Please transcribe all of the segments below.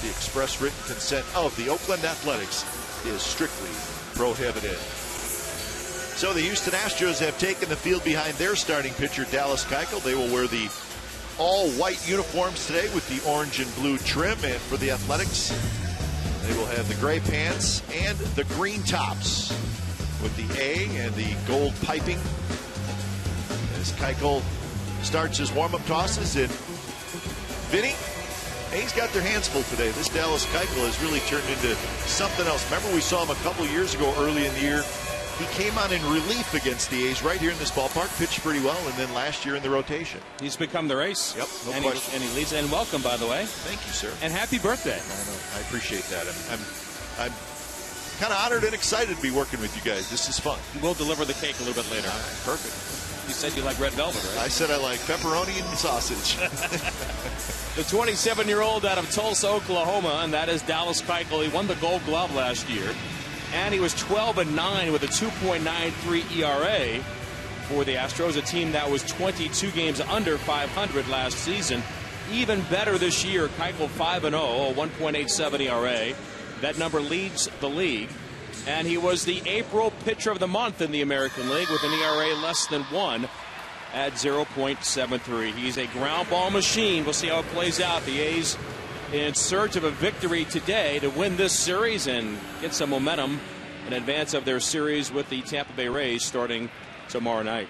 the express written consent of the Oakland Athletics is strictly prohibited. So the Houston Astros have taken the field behind their starting pitcher, Dallas Keuchel. They will wear the all-white uniforms today with the orange and blue trim. And for the Athletics, they will have the gray pants and the green tops with the A and the gold piping. As Keuchel starts his warm-up tosses, and Vinny, he's got their hands full today. This Dallas Keuchel has really turned into something else. Remember, we saw him a couple years ago early in the year. He came on in relief against the A's right here in this ballpark, pitched pretty well, and then last year in the rotation. He's become their ace. Yep, no question. And he leads. And welcome, by the way. Thank you, sir. And happy birthday. I appreciate that. I'm kind of honored and excited to be working with you guys. This is fun. We'll deliver the cake a little bit later. All right, perfect. You said you like red velvet, right? I said I like pepperoni and sausage. The 27-year-old out of Tulsa, Oklahoma, and that is Dallas Keuchel. He won the Gold Glove last year, and he was 12-9 with a 2.93 ERA for the Astros, a team that was 22 games under 500 last season. Even better this year, Keuchel 5-0, a 1.87 ERA. That number leads the league. And he was the April Pitcher of the Month in the American League with an ERA less than 1 at 0.73. He's a ground ball machine. We'll see how it plays out. The A's in search of a victory today to win this series and get some momentum in advance of their series with the Tampa Bay Rays starting tomorrow night.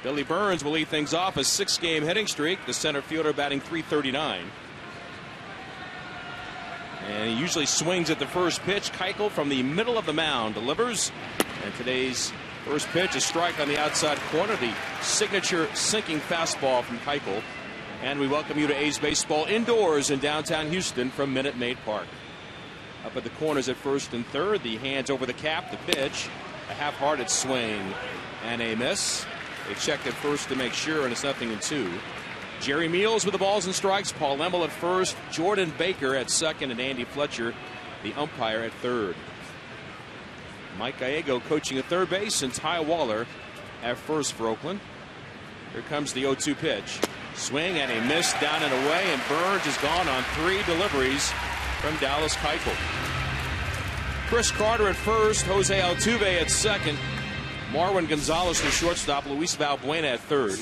Billy Burns will lead things off a 6-game hitting streak. The center fielder batting .339. And he usually swings at the first pitch. Keuchel from the middle of the mound delivers. And today's first pitch, a strike on the outside corner. The signature sinking fastball from Keuchel. And we welcome you to A's Baseball indoors in downtown Houston from Minute Maid Park. Up at the corners at first and third. The hands over the cap. The pitch. A half-hearted swing. And a miss. They checked at first to make sure, and it's 0-2. Jerry Meals with the balls and strikes. Paul Lemel at first. Jordan Baker at second. And Andy Fletcher, the umpire, at third. Mike Gallego coaching at third base. And Ty Waller at first for Oakland. Here comes the 0-2 pitch. Swing and a miss down and away. And Burns is gone on 3 deliveries from Dallas Keuchel. Chris Carter at first. Jose Altuve at second. Marwin Gonzalez, the shortstop. Luis Valbuena at third.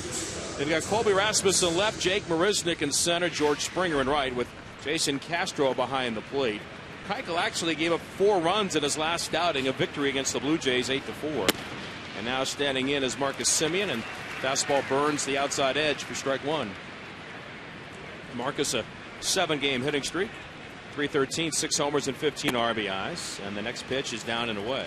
They've got Colby Rasmussen left, Jake Marisnick in center, George Springer in right, with Jason Castro behind the plate. Keuchel actually gave up 4 runs in his last outing, a victory against the Blue Jays 8-4. And now standing in is Marcus Semien, and fastball burns the outside edge for strike 1. Marcus, a 7-game hitting streak, .313, 6 homers and 15 RBIs. And the next pitch is down and away.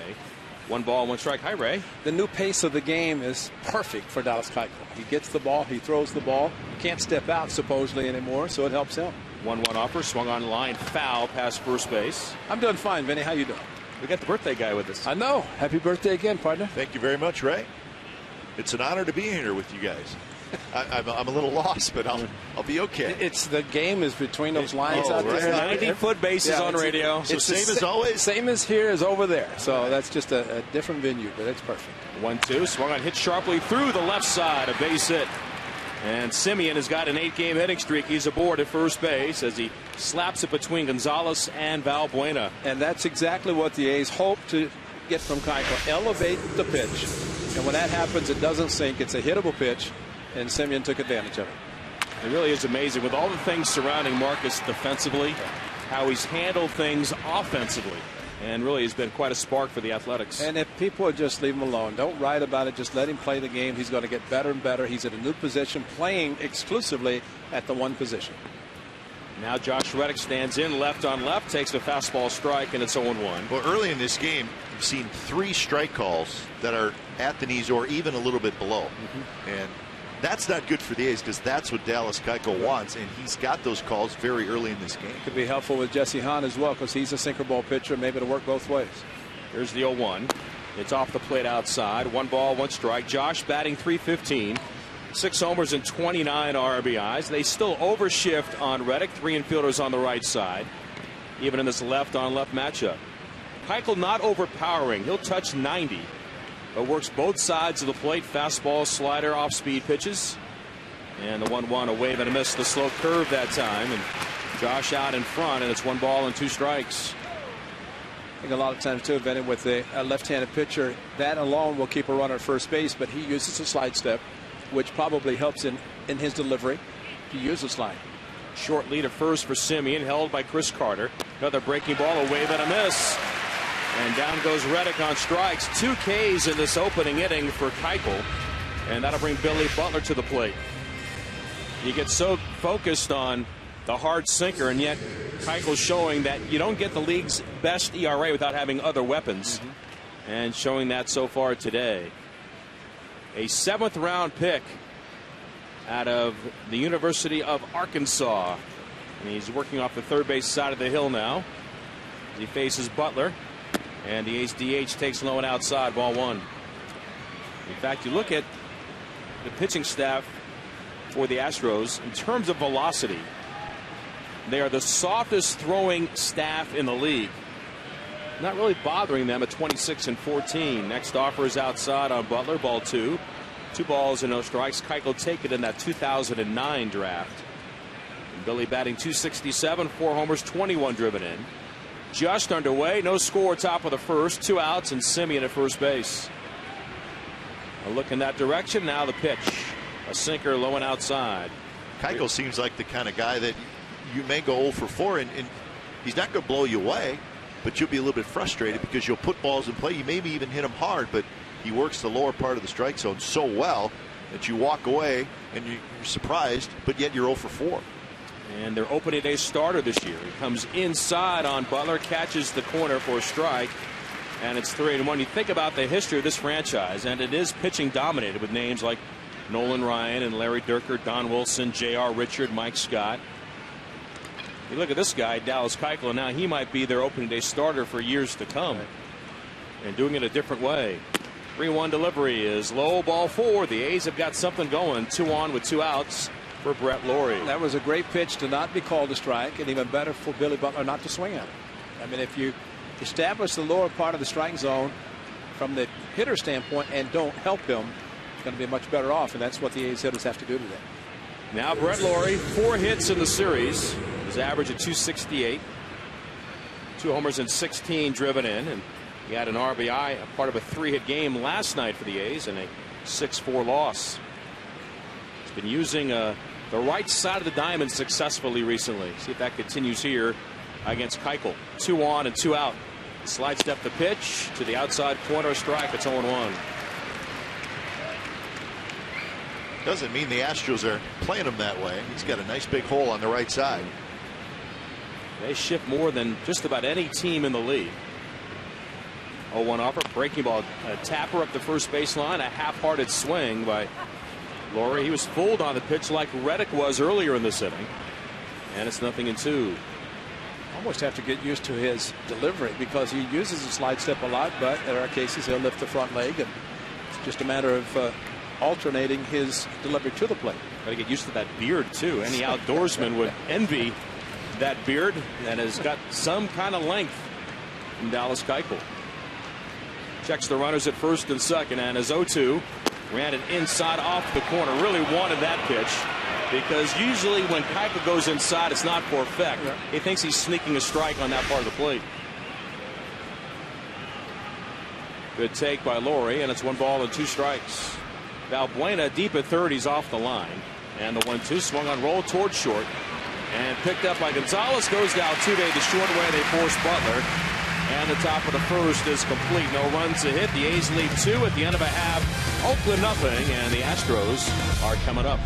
1 ball, 1 strike. Hi, Ray. The new pace of the game is perfect for Dallas Keuchel. He gets the ball, he throws the ball. Can't step out supposedly anymore, so it helps him. 1-1 offer, swung on line, foul past first base. I'm doing fine, Vinny. How you doing? We got the birthday guy with us. I know. Happy birthday again, partner. Thank you very much, Ray. It's an honor to be here with you guys. I'm a little lost, but I'll be okay. It's the game is between those lines out there. 90-foot bases on radio. So same as always. Same as here is over there. So that's just a different venue, but it's perfect. 1-2, swung on, hit sharply through the left side, a base hit. And Semien has got an 8-game hitting streak. He's aboard at first base as he slaps it between Gonzalez and Valbuena. And that's exactly what the A's hope to get from Keuchel. Elevate the pitch. And when that happens, it doesn't sink. It's a hittable pitch. And Semien took advantage of it. It really is amazing with all the things surrounding Marcus defensively, how he's handled things offensively, and really has been quite a spark for the Athletics. And if people would just leave him alone, don't write about it, just let him play the game. He's going to get better and better. He's in a new position, playing exclusively at the one position. Now Josh Reddick stands in left on left, takes the fastball strike, and it's 0-1. Well, early in this game, you've seen 3 strike calls that are at the knees or even a little bit below. And that's not good for the A's because that's what Dallas Keuchel wants, and he's got those calls very early in this game. Could be helpful with Jesse Hahn as well because he's a sinker ball pitcher. Maybe it'll work both ways. Here's the 0-1. It's off the plate outside. 1 ball, 1 strike. Josh batting .315. 6 homers and 29 RBIs. They still overshift on Reddick. 3 infielders on the right side, even in this left-on-left matchup. Keuchel not overpowering. He'll touch 90. But works both sides of the plate. Fastball, slider, off-speed pitches. And the 1-1, a wave and a miss. The slow curve that time. And Josh out in front, and it's 1 ball and 2 strikes. I think a lot of times too, Benny, with a left-handed pitcher, that alone will keep a runner at first base, but he uses a slide step, which probably helps in his delivery. He uses slide. Short lead at first for Semien, held by Chris Carter. Another breaking ball, a wave and a miss. And down goes Reddick on strikes. 2 Ks in this opening inning for Keuchel. And that'll bring Billy Butler to the plate. You get so focused on the hard sinker, and yet Keuchel's showing that you don't get the league's best ERA without having other weapons. And showing that so far today. A 7th round pick out of the University of Arkansas. And he's working off the third base side of the hill now. He faces Butler. And the ace DH takes low and outside, ball 1. In fact, you look at the pitching staff for the Astros in terms of velocity. They are the softest throwing staff in the league. Not really bothering them at 26 and 14. Next offer is outside on Butler, ball 2. 2 balls and no strikes. Keuchel take it in that 2009 draft. And Billy batting .267, 4 homers, 21 driven in. Just underway, no score, top of the first, 2 outs, and Semien at first base. A look in that direction. Now the pitch, a sinker low and outside. Keuchel seems like the kind of guy that you may go 0 for 4, and he's not going to blow you away, but you'll be a little bit frustrated because you'll put balls in play. You maybe even hit him hard, but he works the lower part of the strike zone so well that you walk away and you're surprised, but yet you're 0 for 4. And their opening day starter this year. He comes inside on Butler, catches the corner for a strike, and it's 3-1. You think about the history of this franchise, and it is pitching dominated with names like Nolan Ryan and Larry Dierker, Don Wilson, J.R. Richard, Mike Scott. You look at this guy, Dallas Keuchel, and now he might be their opening day starter for years to come. And doing it a different way. 3-1 delivery is low, ball 4. The A's have got something going. 2 on with 2 outs for Brett Lawrie. That was a great pitch to not be called a strike, and even better for Billy Butler not to swing at it. I mean, if you establish the lower part of the strike zone from the hitter standpoint and don't help him, it's going to be much better off, and that's what the A's hitters have to do today. Now Brett Lawrie, 4 hits in the series. His average at .268. 2 homers and 16 driven in, and he had an RBI, a part of a 3-hit game last night for the A's, and a 6-4 loss. He's been using the right side of the diamond successfully recently. See if that continues here against Keuchel. 2 on and 2 out. Slide step the pitch to the outside corner, strike. It's 0-1. Doesn't mean the Astros are playing him that way. He's got a nice big hole on the right side. They shift more than just about any team in the league. 0-1 offer, breaking ball, a tapper up the first baseline, a half-hearted swing by Lawrie. He was fooled on the pitch like Reddick was earlier in this inning, and it's 0-2. Almost have to get used to his delivery because he uses a slide step a lot, but there are cases he'll lift the front leg, and it's just a matter of alternating his delivery to the plate. Got to get used to that beard too. Any outdoorsman would envy that beard that has got some kind of length from Dallas Keuchel. Checks the runners at first and second, and his 0-2 ran it inside off the corner. Really wanted that pitch because usually when Keuchel goes inside, it's not for effect. Yeah. He thinks he's sneaking a strike on that part of the plate. Good take by Lawrie, and it's 1 ball and 2 strikes. Valbuena deep at third. He's off the line, and the 1-2 swung on, roll towards short, and picked up by Gonzalez. Goes to Altuve the short way. They force Butler, and the top of the first is complete. No runs to hit. The A's lead 2 at the end of a half. Oakland 0, and the Astros are coming up.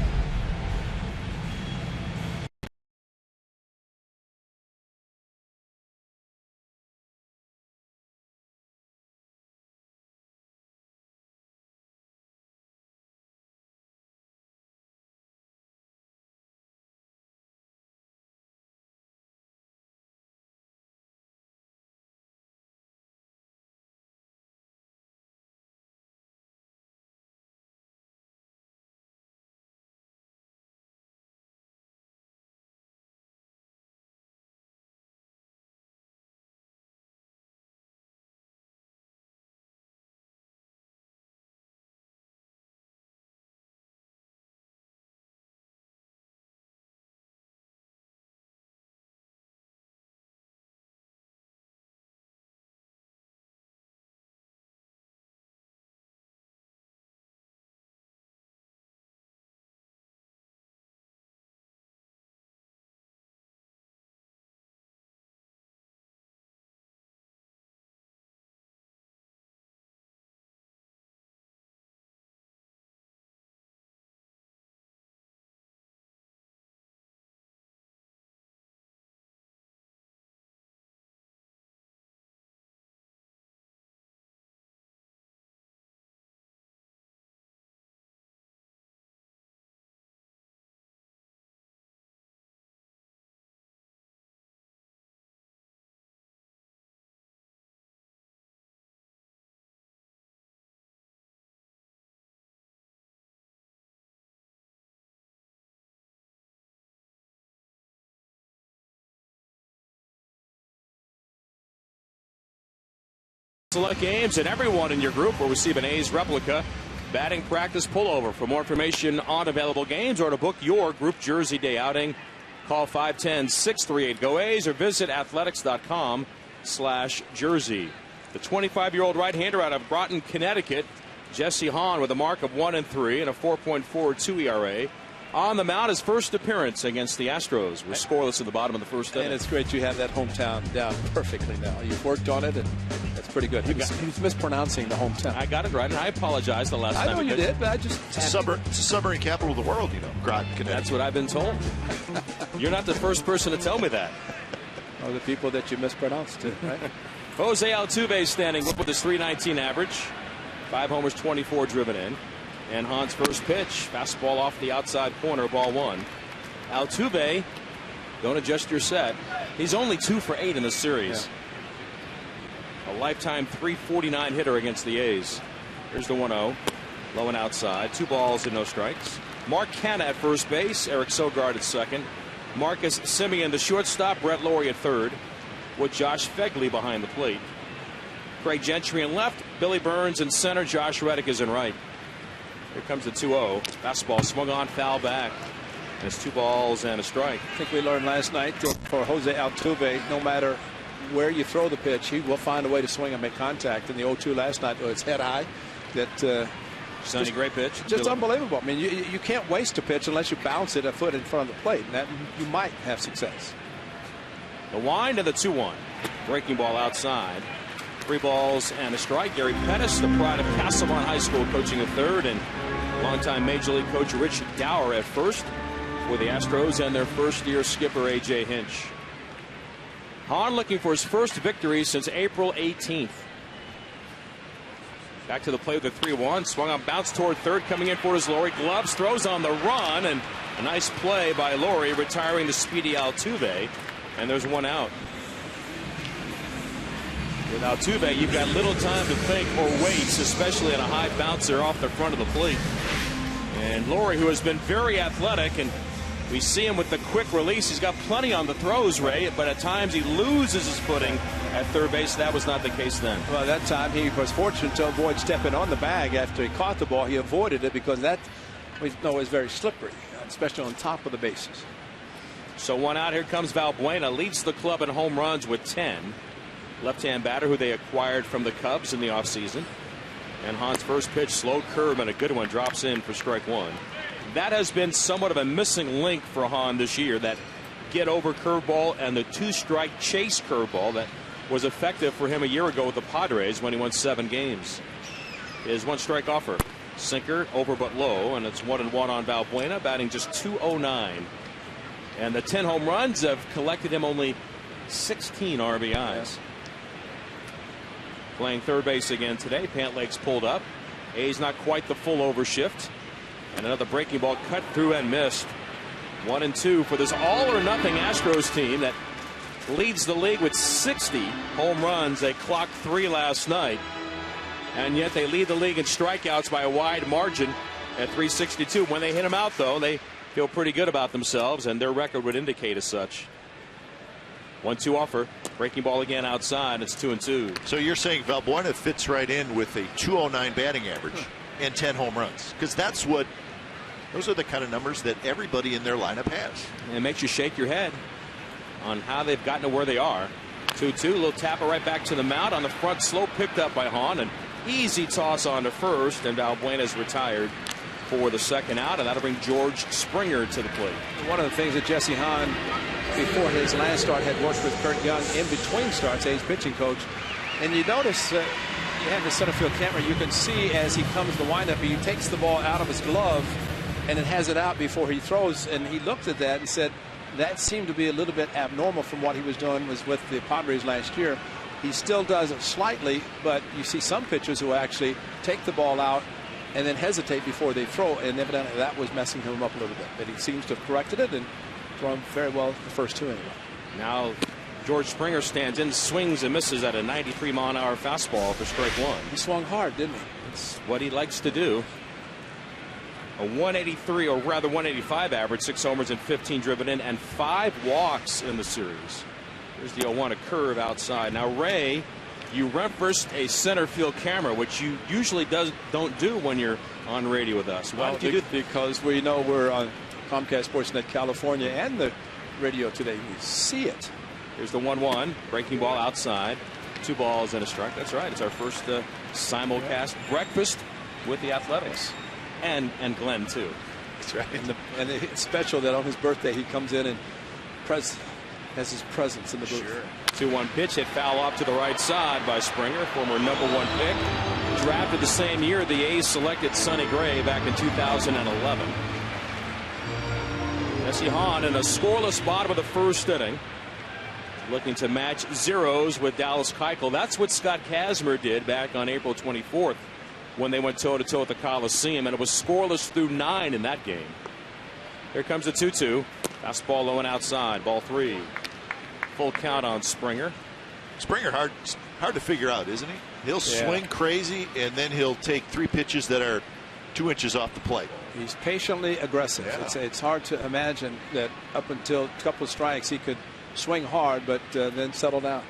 Select games, and everyone in your group will receive an A's replica batting practice pullover. For more information on available games or to book your group jersey day outing, call 510-638-GO-A's or visit athletics.com/jersey. The 25-year-old right-hander out of Groton, Connecticut, Jesse Hahn, with a mark of 1-3 and a 4.42 ERA. On the mound, his first appearance against the Astros was scoreless at the bottom of the first inning. And it's great you have that hometown down perfectly now. You've worked on it, and that's pretty good. He was mispronouncing the hometown. I got it right, and I apologize the last time. I know you did, but I just... It's a submarine capital of the world, you know, Groton, Connecticut. That's what I've been told. You're not the first person to tell me that. Oh, the people that you mispronounced too, right? Jose Altuve standing up with his .319 average. 5 homers, 24 driven in. And Hahn's first pitch, fastball off the outside corner, ball 1. Altuve, don't adjust your set. He's only 2 for 8 in the series. Yeah. A lifetime .349 hitter against the A's. Here's the 1-0. Low and outside. 2 balls and no strikes. Mark Canha at first base. Eric Sogard at second. Marcus Semien, the shortstop. Brett Lawrie at third, with Josh Fegley behind the plate. Craig Gentry in left. Billy Burns in center. Josh Reddick is in right. Here comes the 2-0. Fastball swung on, foul back. And it's 2 balls and a strike. I think we learned last night that for Jose Altuve, no matter where you throw the pitch, he will find a way to swing and make contact. In the 0-2 last night, it's head high. Sonny, great pitch. Just unbelievable. I mean, you can't waste a pitch unless you bounce it a foot in front of the plate, and that you might have success. The wind of the 2-1. Breaking ball outside. 3 balls and a strike. Gary Pettis, the pride of Castleman High School, coaching at third, and longtime Major League coach Rich Dower at first for the Astros, and their first-year skipper A.J. Hinch. Hahn looking for his first victory since April 18th. Back to the plate with the 3-1. Swung on, bounce toward third, coming in for his Lawrie. Gloves, throws on the run, and a nice play by Lawrie, retiring the speedy Altuve, and there's 1 out. With Altuve, you've got little time to think or wait, especially on a high bouncer off the front of the plate. And Lawrie, who has been very athletic, and we see him with the quick release. He's got plenty on the throws, Ray, but at times he loses his footing at third base. That was not the case then. Well, that time he was fortunate to avoid stepping on the bag after he caught the ball. He avoided it because that, we know, is very slippery, especially on top of the bases. So 1 out. Here comes Valbuena. Leads the club in home runs with 10. Left-hand batter who they acquired from the Cubs in the offseason. And Hahn's first pitch, slow curve and a good one, drops in for strike 1. That has been somewhat of a missing link for Hahn this year, that get-over curveball and the 2-strike chase curveball that was effective for him a year ago with the Padres when he won 7 games. His 1-strike offer. Sinker, over but low, and it's 1-1 on Valbuena, batting just .209. And the 10 home runs have collected him only 16 RBIs. Yeah. Playing third base again today. Pant legs pulled up. A's not quite the full overshift. And another breaking ball cut through and missed. 1-2 for this all-or-nothing Astros team that leads the league with 60 home runs. They clocked 3 last night. And yet they lead the league in strikeouts by a wide margin at 362. When they hit them out, though, they feel pretty good about themselves, and their record would indicate as such. 1-2 offer. Breaking ball again outside. It's 2-2. So you're saying Valbuena fits right in with a .209 batting average and 10 home runs, because those are the kind of numbers that everybody in their lineup has. And it makes you shake your head on how they've gotten to where they are. 2-2. Little tapper right back to the mound on the front. Slow picked up by Hahn. An easy toss on to first, and Valbuena's retired for the second out, and that'll bring George Springer to the plate. One of the things that Jesse Hahn, before his last start, had worked with Kurt Young in between starts, A's pitching coach. And you notice you have the center field camera. You can see as he comes to wind up, he takes the ball out of his glove and it has it out before he throws. And he looked at that and said that seemed to be a little bit abnormal from what he was doing with the Padres last year. He still does it slightly, but you see some pitchers who actually take the ball out and then hesitate before they throw, and evidently that was messing him up a little bit. But he seems to have corrected it and thrown very well the first 2 anyway. Now George Springer stands in, swings and misses at a 93-mile-an-hour fastball for strike 1. He swung hard, didn't he? It's what he likes to do. A 183, or rather 185 average, 6 homers and 15 driven in, and 5 walks in the series. Here's the 0-1, a curve outside. Now Ray, you referenced a center field camera, which you usually don't do when you're on radio with us. Why did you do? Because we know we're on Comcast Sportsnet California and the radio today. We see it. Here's the 1-1 breaking ball outside. 2 balls and a strike. That's right. It's our first simulcast breakfast with the Athletics and Glenn too. That's right. And it's special that on his birthday he comes in and has his presence in the booth. Sure. 2-1 pitch hit foul off to the right side by Springer, former #1 pick. Drafted the same year the A's selected Sonny Gray back in 2011. Jesse Hahn in a scoreless bottom of the first inning, looking to match zeros with Dallas Keuchel. That's what Scott Kazmir did back on April 24th when they went toe-to-toe at the Coliseum, and it was scoreless through 9 in that game. Here comes the 2-2. Fastball low and outside. Ball 3. Full count on Springer. Springer hard to figure out, isn't he? He'll swing crazy, and then he'll take 3 pitches that are 2 inches off the plate. He's patiently aggressive. Yeah. It's hard to imagine that up until a couple of strikes he could swing hard, but then settle down.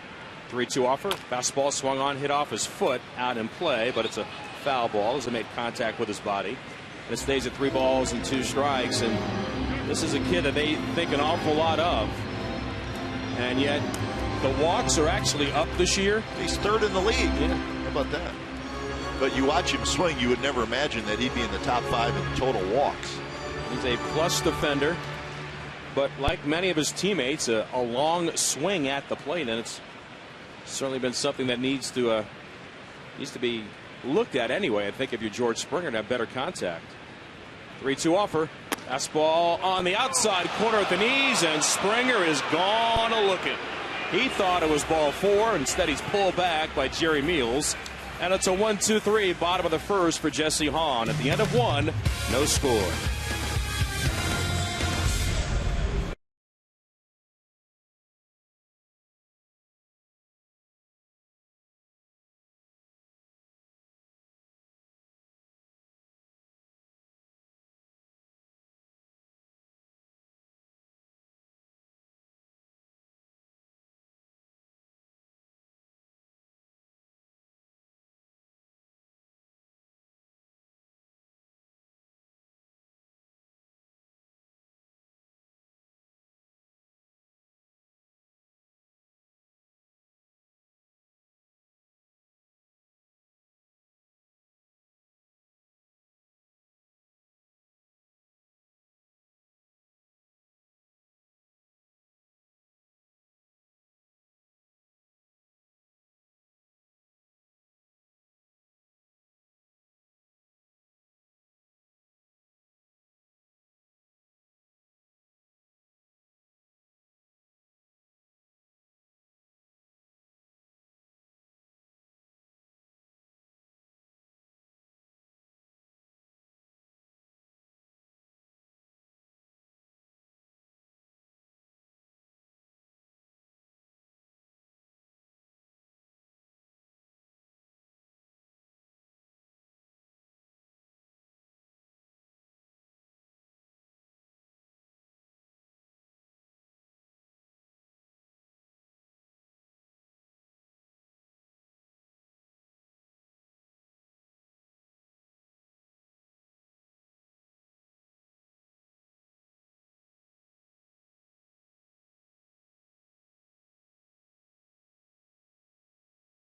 3-2 offer. Fastball swung on, hit off his foot, out in play, but it's a foul ball as it made contact with his body. And it stays at 3 balls and 2 strikes. And this is a kid that they think an awful lot of. And yet the walks are actually up this year. He's 3rd in the league. Yeah. How about that? But you watch him swing, you would never imagine that he'd be in the top 5 in total walks. He's a plus defender, but like many of his teammates, a long swing at the plate, and it's certainly been something that needs to be looked at anyway. I think if you're George Springer, to have better contact. 3-2 offer. Fastball on the outside corner at the knees, and Springer is gone a looking. He thought it was ball 4. Instead, he's pulled back by Jerry Meals. And it's a 1-2-3, bottom of the first for Jesse Hahn. At the end of 1, no score.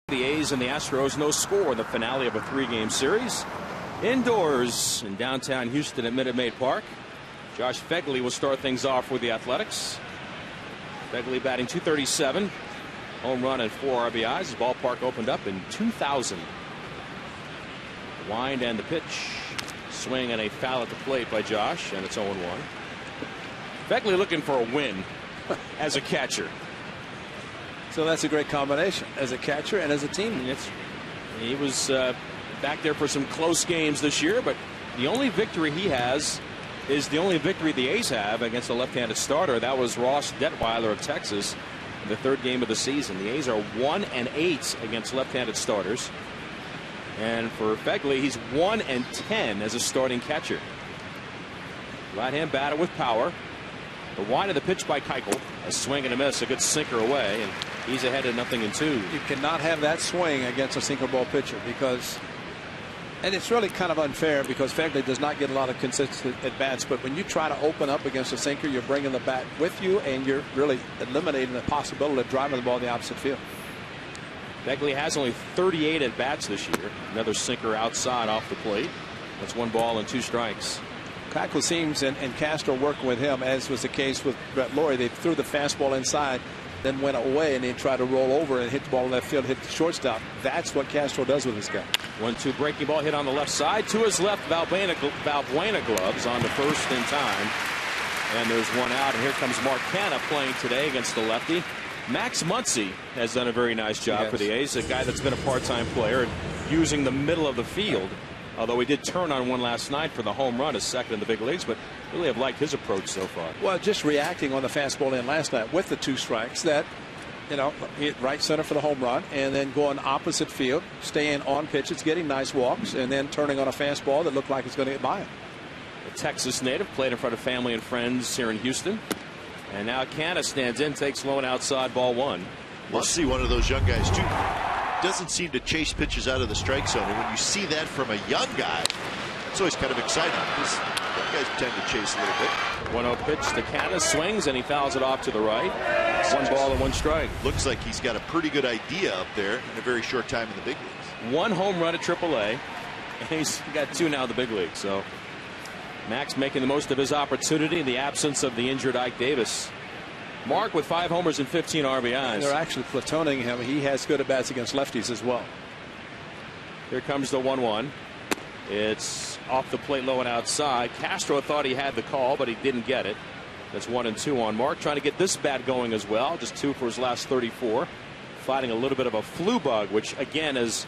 The A's and the Astros, no score in the finale of a 3-game series. Indoors in downtown Houston at Minute Maid Park. Josh Phegley will start things off with the Athletics. Phegley batting .237, home run and 4 RBIs. His ballpark opened up in 2000. The wind and the pitch. Swing and a foul at the plate by Josh, and it's 0-1. Phegley looking for a win as a catcher. So that's a great combination as a catcher and as a team. He was back there for some close games this year, but the only victory he has is the only victory the A's have against a left-handed starter. That was Ross Detweiler of Texas in the 3rd game of the season. The A's are 1-8 against left-handed starters. And for Phegley, he's 1-10 as a starting catcher. Right-hand batter with power. The wind of the pitch by Keuchel. A swing and a miss, a good sinker away. And He's ahead of 0-2. You cannot have that swing against a sinker ball pitcher because, and it's really kind of unfair because Fairley does not get a lot of consistent at bats. But when you try to open up against a sinker, you're bringing the bat with you, and you're really eliminating the possibility of driving the ball in the opposite field. Begley has only 38 at bats this year. Another sinker outside off the plate. That's 1 ball and 2 strikes. Keuchel seems, and Castro working with him, as was the case with Brett Laurie. They threw the fastball inside, then went away, and they tried to roll over and hit the ball in left field, hit the shortstop. That's what Castro does with this guy. 1-2 breaking ball hit on the left side. To his left, Valbuena gloves on to first in time. And there's 1 out. And here comes Mark Canha playing today against the lefty. Max Muncy has done a very nice job for the A's, a guy that's been a part-time player and using the middle of the field. Although he did turn on one last night for the home run, his second in the big leagues, but really have liked his approach so far. Well, just reacting on the fastball in last night with the 2 strikes, that, you know, hit right center for the home run, and then going opposite field, staying on pitches, getting nice walks, and then turning on a fastball that looked like it's going to get by him. A Texas native, played in front of family and friends here in Houston. And now Canha stands in, takes low and outside, ball 1. We'll see one of those young guys, too. Doesn't seem to chase pitches out of the strike zone. And when you see that from a young guy, it's always kind of exciting because young guys tend to chase a little bit. 1-0 pitch to Canha, swings, and he fouls it off to the right. 1 ball and 1 strike. Looks like he's got a pretty good idea up there in a very short time in the big leagues. 1 home run at AAA, and he's got 2 now in the big league. So Max making the most of his opportunity in the absence of the injured Ike Davis. Mark with 5 homers and 15 RBIs. They're actually platooning him. He has good at bats against lefties as well. Here comes the 1-1. It's off the plate, low and outside. Castro thought he had the call, but he didn't get it. That's 1-2 on Mark. Trying to get this bat going as well. Just 2 for his last 34. Fighting a little bit of a flu bug, which again has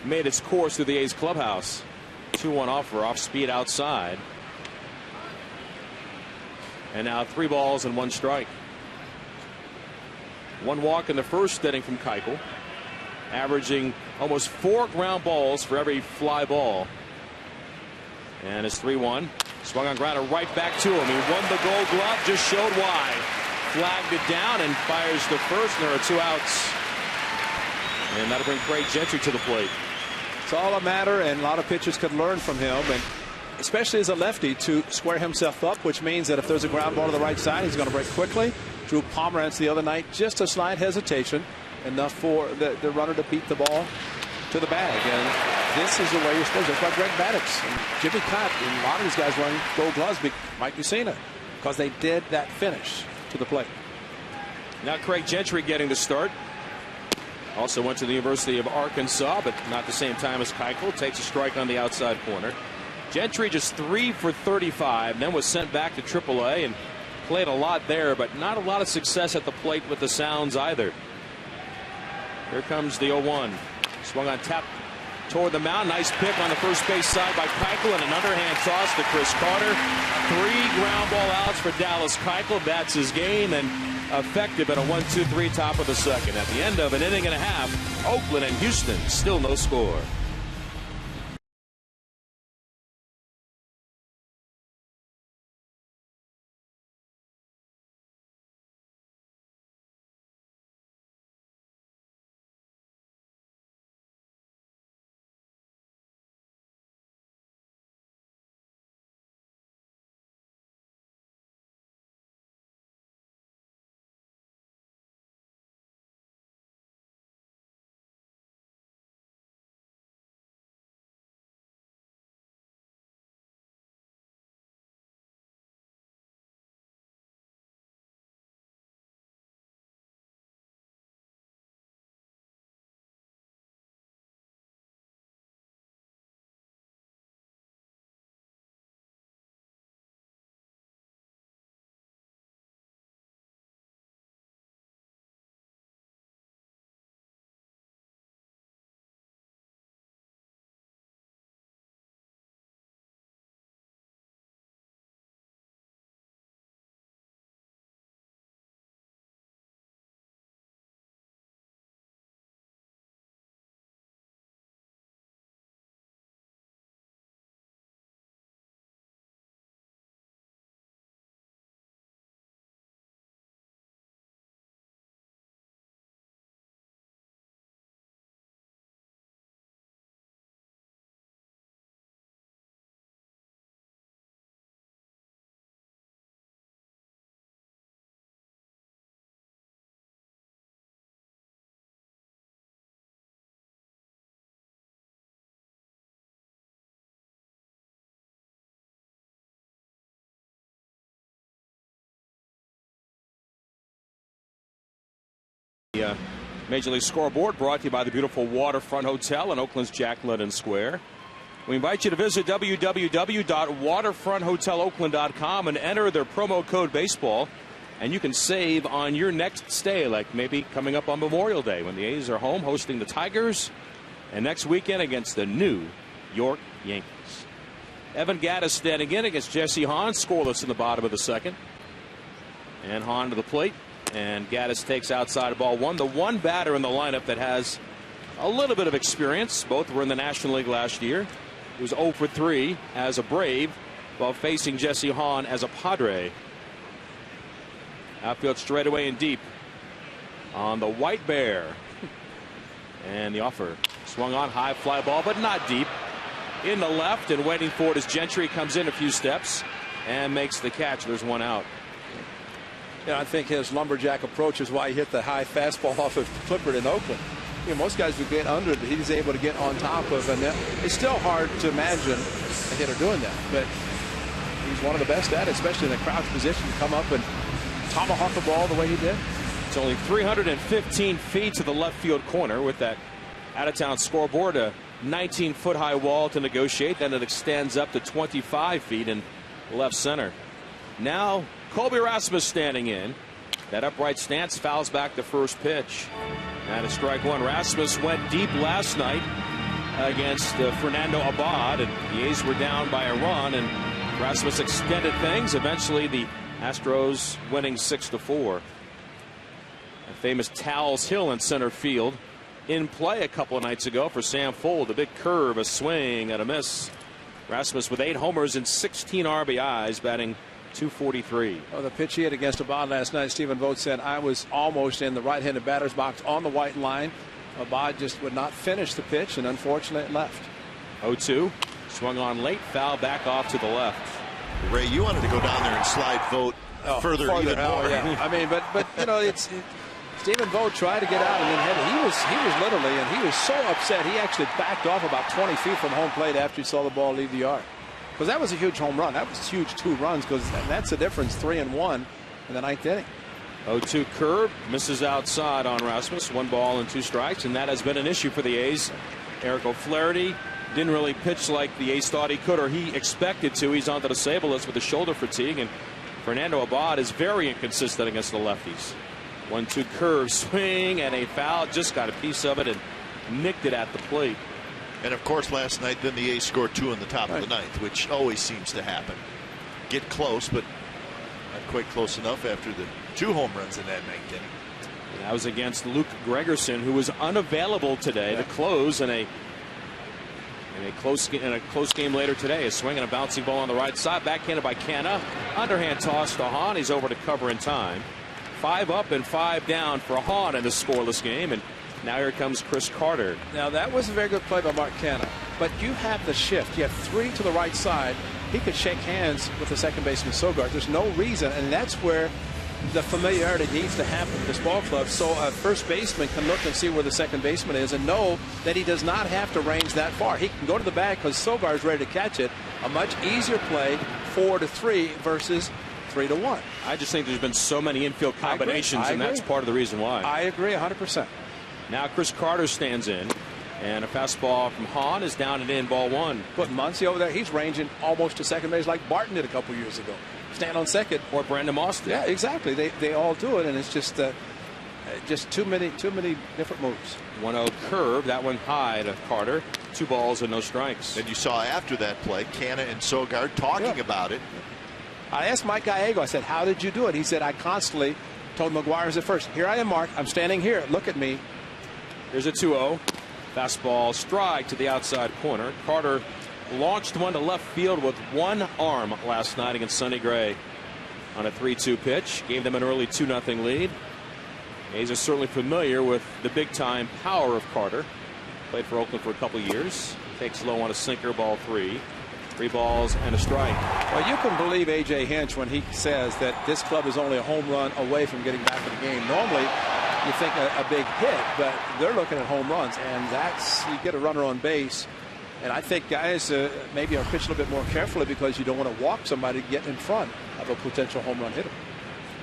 made its course through the A's clubhouse. 2-1 offer, off speed outside. And now 3 balls and 1 strike. 1 walk in the first inning from Keuchel, averaging almost 4 ground balls for every fly ball. And it's 3-1. Swung on grounder right back to him. He won the Gold Glove, just showed why. Flagged it down and fires to first, and there are 2 outs. And that'll bring Craig Gentry to the plate. It's all a matter, and a lot of pitchers could learn from him, and especially as a lefty, to square himself up, which means that if there's a ground ball to the right side, he's going to break quickly. Drew Pomeranz the other night, just a slight hesitation, enough for the runner to beat the ball to the bag. And this is the way you're supposed to. That's why Greg Maddux and Jimmy Cott and a lot of these guys wearing Gold Gloves might be seeing it because they did that finish to the plate. Now Craig Gentry getting the start. Also went to the University of Arkansas, but not the same time as Keuchel. Takes a strike on the outside corner. Gentry just 3 for 35, then was sent back to AAA and played a lot there, but not a lot of success at the plate with the Sounds either. Here comes the 0-1. Swung on tap toward the mound. Nice pick on the first base side by Keuchel, and an underhand toss to Chris Carter. 3 ground ball outs for Dallas Keuchel. That's his game, and effective at a 1-2-3 top of the second. At the end of an inning and a half, Oakland and Houston still no score. Major League Scoreboard brought to you by the beautiful Waterfront Hotel in Oakland's Jack London Square. We invite you to visit www.waterfronthoteloakland.com and enter their promo code baseball, and you can save on your next stay, like maybe coming up on Memorial Day when the A's are home hosting the Tigers, and next weekend against the New York Yankees. Evan Gattis standing in against Jesse Hahn, scoreless in the bottom of the second. And Hahn to the plate. And Gattis takes outside of ball one. The one batter in the lineup that has a little bit of experience. Both were in the National League last year. He was 0 for 3 as a Brave while facing Jesse Hahn as a Padre. Outfield straightaway and deep on the White Bear. And the offer swung on, high fly ball, but not deep. In the left and waiting for it as Gentry comes in a few steps and makes the catch. There's one out. Yeah, I think his lumberjack approach is why he hit the high fastball off of Clippard in Oakland. You know, most guys would get under it, but he's able to get on top of it. It's still hard to imagine a hitter doing that, but he's one of the best at it, especially in a crouch position, to come up and tomahawk the ball the way he did. It's only 315 feet to the left field corner with that out-of-town scoreboard, a 19-foot high wall to negotiate. Then it extends up to 25 feet in left center. Now Colby Rasmus standing in. That upright stance fouls back the first pitch. And a strike one. Rasmus went deep last night against Fernando Abad, and the A's were down by a run, and Rasmus extended things. Eventually the Astros winning 6-4. A famous Towels Hill in center field in play a couple of nights ago for Sam Fuld. A big curve, a swing, and a miss. Rasmus with 8 homers and 16 RBIs, batting .243. Oh, the pitch he hit against Abad last night, Stephen Vogt said, I was almost in the right-handed batter's box on the white line. Abad just would not finish the pitch, and unfortunately it left. 0-2. Swung on late, foul back off to the left. Ray, you wanted to go down there and slide Vogt further even more. Yeah. I mean, but you know, Stephen Vogt tried to get out and then he was literally, and he was so upset he actually backed off about 20 feet from home plate after he saw the ball leave the yard. Because that was a huge home run. That was huge, 2 runs, because that's the difference, 3-1 in the 9th inning. 0-2 curve, misses outside on Rasmus. 1 ball and 2 strikes, and that has been an issue for the A's. Eric O'Flaherty didn't really pitch like the A's thought he could, or he expected to. He's on the disabled list with the shoulder fatigue, and Fernando Abad is very inconsistent against the lefties. 1-2 curve, swing, and a foul. Just got a piece of it and nicked it at the plate. And of course, last night, then the A's scored 2 in the top of the 9th, which always seems to happen. Get close, but not quite close enough after the 2 home runs in that 9th inning. And that was against Luke Gregerson, who was unavailable today to close in a close game later today. A swing and a bouncing ball on the right side, backhanded by Canna. Underhand toss to Hahn. He's over to cover in time. 5 up and 5 down for Hahn in this scoreless game, and now here comes Chris Carter. Now that was a very good play by Mark Canna, but you have the shift. You have 3 to the right side. He could shake hands with the second baseman Sogard. There's no reason, and that's where the familiarity needs to happen with this ball club, so a first baseman can look and see where the second baseman is and know that he does not have to range that far. He can go to the bag because Sogard's ready to catch it. A much easier play, 4-3 versus 3-1. I just think there's been so many infield combinations, and that's part of the reason why. I agree 100%. Now Chris Carter stands in, and a fastball from Hahn is down and in, ball 1. Put Muncy over there. He's ranging almost to second base like Barton did a couple years ago. Stand on second. Or Brandon Moss did. Yeah, exactly. They all do it, and it's just too many different moves. 1-0 curve. That one high to Carter. 2 balls and no strikes. And you saw after that play, Canna and Sogard talking about it. I asked Mike Gallego, I said, how did you do it? He said, I constantly told McGuire at first, here I am, Mark. I'm standing here. Look at me. There's a 2-0. Fastball strike to the outside corner. Carter launched one to left field with one arm last night against Sonny Gray on a 3-2 pitch. Gave them an early 2-0 lead. A's are certainly familiar with the big-time power of Carter. Played for Oakland for a couple years. Takes low on a sinker, ball 3. 3 balls and a strike. Well, you can believe A.J. Hinch when he says that this club is only a home run away from getting back in the game. Normally, you think a big hit, but they're looking at home runs, and that's, you get a runner on base. And I think guys maybe are pitching a little bit more carefully because you don't want to walk somebody to get in front of a potential home run hitter.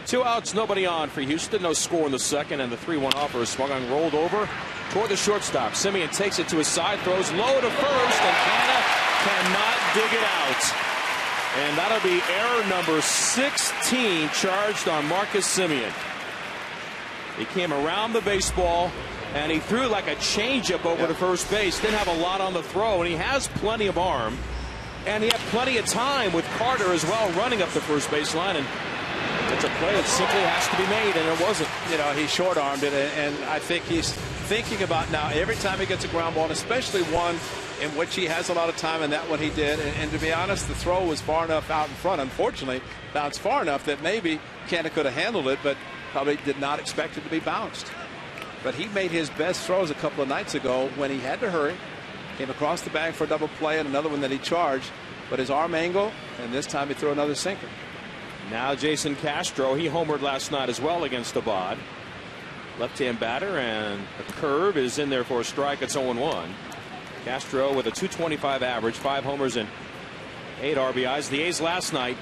2 outs, nobody on for Houston. No score in the second, and the 3-1 offer is swung on, rolled over toward the shortstop. Semien takes it to his side, throws low to first, and Canna cannot dig it out. And that'll be error number 16 charged on Marcus Semien. He came around the baseball, and he threw like a changeup over to first base. Didn't have a lot on the throw, and he has plenty of arm. And he had plenty of time with Carter as well running up the first baseline. And it's a play that simply has to be made, and it wasn't. You know, he short-armed it, and I think he's thinking about now every time he gets a ground ball, and especially one in which he has a lot of time, and that one he did. And to be honest, the throw was far enough out in front. Unfortunately, bounced far enough that maybe Canna could have handled it, but probably did not expect it to be bounced. But he made his best throws a couple of nights ago when he had to hurry. Came across the bag for a double play and another one that he charged. But his arm angle, and this time he threw another sinker. Now Jason Castro, he homered last night as well against Abad. Left-hand batter, and a curve is in there for a strike. It's 0-1. Castro with a .225 average, 5 homers and 8 RBIs. The A's last night,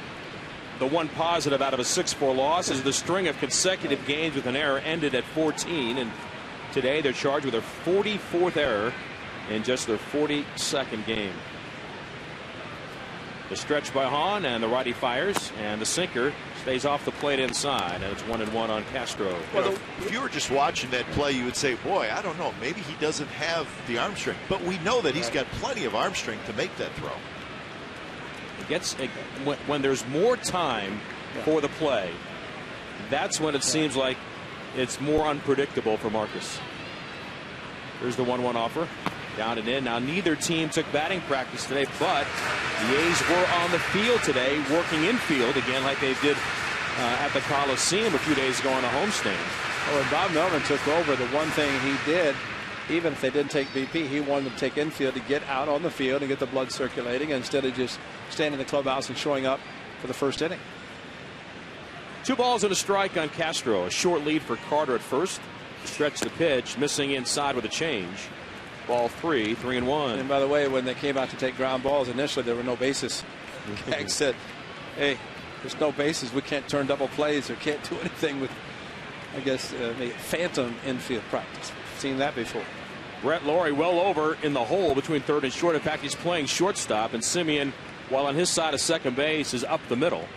the one positive out of a 6-4 loss is the string of consecutive games with an error ended at 14. And today they're charged with their 44th error in just their 42nd game. The stretch by Hahn, and the righty fires, and the sinker stays off the plate inside, and it's 1-1 on Castro. Well, if you were just watching that play, you would say, boy, I don't know, maybe he doesn't have the arm strength. But we know that he's got plenty of arm strength to make that throw. It gets when there's more time for the play, that's when it seems like it's more unpredictable for Marcus. Here's the 1-1 offer. Down and in. Now neither team took batting practice today, but the A's were on the field today, working infield again like they did at the Coliseum a few days ago on a homestand. Well, when Bob Melvin took over, the one thing he did, even if they didn't take BP, he wanted them to take infield to get out on the field and get the blood circulating instead of just standing in the clubhouse and showing up for the first inning. 2 balls and a strike on Castro. A short lead for Carter at first. Stretch the pitch, missing inside with a change. Ball 3, 3-1. And by the way, when they came out to take ground balls, initially there were no bases. Kag said, hey, there's no bases. We can't turn double plays or can't do anything with, I guess, phantom infield practice. Seen that before. Brett Laurie well over in the hole between third and short. In fact, he's playing shortstop, and Semien, while on his side of second base, is up the middle.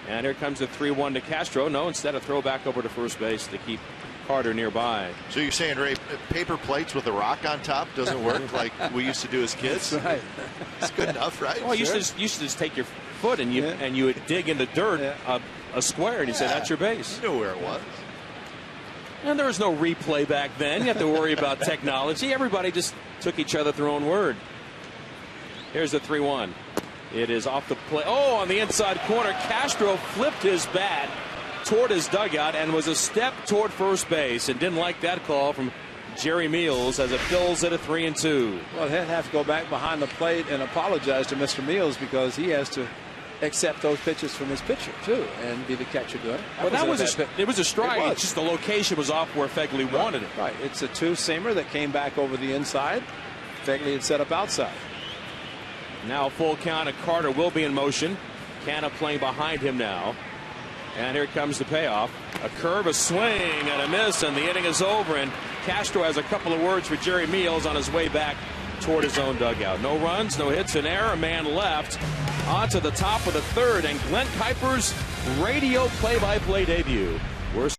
And here comes the 3-1 to Castro. No, instead a throw back over to first base to keep Carter nearby. So you're saying, Ray, paper plates with a rock on top doesn't work like we used to do as kids? That's right. It's good enough, right? Well, you used to just take your foot and you would dig in the dirt a square, and you say that's your base. You knew where it was. And there was no replay back then. You have to worry about technology. Everybody just took each other at their own word. Here's the 3-1. It is off the play. Oh, on the inside corner, Castro flipped his bat toward his dugout and was a step toward first base, and didn't like that call from Jerry Meals as it fills it at 3-2. Well, he'll have to go back behind the plate and apologize to Mr. Meals because he has to accept those pitches from his pitcher too and be the catcher doing it. Well, it was a strike. It's just the location was off where Fegley wanted it. Right. It's a 2-seamer that came back over the inside. Fegley had set up outside. Now full count, and Carter will be in motion. Canna playing behind him now. And here comes the payoff. A curve, a swing, and a miss, and the inning is over. And Castro has a couple of words for Jerry Meals on his way back toward his own dugout. No runs, no hits, an error. A man left onto the top of the third. And Glenn Kuiper's radio play-by-play debut. We're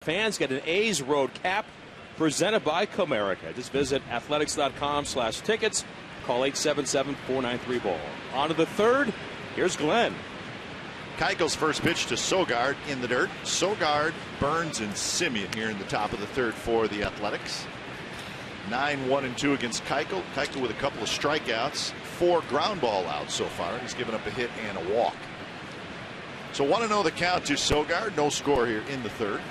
Fans get an A's Road cap presented by Comerica. Just visit athletics.com/tickets. Call 877-493-BALL. On to the third. Here's Glenn. Keuchel's first pitch to Sogard in the dirt. Sogard, Burns, and Semien here in the top of the third for the Athletics. 9-1-2 against Keuchel. Keuchel with a couple of strikeouts, 4 ground ball outs so far. He's given up a hit and a walk. So 1-0 the count to Sogard. No score here in the third.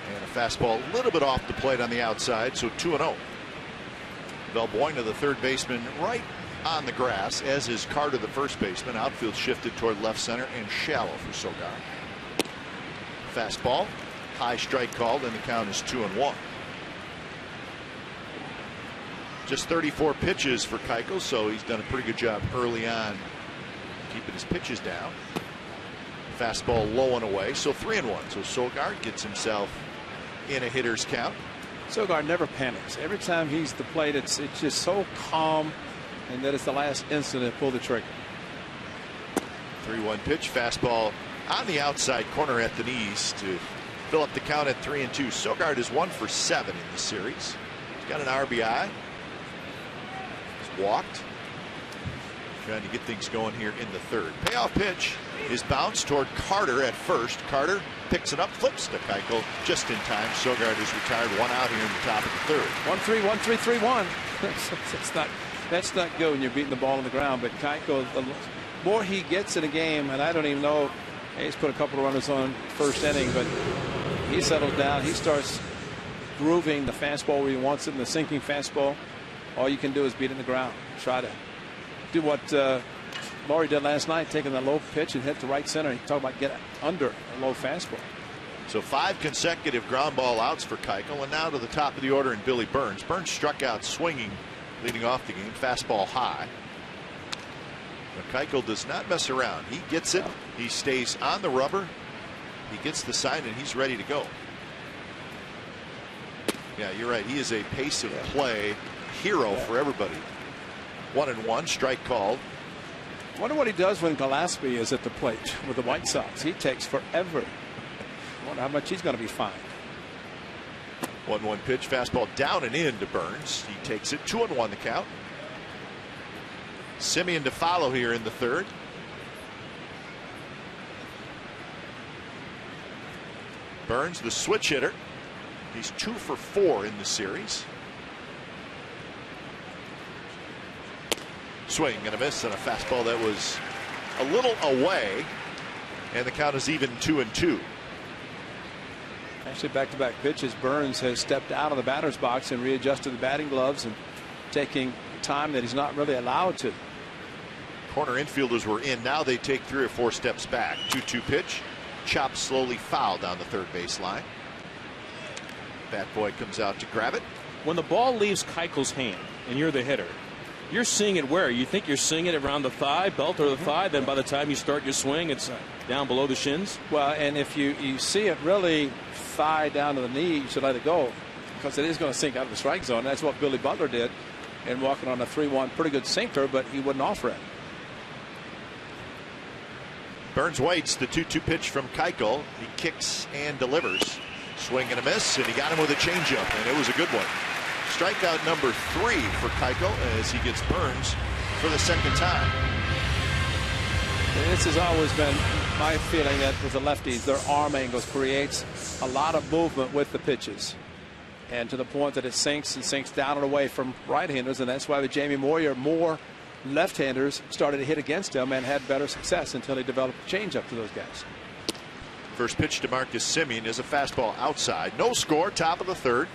And a fastball a little bit off the plate on the outside, so 2-0. Valbuena, the third baseman, right on the grass, as is Carter, the first baseman. Outfield shifted toward left center and shallow for Sogard. Fastball, high strike called, and the count is 2-1. Just 34 pitches for Keuchel, so he's done a pretty good job early on keeping his pitches down. Fastball low and away, so 3-1. So Sogard gets himself in a hitter's count. Sogard never panics. Every time he's at the plate, it's just so calm, and that is the last instant to pull the trigger. 3-1 pitch, fastball on the outside corner at the knees to fill up the count at 3-2. Sogard is 1 for 7 in the series. He's got an RBI. He's walked. Trying to get things going here in the third. Payoff pitch is bounced toward Carter at first. Carter picks it up, flips to Keuchel just in time. Sogard is retired, 1 out here in the top of the third. 1-3, 1-3, 3-1. That's not good when you're beating the ball on the ground. But Keuchel, the more he gets in a game, and I don't even know, he's put a couple of runners on first inning, but he settles down. He starts grooving the fastball where he wants it, and the sinking fastball. All you can do is beat it in the ground. Try to do what Laurie did last night, taking the low pitch and hit to right center. He talked about get under a low fastball. So 5 consecutive ground ball outs for Keuchel, and now to the top of the order in Billy Burns. Burns struck out swinging leading off the game. Fastball high. But Keuchel does not mess around. He gets it. He stays on the rubber. He gets the sign and he's ready to go. Yeah, you're right. He is a pace of play hero for everybody. 1-1, strike called. Wonder what he does when Gillespie is at the plate with the White Sox. He takes forever. Wonder how much he's going to be fined. 1-1 pitch, fastball down and in to Burns. He takes it. 2-1 the count. Semien to follow here in the third. Burns, the switch hitter. He's 2 for 4 in the series. Swing and a miss and a fastball that was a little away, and the count is even 2-2. Actually, back-to-back pitches. Burns has stepped out of the batter's box and readjusted the batting gloves and taking time that he's not really allowed to. Corner infielders were in. Now they take 3 or 4 steps back. 2-2 pitch, chopped slowly foul down the third base line. Bat boy comes out to grab it. When the ball leaves Keuchel's hand and you're the hitter, you're seeing it where? You think you're seeing it around the thigh, belt or the thigh, then by the time you start your swing, it's down below the shins? Well, and if you see it really thigh down to the knee, you should let it go, because it is going to sink out of the strike zone. That's what Billy Butler did in walking on a 3-1. Pretty good sinker, but he wouldn't offer it. Burns waits. The 2-2 pitch from Keuchel. He kicks and delivers. Swing and a miss, and he got him with a changeup, and it was a good one. Strikeout number 3 for Keuchel as he gets Burns for the second time. And this has always been my feeling, that with the lefties, their arm angles creates a lot of movement with the pitches, and to the point that it sinks and sinks down and away from right-handers, and that's why with Jamie Moyer, more left-handers started to hit against him and had better success until he developed a changeup to those guys. First pitch to Marcus Semien is a fastball outside. No score, top of the third.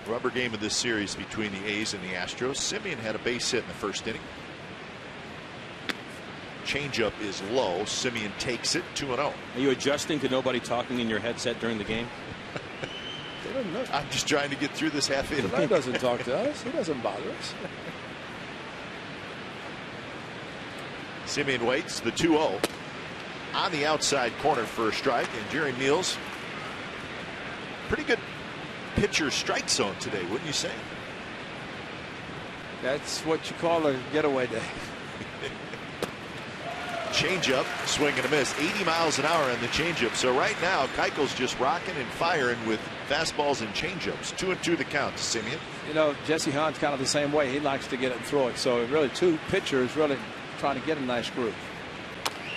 Rubber game of this series between the A's and the Astros. Semien had a base hit in the first inning. Changeup is low. Semien takes it. 2-0. Are you adjusting to nobody talking in your headset during the game? They don't know. I'm just trying to get through this half inning. He doesn't talk to us. He doesn't bother us. Semien waits. The 2-0 on the outside corner for a strike, and Jerry Meals, pretty good pitcher strike zone today, wouldn't you say? That's what you call a getaway day. Changeup, swing and a miss. 80 miles an hour on the changeup. So right now, Keuchel's just rocking and firing with fastballs and changeups. 2-2 the count to Simeon. You know, Jesse Hahn's kind of the same way. He likes to get it and throw it. So really, two pitchers really trying to get a nice groove.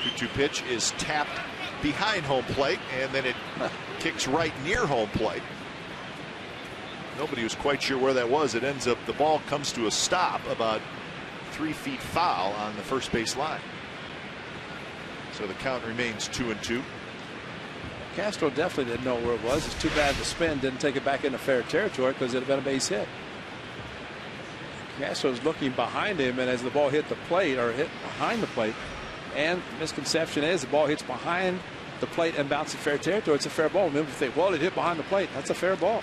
2-2 pitch is tapped behind home plate, and then it kicks right near home plate. Nobody was quite sure where that was. It ends up, the ball comes to a stop about 3 feet foul on the first base line. So the count remains 2-2. Castro definitely didn't know where it was. It's too bad the spin didn't take it back into fair territory because it had been a base hit. Castro's looking behind him, and as the ball hit the plate or hit behind the plate, and the misconception is the ball hits behind the plate and bounces fair territory, it's a fair ball. Remember to think, well, it hit behind the plate. That's a fair ball.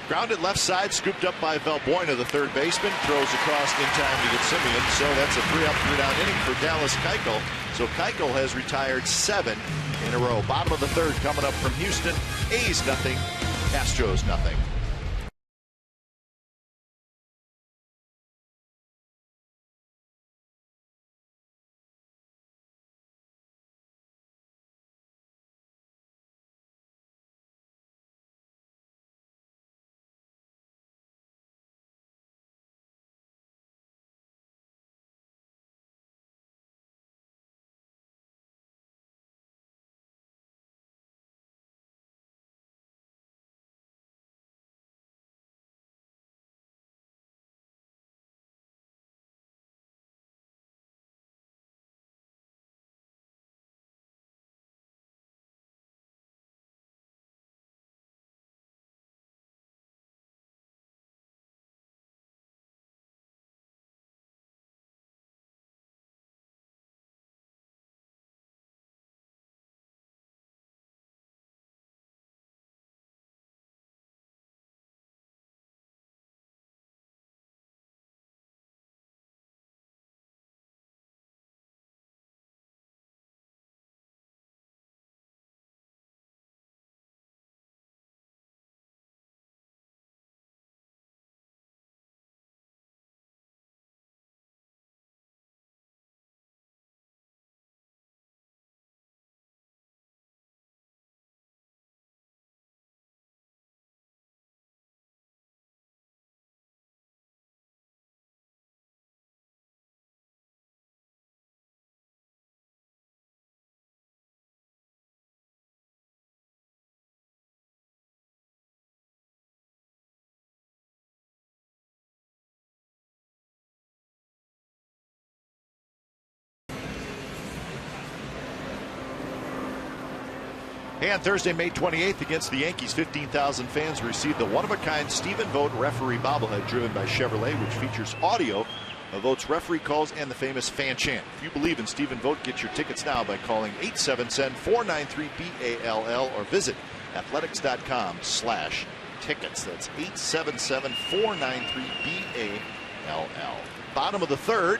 Grounded left side, scooped up by Valbuena, the third baseman. Throws across in time to get Simeon. So that's a 3-up, 3-down inning for Dallas Keuchel. So Keuchel has retired 7 in a row. Bottom of the third coming up from Houston. A's nothing, Astros nothing. And Thursday, May 28th, against the Yankees, 15,000 fans received the one-of-a-kind Stephen Vogt referee bobblehead driven by Chevrolet, which features audio of Vogt's referee calls and the famous fan chant. If you believe in Stephen Vogt, get your tickets now by calling 877-493-BALL or visit athletics.com/tickets. That's 877-493-BALL. Bottom of the third,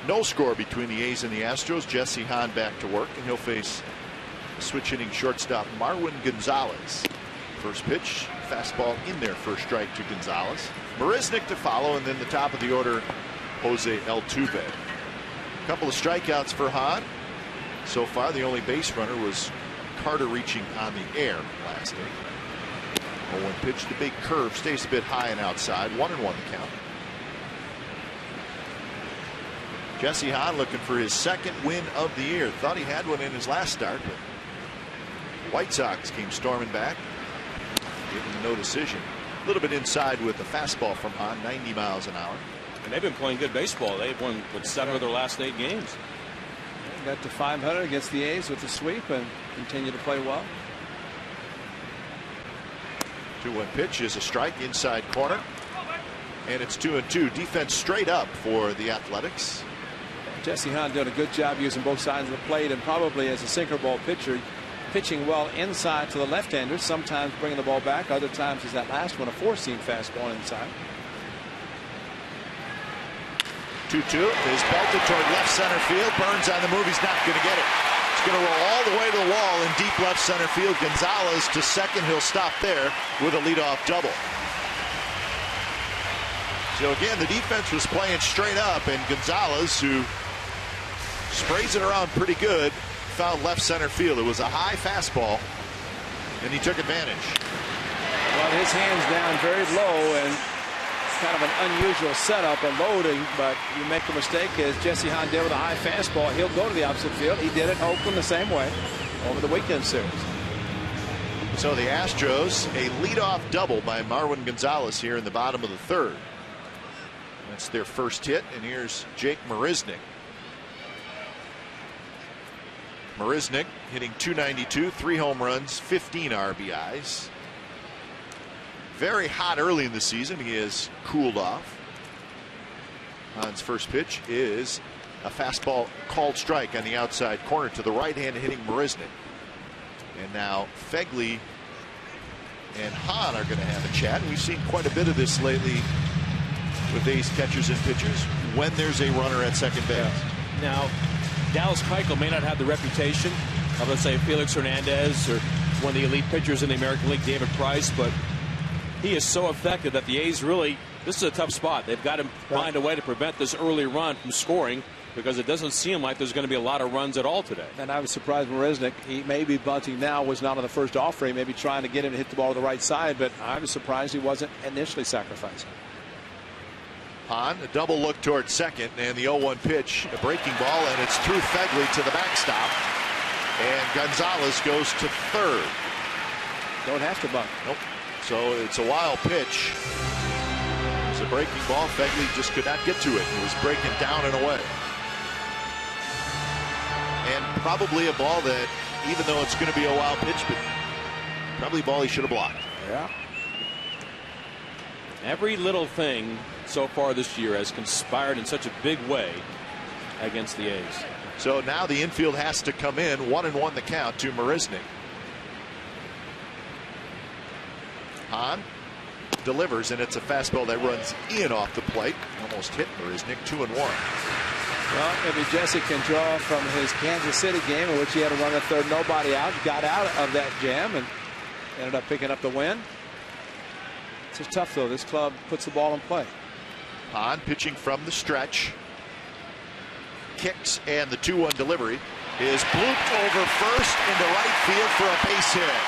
no score between the A's and the Astros. Jesse Hahn back to work, and he'll face switch hitting shortstop Marwin Gonzalez. First pitch, fastball in there, first strike to Gonzalez. Marisnick to follow, and then the top of the order, Jose Altuve. A couple of strikeouts for Hahn. So far, the only base runner was Carter reaching on the air last inning. 0-1 pitch, the big curve stays a bit high and outside. 1-1 the count. Jesse Hahn looking for his second win of the year. Thought he had one in his last start, but White Sox came storming back. Gave him no decision. A little bit inside with the fastball from Hahn, 90 miles an hour. And they've been playing good baseball. They've won 7 of their last 8 games. Got to 500 against the A's with the sweep and continue to play well. 2-1 pitch is a strike inside corner. And it's 2-2. Defense straight up for the Athletics. Jesse Hahn doing a good job using both sides of the plate, and probably as a sinker ball pitcher, pitching well inside to the left-handers, sometimes bringing the ball back, other times as that last one, a four-seam fastball inside. 2-2 is belted toward left center field. Burns on the move. He's not going to get it. It's going to roll all the way to the wall in deep left center field. Gonzalez to second. He'll stop there with a leadoff double. So again, the defense was playing straight up, and Gonzalez, who sprays it around pretty good. Found left center field. It was a high fastball, and he took advantage. Well, his hands down very low, and kind of an unusual setup, a loading, but you make a mistake as Jesse Hahn did with a high fastball. He'll go to the opposite field. He did it in Oakland the same way over the weekend series. So the Astros, a leadoff double by Marwin Gonzalez here in the bottom of the third. That's their first hit, and here's Jake Marisnick. Marisnick hitting .292, 3 home runs, 15 RBIs. Very hot early in the season. He has cooled off. Hahn's first pitch is a fastball called strike on the outside corner to the right hand, hitting Marisnick. And now Fegley and Hahn are going to have a chat. We've seen quite a bit of this lately with A's catchers and pitchers when there's a runner at second base. Now, Dallas Keuchel may not have the reputation of, let's say, Felix Hernandez or one of the elite pitchers in the American League, David Price, but he is so effective that the A's really, this is a tough spot. They've got to find a way to prevent this early run from scoring, because it doesn't seem like there's going to be a lot of runs at all today. And I was surprised Marisnick, he may be bunting now, was not on the first offer. He may be trying to get him to hit the ball to the right side, but I was surprised he wasn't initially sacrificing. Hahn, a double look towards second, and the 0-1 pitch, a breaking ball, and it's through Fegley to the backstop. And Gonzalez goes to third. Don't have to bunt. Nope. So it's a wild pitch. It's a breaking ball. Fegley just could not get to it. It was breaking down and away. And probably a ball that, even though it's going to be a wild pitch, but probably a ball he should have blocked. Yeah. Every little thing so far this year has conspired in such a big way against the A's. So now the infield has to come in. 1-1 the count to Marisnick. Hahn delivers, and it's a fastball that runs in off the plate. Almost hit Marisnick. 2-1. Well, maybe Jesse can draw from his Kansas City game in which he had to run the third, nobody out, got out of that jam and ended up picking up the win. It's just tough, though. This club puts the ball in play. Hahn pitching from the stretch. Kicks, and the 2-1 delivery is blooped over first into right field for a base hit.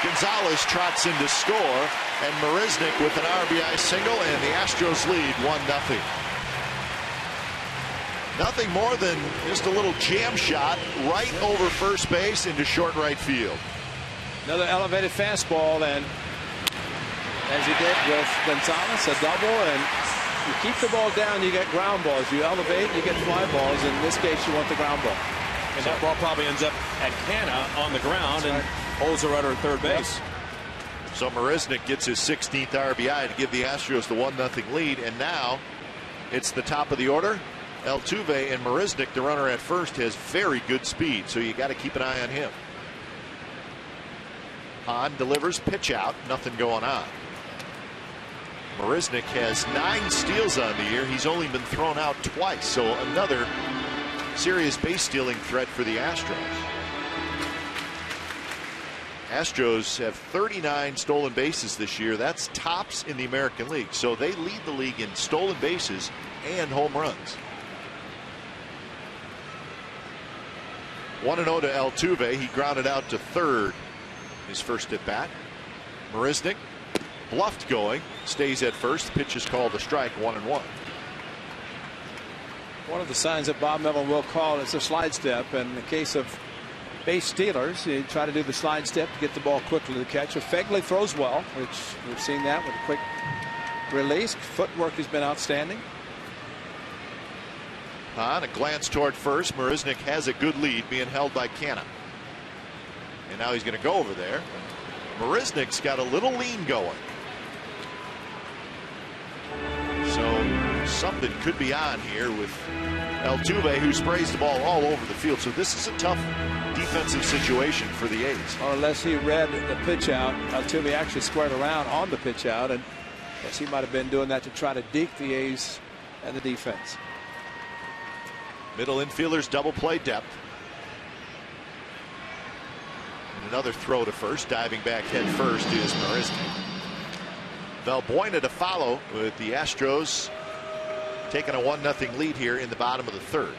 Gonzalez trots in to score, and Marisnick with an RBI single, and the Astros lead 1-0. Nothing more than just a little jam shot right over first base into short right field. Another elevated fastball, and as he did with Gonzalez, a double, and you keep the ball down, you get ground balls. You elevate, you get fly balls. In this case, you want the ground ball. And that ball probably ends up at Canna on the ground and holds the runner at third base. Yep. So Marisnick gets his 16th RBI to give the Astros the 1-0 lead, and now it's the top of the order. Altuve and Marisnick, the runner at first, has very good speed, so you got to keep an eye on him. Hahn delivers, pitch out, nothing going on. Marisnick has 9 steals on the year. He's only been thrown out twice, so another serious base stealing threat for the Astros. Astros have 39 stolen bases this year. That's tops in the American League, so they lead the league in stolen bases and home runs. 1-0 to Altuve. He grounded out to third his first at bat. Marisnick bluffed going, stays at first. Pitch is called a strike. 1-1. One of the signs that Bob Melvin will call is a slide step. In the case of base stealers, you try to do the slide step to get the ball quickly to the catcher. Fegley throws well, which we've seen that with a quick release. Footwork has been outstanding. Hahn, a glance toward first. Marisnick has a good lead, being held by Canna. And now he's going to go over there. Marisnick's got a little lean going. So something could be on here with Altuve, who sprays the ball all over the field. So this is a tough defensive situation for the A's. Or unless he read the pitch out, Altuve actually squared around on the pitch out, and I guess he might have been doing that to try to deke the A's and the defense. Middle infielders double play depth. And another throw to first. Diving back head first is Marisnick. Valbuena to follow, with the Astros taking a 1-0 lead here in the bottom of the third.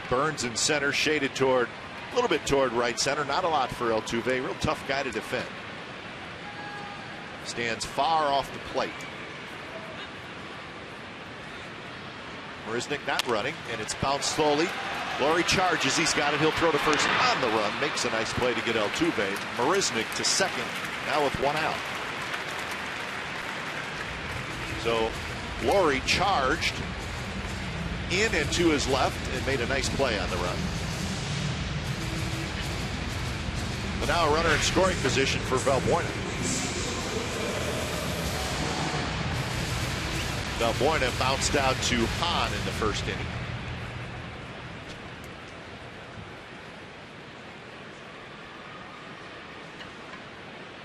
Burns in center, shaded toward a little bit toward right center. Not a lot for Altuve. Real tough guy to defend. Stands far off the plate. Marisnick not running, and it's bounced slowly. Laurie charges. He's got it. He'll throw to first on the run. Makes a nice play to get Altuve. Marisnick to second, now with one out. So Laurie charged in and to his left and made a nice play on the run. But now a runner in scoring position for Valbuena. Valbuena bounced out to Hahn in the first inning.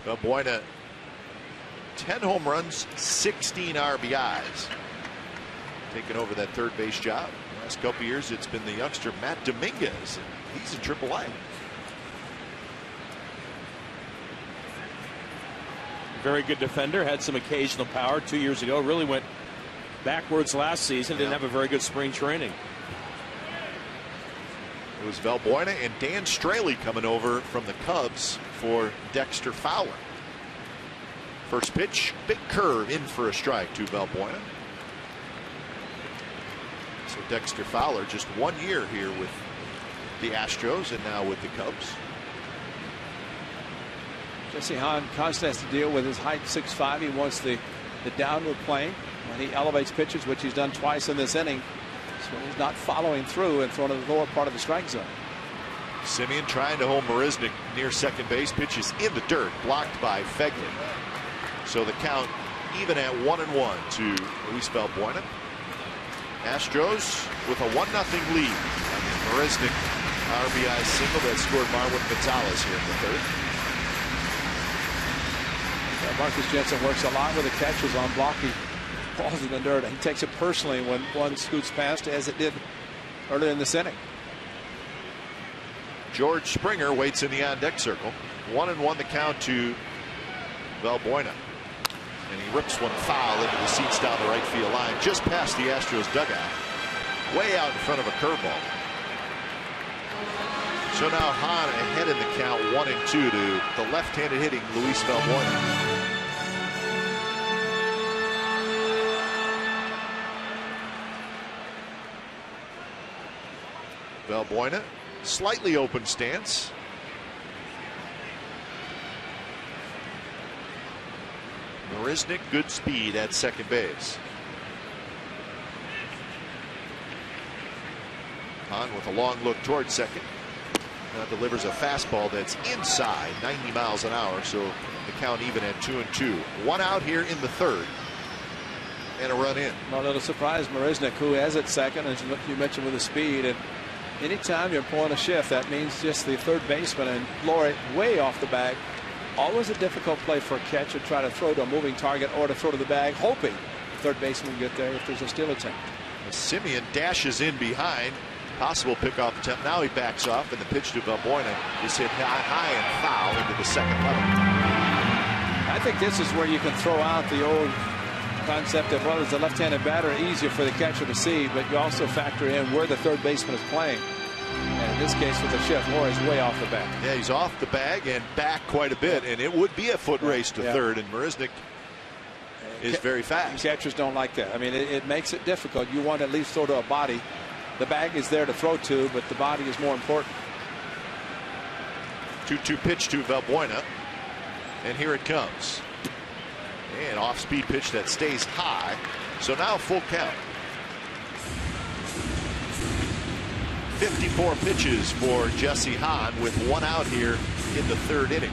Valbuena, 10 home runs, 16 RBIs. Taking over that third base job. The last couple years, it's been the youngster Matt Dominguez. And he's a AAA. Very good defender. Had some occasional power 2 years ago. Really went backwards last season. Didn't have a very good spring training. It was Valbuena and Dan Straley coming over from the Cubs for Dexter Fowler. First pitch, big curve in for a strike to Valbuena. So Dexter Fowler just 1 year here with the Astros and now with the Cubs. Jesse Hahn constantly has to deal with his height, 6'5". He wants the downward plane when he elevates pitches, which he's done twice in this inning. So he's not following through and throwing to the lower part of the strike zone. Simeon trying to hold Marisnick near second base. Pitches in the dirt, blocked by Fegley. So the count even at 1-1 to Luis Valbuena. Astros with a 1-0 lead. Marisnick RBI single that scored Marwin Gonzalez here in the third. Marcus Jensen works a lot with the catchers on blocking balls in the dirt. He takes it personally when one scoots past, as it did earlier in this inning. George Springer waits in the on-deck circle. 1-1 the count to Valbuena. And he rips one foul into the seats down the right field line, just past the Astros dugout. Way out in front of a curveball. So now Hahn ahead in the count, 1-2 to the left-handed hitting Luis Valbuena. Valbuena, slightly open stance. Marisnick, good speed at second base. Hahn with a long look towards second. Now delivers a fastball that's inside, 90 miles an hour. So the count even at 2-2. One out here in the third. And a run in. Well, a little surprise, Marisnick, who has at second, as you mentioned, with the speed. And anytime you're pulling a shift, that means just the third baseman and lower it way off the bag. Always a difficult play for a catcher to try to throw to a moving target or to throw to the bag, hoping the third baseman will get there if there's a steal attempt. Simeon dashes in behind. Possible pickoff attempt. Now he backs off, and the pitch to Valbuena is hit high and foul into the second level. I think this is where you can throw out the old concept of, well, as a left-handed batter, easier for the catcher to see, but you also factor in where the third baseman is playing. And in this case, with the shift, Laura is way off the bag. Yeah, he's off the bag and back quite a bit, and it would be a foot race to third, and Marisnick is very fast. Catchers don't like that. I mean, it makes it difficult. You want to at least throw to a body. The bag is there to throw to, but the body is more important. 2-2 pitch to Valbuena, and here it comes. And off-speed pitch that stays high. So now full count. 54 pitches for Jesse Hahn with one out here in the third inning.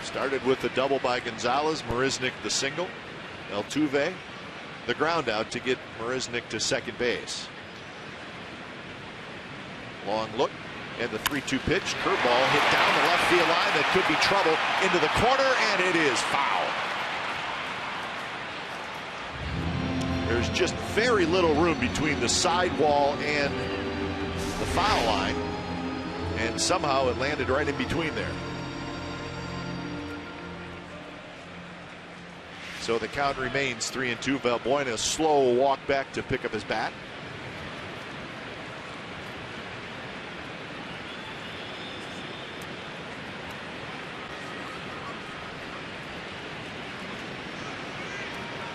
Started with the double by Gonzalez, Marisnick the single, Altuve the ground out to get Marisnick to second base. Long look, and the 3-2 pitch, curveball hit down the left field line. That could be trouble into the corner, and it is foul. There's just very little room between the sidewall and the foul line, and somehow it landed right in between there. So the count remains 3-2. Valbuena, slow walk back to pick up his bat.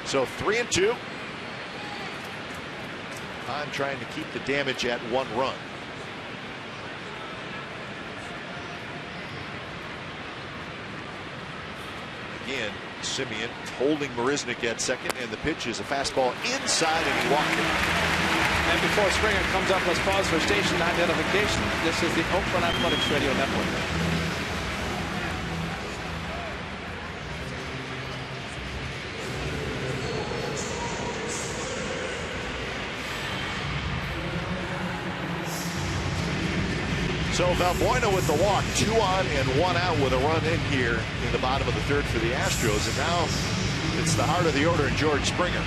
So 3-2. I'm trying to keep the damage at 1 run. Again, Simeon holding Marisnick at second, and the pitch is a fastball inside, and he walked it. And before Springer comes up, let's pause for station identification. This is the Oakland Athletics Radio Network. So Valbuena with the walk, 2 on and 1 out with a run in here in the bottom of the 3rd for the Astros. And now it's the heart of the order and George Springer.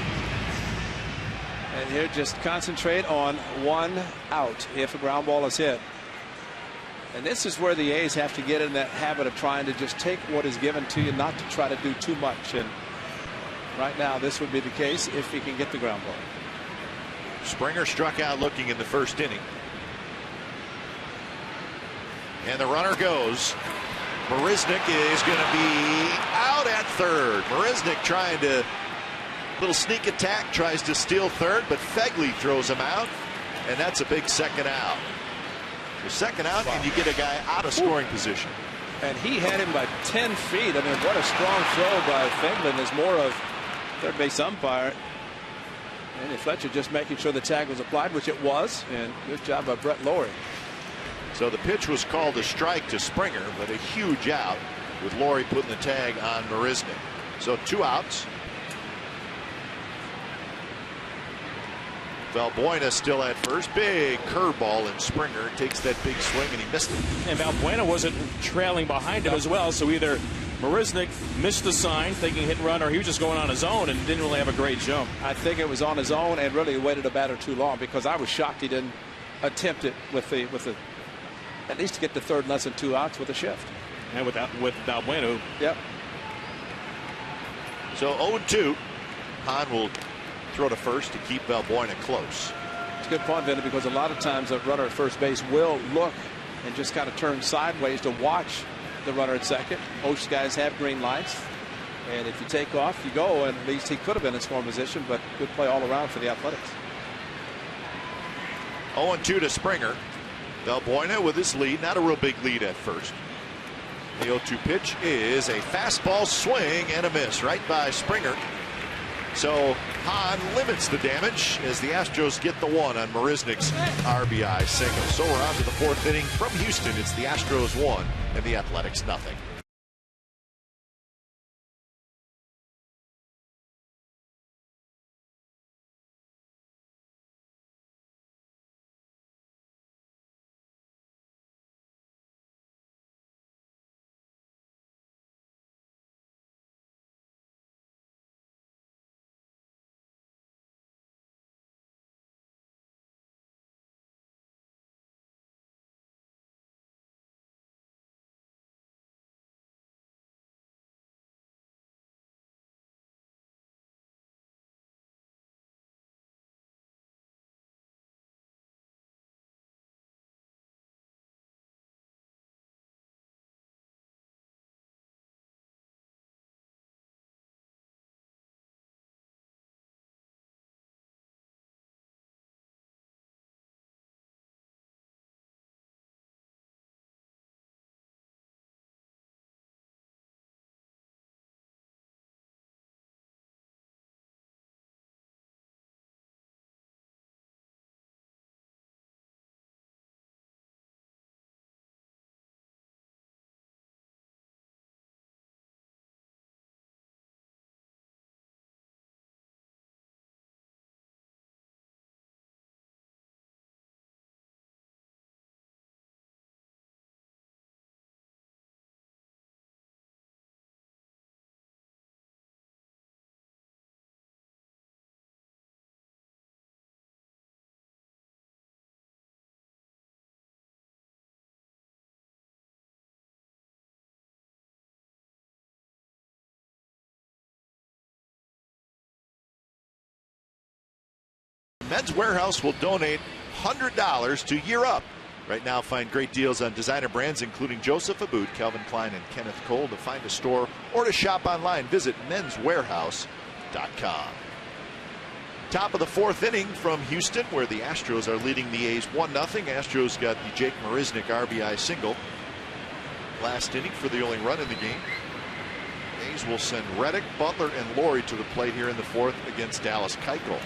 And here just concentrate on 1 out if a ground ball is hit. And this is where the A's have to get in that habit of trying to just take what is given to you, not to try to do too much. And right now this would be the case if he can get the ground ball. Springer struck out looking in the 1st inning. And the runner goes. Marisnick is going to be out at 3rd. Marisnick trying to, little sneak attack, tries to steal 3rd, but Fegley throws him out, and that's a big 2nd out. Your 2nd out, and you get a guy out of scoring position. And he had him by 10 feet. I mean, what a strong throw by Fegley. Is more of third base umpire. And Fletcher just making sure the tag was applied, which it was, and good job by Brett Lawrie. So the pitch was called a strike to Springer, but a huge out with Lawrie putting the tag on Marisnick. So 2 outs. Valbuena still at first. Big curveball, and Springer takes that big swing, and he missed it. And Valbuena wasn't trailing behind him as well, so either Marisnick missed the sign thinking hit and run, or he was just going on his own and didn't really have a great jump. I think it was on his own, and really waited a batter too long, because I was shocked he didn't attempt it with the at least to get the 3rd less than 2 outs with a shift. And with Valbuena. Yep. So 0-2. Hahn will throw to 1st to keep Valbuena close. It's a good point, Vinny, because a lot of times a runner at first base will look and just kind of turn sideways to watch the runner at 2nd. Most guys have green lights, and if you take off, you go. And at least he could have been in scoring position, but good play all around for the Athletics. 0-2 to Springer. Valbuena with his lead, not a real big lead at first. The 0-2 pitch is a fastball swing and a miss right by Springer. So Hahn limits the damage as the Astros get the 1 on Marisnick's RBI single. So we're on to the 4th inning. From Houston, it's the Astros 1 and the Athletics nothing. Men's Warehouse will donate $100 to Year Up. Right now, find great deals on designer brands including Joseph Abboud, Calvin Klein, and Kenneth Cole. To find a store or to shop online, visit menswarehouse.com. Top of the fourth inning from Houston, where the Astros are leading the A's 1-0. Astros got the Jake Marisnick RBI single last inning for the only run in the game. A's will send Reddick, Butler, and Laurie to the plate here in the fourth against Dallas Keuchel.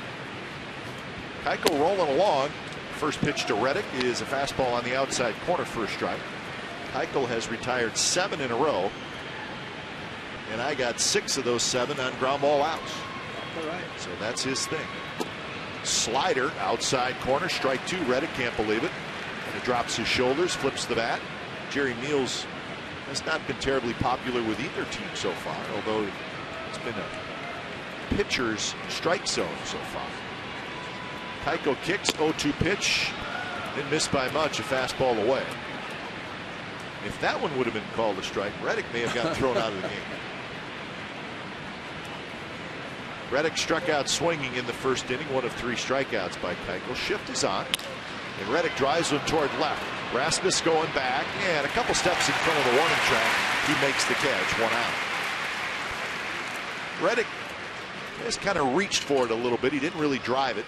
Keuchel rolling along. First pitch to Reddick is a fastball on the outside corner for a strike. Keuchel has retired 7 in a row, and I got 6 of those 7 on ground ball outs. All right. So that's his thing. Slider outside corner, strike 2. Reddick can't believe it, and it drops his shoulders, flips the bat. Jerry Meals has not been terribly popular with either team so far, although it's been a pitcher's strike zone so far. Keuchel kicks, 0-2 pitch. Didn't miss by much, a fastball away. If that one would have been called a strike, Reddick may have gotten thrown out of the game. Reddick struck out swinging in the first inning, 1 of 3 strikeouts by Keuchel. Shift is on, and Reddick drives one toward left. Rasmus going back, and a couple steps in front of the warning track. He makes the catch, 1 out. Reddick has kind of reached for it a little bit. He didn't really drive it.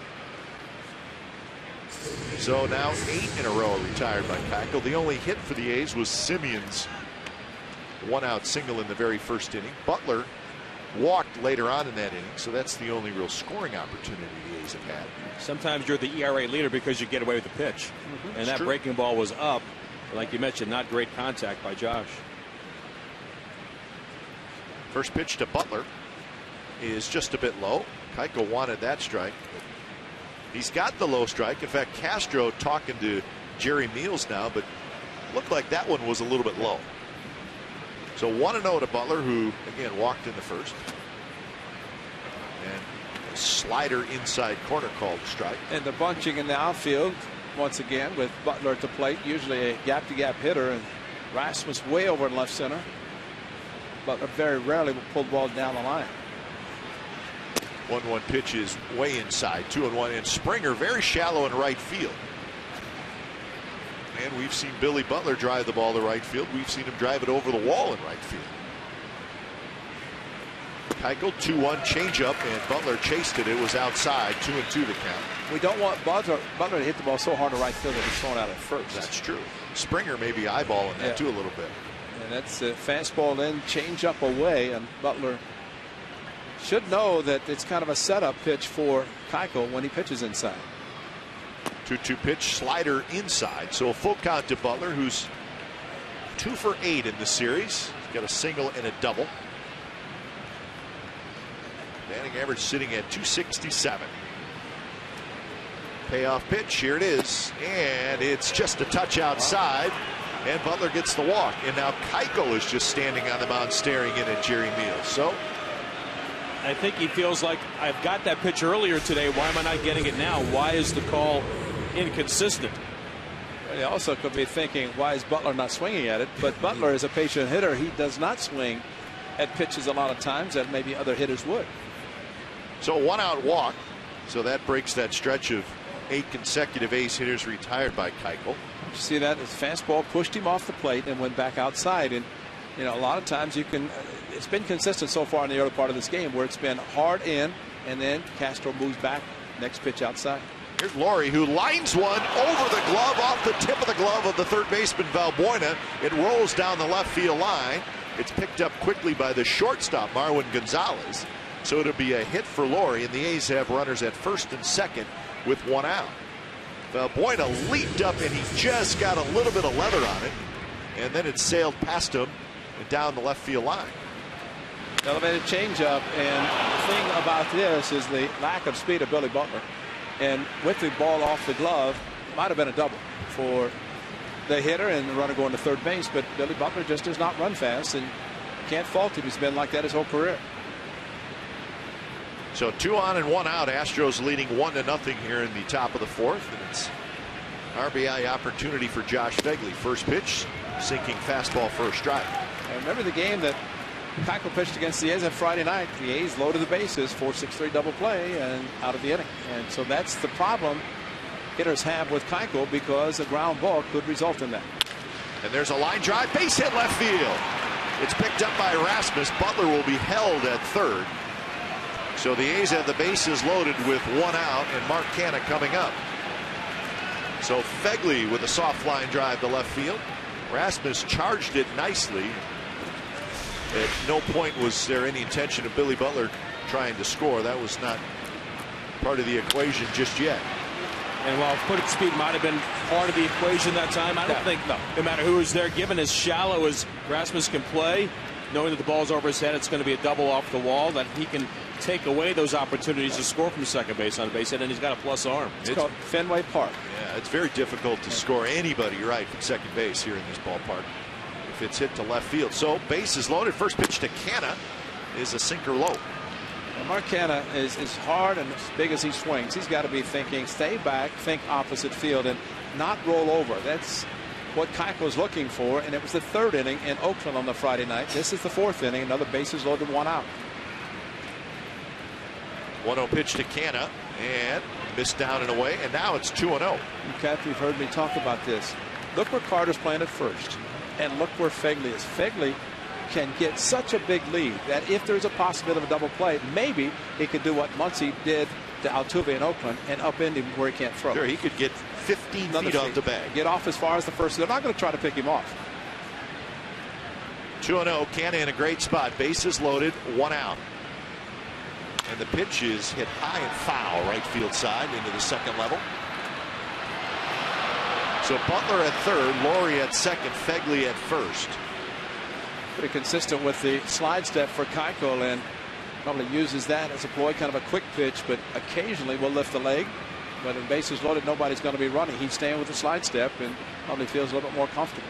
So now 8 in a row retired by Keuchel. The only hit for the A's was Simeon's 1-out single in the very first inning. Butler walked later on in that inning, so that's the only real scoring opportunity the A's have had. Sometimes you're the ERA leader because you get away with the pitch. And that breaking ball was up. Like you mentioned, not great contact by Josh. First pitch to Butler is just a bit low. Keuchel wanted that strike. He's got the low strike. In fact, Castro talking to Jerry Meals now, but looked like that one was a little bit low. So 1-0 to Butler, who again walked in the first. And a slider inside corner called a strike. And the bunching in the outfield once again with Butler at the plate, usually a gap-to-gap hitter, and Rasmus way over in left center. Butler very rarely will pull the ball down the line. 1-1 pitch is way inside, 2-1, and Springer very shallow in right field. And we've seen Billy Butler drive the ball to right field. We've seen him drive it over the wall in right field. Keuchel 2-1 changeup, and Butler chased it. It was outside, 2-2 the count. We don't want Butler to hit the ball so hard to right field that he's thrown out at first. That's true. Springer may be eyeballing that too a little bit. And that's a fastball in, changeup away, and Butler should know that it's kind of a setup pitch for Keuchel when he pitches inside. 2-2 pitch, slider inside. So a full count to Butler, who's 2 for 8 in the series. He's got a single and a double. Batting average sitting at 267. Payoff pitch, here it is, and it's just a touch outside, and Butler gets the walk. And now Keuchel is just standing on the mound staring in at Jerry Meals. So I think he feels like, I've got that pitch earlier today. Why am I not getting it now? Why is the call inconsistent? He also could be thinking, why is Butler not swinging at it? But Butler is a patient hitter. He does not swing at pitches a lot of times that maybe other hitters would. So 1-out walk. So that breaks that stretch of 8 consecutive ace hitters retired by Keuchel. You see that? His fastball pushed him off the plate and went back outside. And you know, a lot of times you can, it's been consistent so far in the early part of this game where it's been hard in, and then Castro moves back, next pitch outside. Here's Laurie, who lines one over the glove, off the tip of the glove of the third baseman Valbuena. It rolls down the left field line. It's picked up quickly by the shortstop Marwin Gonzalez. So it'll be a hit for Laurie, and the A's have runners at first and second with 1 out. Valbuena leaped up, and he just got a little bit of leather on it, and then it sailed past him and down the left field line. Elevated changeup, and the thing about this is the lack of speed of Billy Butler. And with the ball off the glove, it might have been a double for the hitter and the runner going to third base, but Billy Butler just does not run fast, and can't fault him. He's been like that his whole career. So 2 on and 1 out. Astros leading 1-0 here in the top of the fourth, and it's RBI opportunity for Josh Begley. First pitch, sinking fastball for a strike. I remember the game that Keuchel pitched against the A's on Friday night. The A's loaded the bases, 4-6-3 double play, and out of the inning. And so that's the problem hitters have with Keuchel, because a ground ball could result in that. And there's a line drive, base hit left field. It's picked up by Rasmus. Butler will be held at third. So the A's have the bases loaded with one out, and Mark Canha coming up. So Phegley with a soft line drive to left field. Rasmus charged it nicely. At no point was there any intention of Billy Butler trying to score. That was not part of the equation just yet. And while foot speed might have been part of the equation that time, I don't think, no matter who is there, given as shallow as Rasmus can play, knowing that the ball's over his head, it's going to be a double off the wall, that he can take away those opportunities to score from second base on a base hit, and he's got a plus arm. It's called Fenway Park. Yeah, it's very difficult to score anybody right from second base here in this ballpark if it's hit to left field. So base is loaded. First pitch to Canha is a sinker low. Well, Mark Canha is hard and as big as he swings. He's got to be thinking, stay back, think opposite field, and not roll over. That's what Keuchel was looking for, and it was the third inning in Oakland on the Friday night. This is the fourth inning. Another bases loaded, one out. 1-0 pitch to Canha, and missed down and away, and now it's 2-0. Kathy, you've heard me talk about this. Look where Carter's playing at first, and look where Phegley is. Phegley can get such a big lead that if there's a possibility of a double play, maybe he could do what Muncy did to Altuve in Oakland and upend him where he can't throw. Sure, he could get 15 feet off the bag. Get off as far as the first. They're not going to try to pick him off. 2-0, Canha in a great spot. Bases loaded, one out. And the pitch is hit high and foul right field side into the second level. So Butler at third, Laurie at second, Phegley at first. Pretty consistent with the slide step for Keuchel, and probably uses that as a ploy, kind of a quick pitch, but occasionally will lift the leg. But in bases loaded, nobody's going to be running. He's staying with the slide step and probably feels a little bit more comfortable.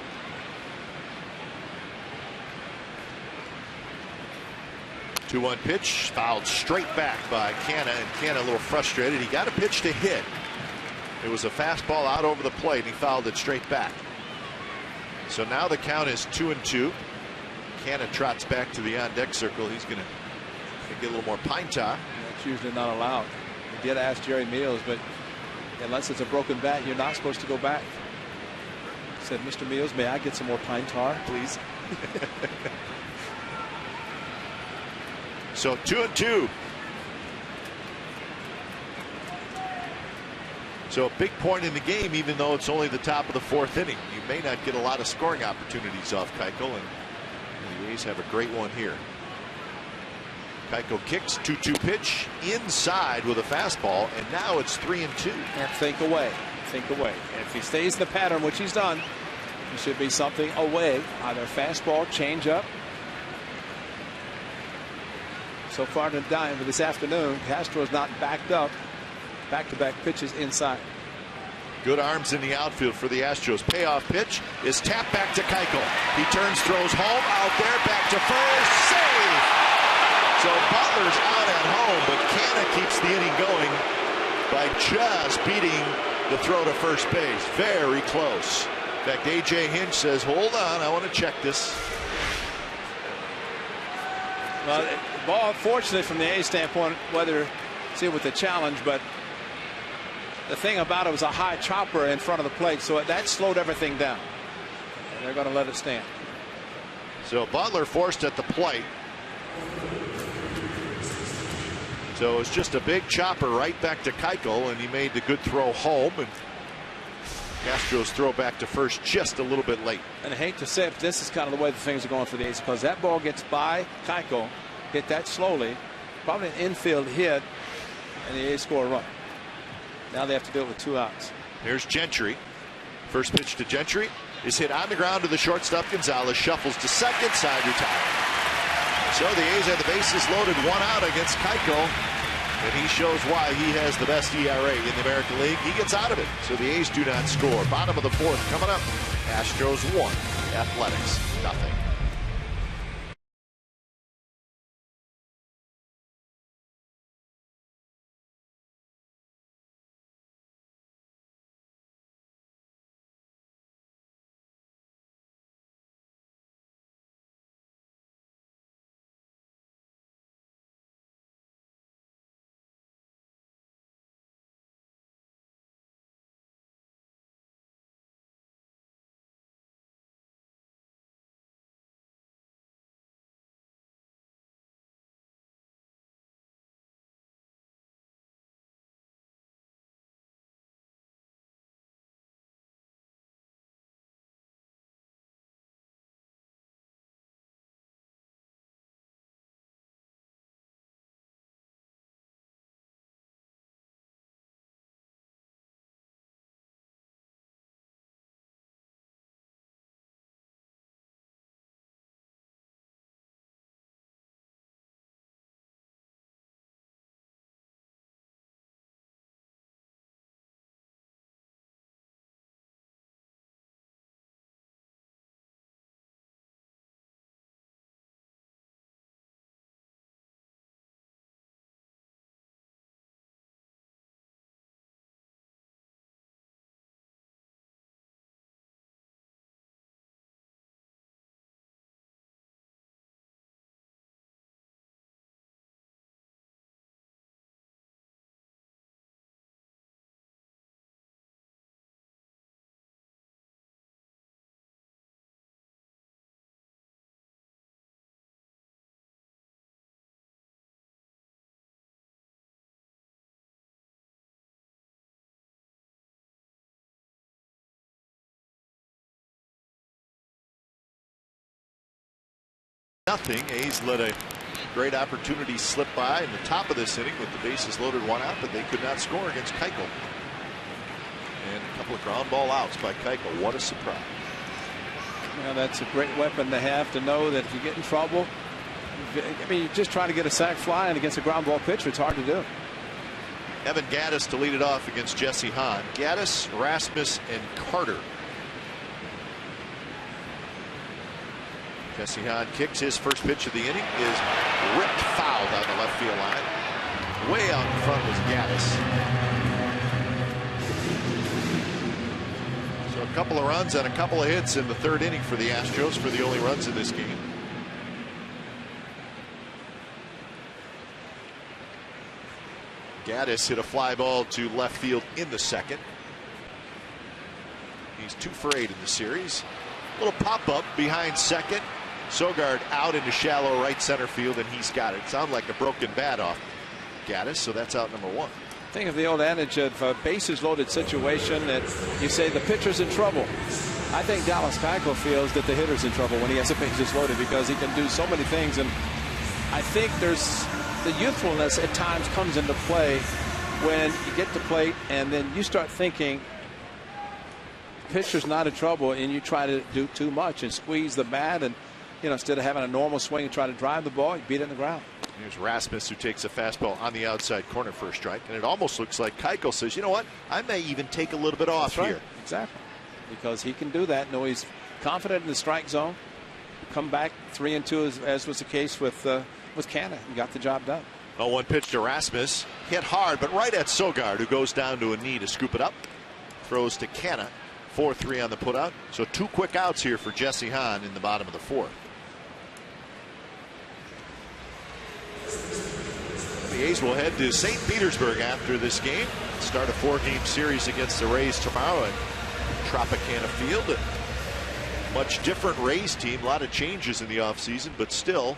The 2-1 pitch, fouled straight back by Canha, and Canha a little frustrated. He got a pitch to hit. It was a fastball out over the plate, and he fouled it straight back. So now the count is 2-2. Canha trots back to the on-deck circle. He's going to get a little more pine tar. That's usually not allowed. I did ask Jerry Meals, but unless it's a broken bat, you're not supposed to go back. He said, Mr. Meals, may I get some more pine tar, please? So 2-2. So a big point in the game, even though it's only the top of the fourth inning. You may not get a lot of scoring opportunities off Keuchel, and the A's have a great one here. Keuchel kicks, 2-2 pitch inside with a fastball, and now it's 3-2. And think away. Think away. And if he stays in the pattern, which he's done, it should be something away, either fastball, changeup. So far to dime for this afternoon, Castro's not backed up. Back-to-back pitches inside. Good arms in the outfield for the Astros. Payoff pitch is tapped back to Keuchel. He turns, throws home, out there, back to first, save! So Butler's out at home, but Canha keeps the inning going by just beating the throw to first base. Very close. In fact, A.J. Hinch says, hold on, I want to check this. Well, the ball, fortunately, from the A's standpoint, whether see it with the challenge, but the thing about it was a high chopper in front of the plate, so that slowed everything down. And they're going to let it stand. So Butler forced at the plate. So it's just a big chopper right back to Keuchel, and he made the good throw home, and Astros throw back to first just a little bit late. And I hate to say it, but this is kind of the way the things are going for the A's, because that ball gets by Keuchel, hit that slowly, probably an infield hit, and the A's score a run. Now they have to do it with 2 outs. Here's Gentry. First pitch to Gentry is hit on the ground to the shortstop. Gonzalez shuffles to second, side retired. So the A's have the bases loaded, 1 out against Keuchel, and he shows why he has the best ERA in the American League. He gets out of it, so the A's do not score. Bottom of the fourth coming up. Astros 1, Athletics 0. 1-0. A's let a great opportunity slip by in the top of this inning with the bases loaded, 1 out, but they could not score against Keuchel. And a couple of ground ball outs by Keuchel. What a surprise. Well, that's a great weapon to have, to know that if you get in trouble, I mean, just trying to get a sac flying against a ground ball pitcher, it's hard to do. Evan Gattis to lead it off against Jesse Hahn. Gattis, Rasmus, and Carter. Jesse Hahn kicks. His first pitch of the inning is ripped foul down the left field line. Way out in front was Gattis. So a couple of runs and a couple of hits in the third inning for the Astros for the only runs in this game. Gattis hit a fly ball to left field in the second. He's 2 for 8 in the series. Little pop up behind second. Sogard out into shallow right center field, and he's got it. Sounds like a broken bat off Gattis, so that's out number 1. Think of the old adage of a bases loaded situation that you say the pitcher's in trouble. I think Dallas Keuchel feels that the hitter's in trouble when he has the bases loaded, because he can do so many things. And I think there's the youthfulness at times comes into play when you get to plate and then you start thinking the pitcher's not in trouble, and you try to do too much and squeeze the bat, and instead of having a normal swing and try to drive the ball, you beat it in the ground. Here's Rasmus, who takes a fastball on the outside corner for a strike, and it almost looks like Keuchel says, you know what, I may even take a little bit off here. Exactly, because he can do that. No, he's confident in the strike zone. Come back 3-2 as was the case with Canna. He got the job done. 0-1 pitch to Rasmus, hit hard, but right at Sogard, who goes down to a knee to scoop it up. Throws to Canna. 4-3 on the putout. So 2 quick outs here for Jesse Hahn in the bottom of the 4th. The A's will head to St. Petersburg after this game. Start a 4-game series against the Rays tomorrow at Tropicana Field. A much different Rays team. A lot of changes in the offseason, but still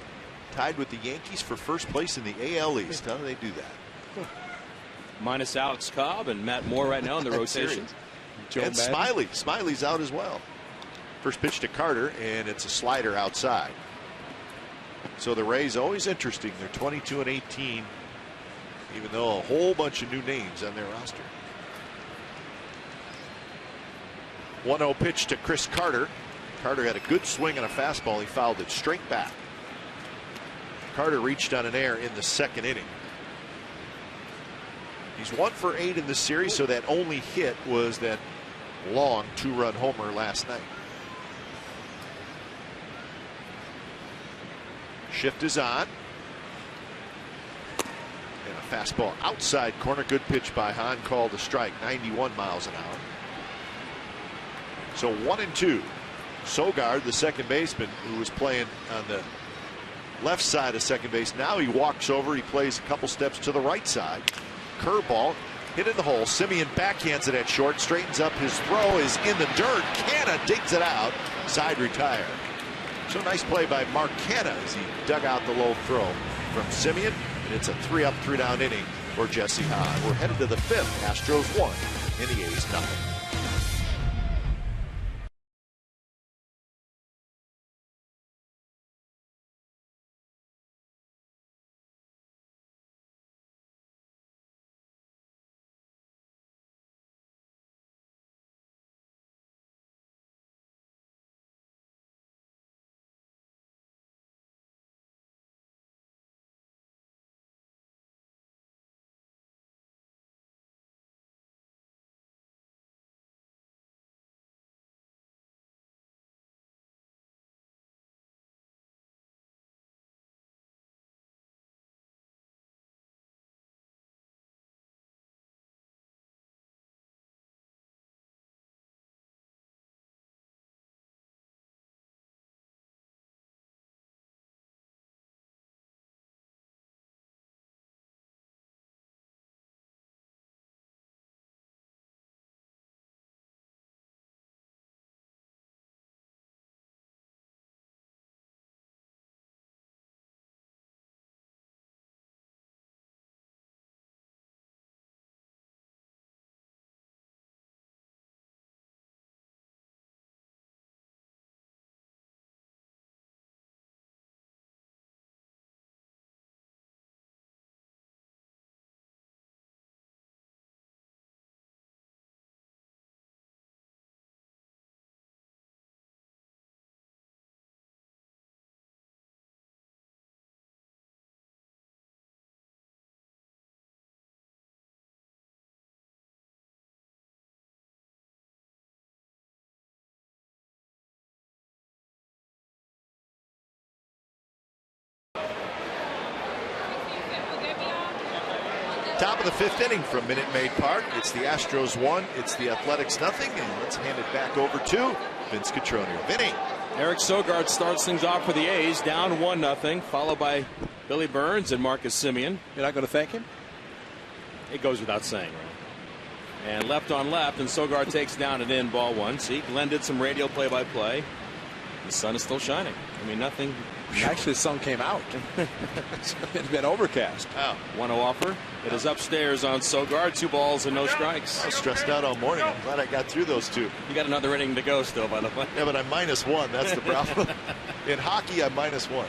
tied with the Yankees for first place in the AL East. How do they do that? Minus Alex Cobb and Matt Moore right now in the rotation. And Smiley. Smiley's out as well. First pitch to Carter, and it's a slider outside. So the Rays always interesting. They're 22-18, even though a whole bunch of new names on their roster. 1-0 pitch to Chris Carter. Carter had a good swing and a fastball. He fouled it straight back. Carter reached on an error in the second inning. He's 1 for 8 in this series, so that only hit was that long 2-run homer last night. Shift is on. And a fastball outside corner. Good pitch by Hahn, called a strike. 91 miles an hour. So 1-2. Sogard, the second baseman, who was playing on the left side of second base. Now he walks over. He plays a couple steps to the right side. Curveball hit in the hole. Simeon backhands it at short. Straightens up. His throw is in the dirt. Canna digs it out. Side retire. So nice play by Mark Canna as he dug out the low throw from Simeon. And it's a 3-up, 3-down inning for Jesse Hahn. We're headed to the 5th. Astros 1 and the A's 0. Top of the 5th inning from Minute Maid Park. It's the Astros 1. It's the Athletics nothing. And let's hand it back over to Vince Cotroneo. Vinny. Eric Sogard starts things off for the A's, down 1-0, followed by Billy Burns and Marcus Semien. You're not going to thank him? It goes without saying, right? And left on left, and Sogard takes down and in, ball 1. See, Glenn did some radio play-by-play. The sun is still shining. I mean, nothing. Actually, the sun came out. It's been overcast. Oh. 1-0 offer. It is upstairs on Sogard. 2 balls and no strikes. I was stressed out all morning. I'm glad I got through those 2. You got another inning to go still, by the way. Yeah, but I'm -1. That's the problem. In hockey, I'm -1.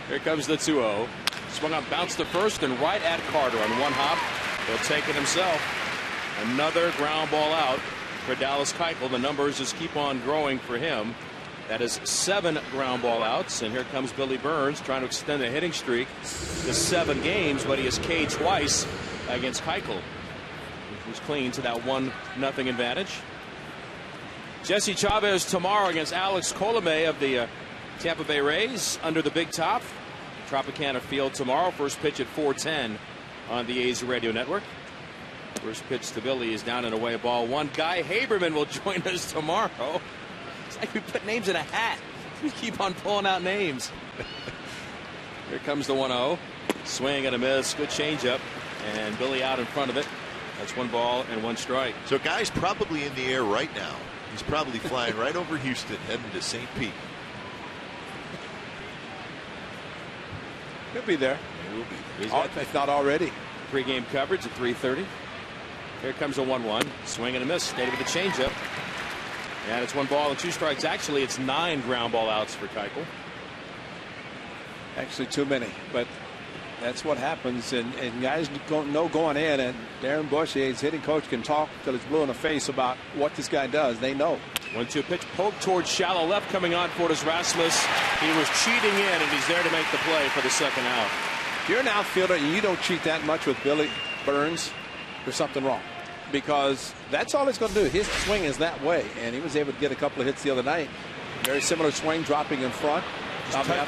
Here comes the 2-0. Swung up, bounced to first and right at Carter on 1 hop. He'll take it himself. Another ground ball out for Dallas Keuchel. The numbers just keep on growing for him. That is 7 ground ball outs. And here comes Billy Burns trying to extend the hitting streak to 7 games, but he has K'd twice against Keuchel, who's clean to that 1-0 advantage. Jesse Chavez tomorrow against Alex Colomé of the Tampa Bay Rays under the big top. Tropicana Field tomorrow. First pitch at 4:10 on the A's radio network. First pitch to Billy is down and away, ball 1. Guy Haberman will join us tomorrow. It's like we put names in a hat. We keep on pulling out names. Here comes the 1-0. Swing and a miss. Good changeup. And Billy out in front of it. That's 1 ball and 1 strike. So Guy's probably in the air right now. He's probably flying right over Houston, heading to St. Pete. He'll be there. He will be. If not already. Pre-game coverage at 3:30. Here comes a 1-1. Swing and a miss. Stayed with the changeup. And it's 1 ball and 2 strikes. Actually, it's 9 ground ball outs for Keuchel. Actually, too many. But that's what happens. And guys know going in. And Darren Bush, his hitting coach, can talk till he's blue in the face about what this guy does. They know. 1-2 pitch poked towards shallow left. Coming on for it is Rasmus. He was cheating in, and he's there to make the play for the 2nd out. If you're an outfielder and you don't cheat that much with Billy Burns, there's something wrong. Because that's all it's going to do. His swing is that way. And he was able to get a couple of hits the other night. Very similar swing, dropping in front.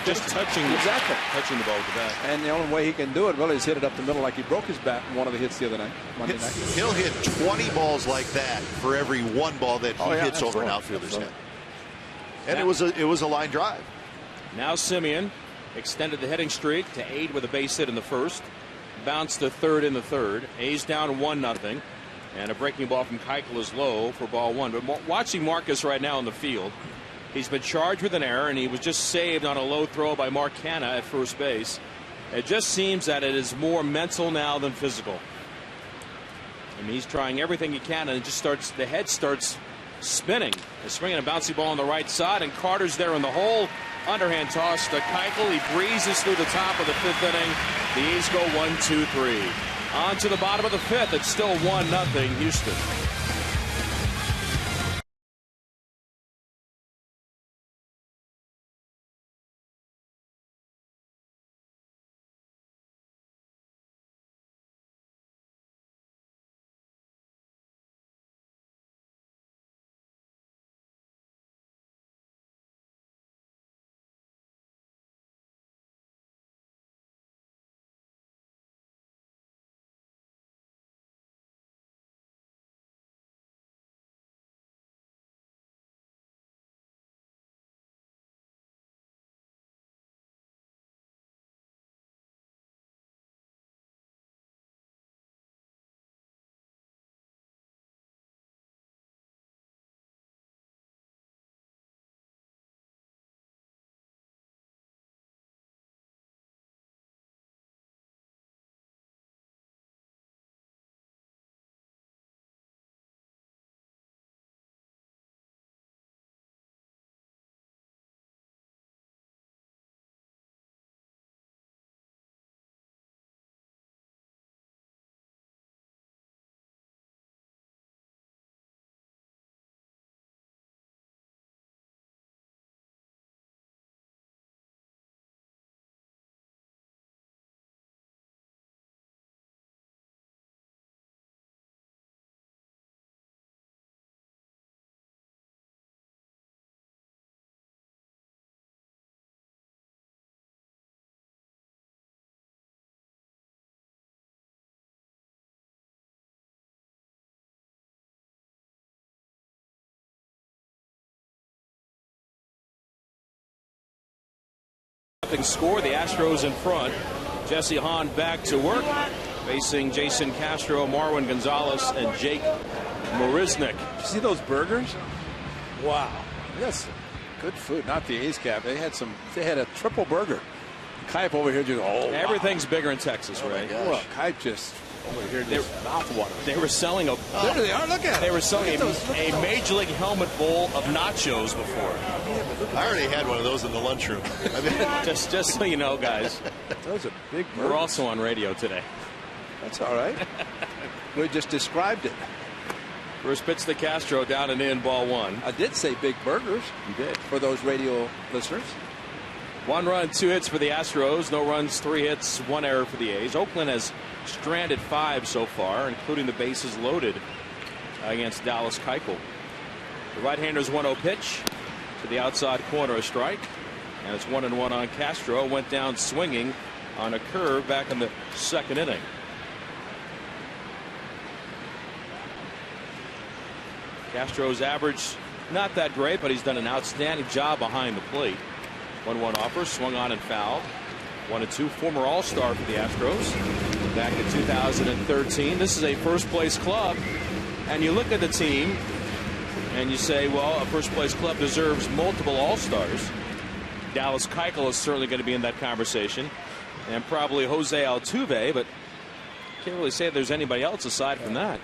Just touching the ball with the bat. And the only way he can do it really is hit it up the middle like he broke his bat in one of the hits the other night. Monday night. He'll hit 20 balls like that for every 1 ball that he hits over an outfielder's head. And it was a line drive. Now Semien extended the hitting streak to 8 with a base hit in the 1st. Bounced to 3rd in the 3rd. A's down 1-0. And a breaking ball from Keuchel is low for ball 1. But watching Marcus right now in the field, he's been charged with an error, and he was just saved on a low throw by Mark Canha at first base. It just seems that it is more mental now than physical. I mean, he's trying everything he can, and it just the head starts spinning. He's swinging a bouncy ball on the right side, and Carter's there in the hole. Underhand toss to Keuchel. He breezes through the top of the 5th inning. The A's go 1-2-3. On to the bottom of the 5th. It's still 1-0 Houston. 2-0 score. The Astros in front. Jesse Hahn back to work, facing Jason Castro, Marwin Gonzalez, and Jake Marisnick. Did you see those burgers? Wow, that's good food. Not the A's cap. They had a triple burger. Kipe over here just everything's bigger in Texas, Ray. Look, Kipe just over here just mouthwater. They were selling a. There they are. Look at it. They were selling a Major League helmet bowl of nachos before. I already had one of those in the lunchroom. I mean, just so you know, guys. Those are big burgers. We're also on radio today. That's all right. We just described it. First pitch to Castro, down and in, ball 1. I did say big burgers. You did. For those radio listeners. 1 run, 2 hits for the Astros. No runs, 3 hits, 1 error for the A's. Oakland has stranded 5 so far, including the bases loaded against Dallas Keuchel. The right-hander's 1-0 pitch to the outside corner, a strike. And it's 1-1 on Castro. Went down swinging on a curve back in the 2nd inning. Castro's average not that great, but he's done an outstanding job behind the plate. 1-1 offer, swung on and fouled. 1-2, former All-Star for the Astros back in 2013. This is a first-place club, and you look at the team and you say, well, a first-place club deserves multiple All-Stars. Dallas Keuchel is certainly going to be in that conversation, and probably Jose Altuve, but can't really say there's anybody else aside from that.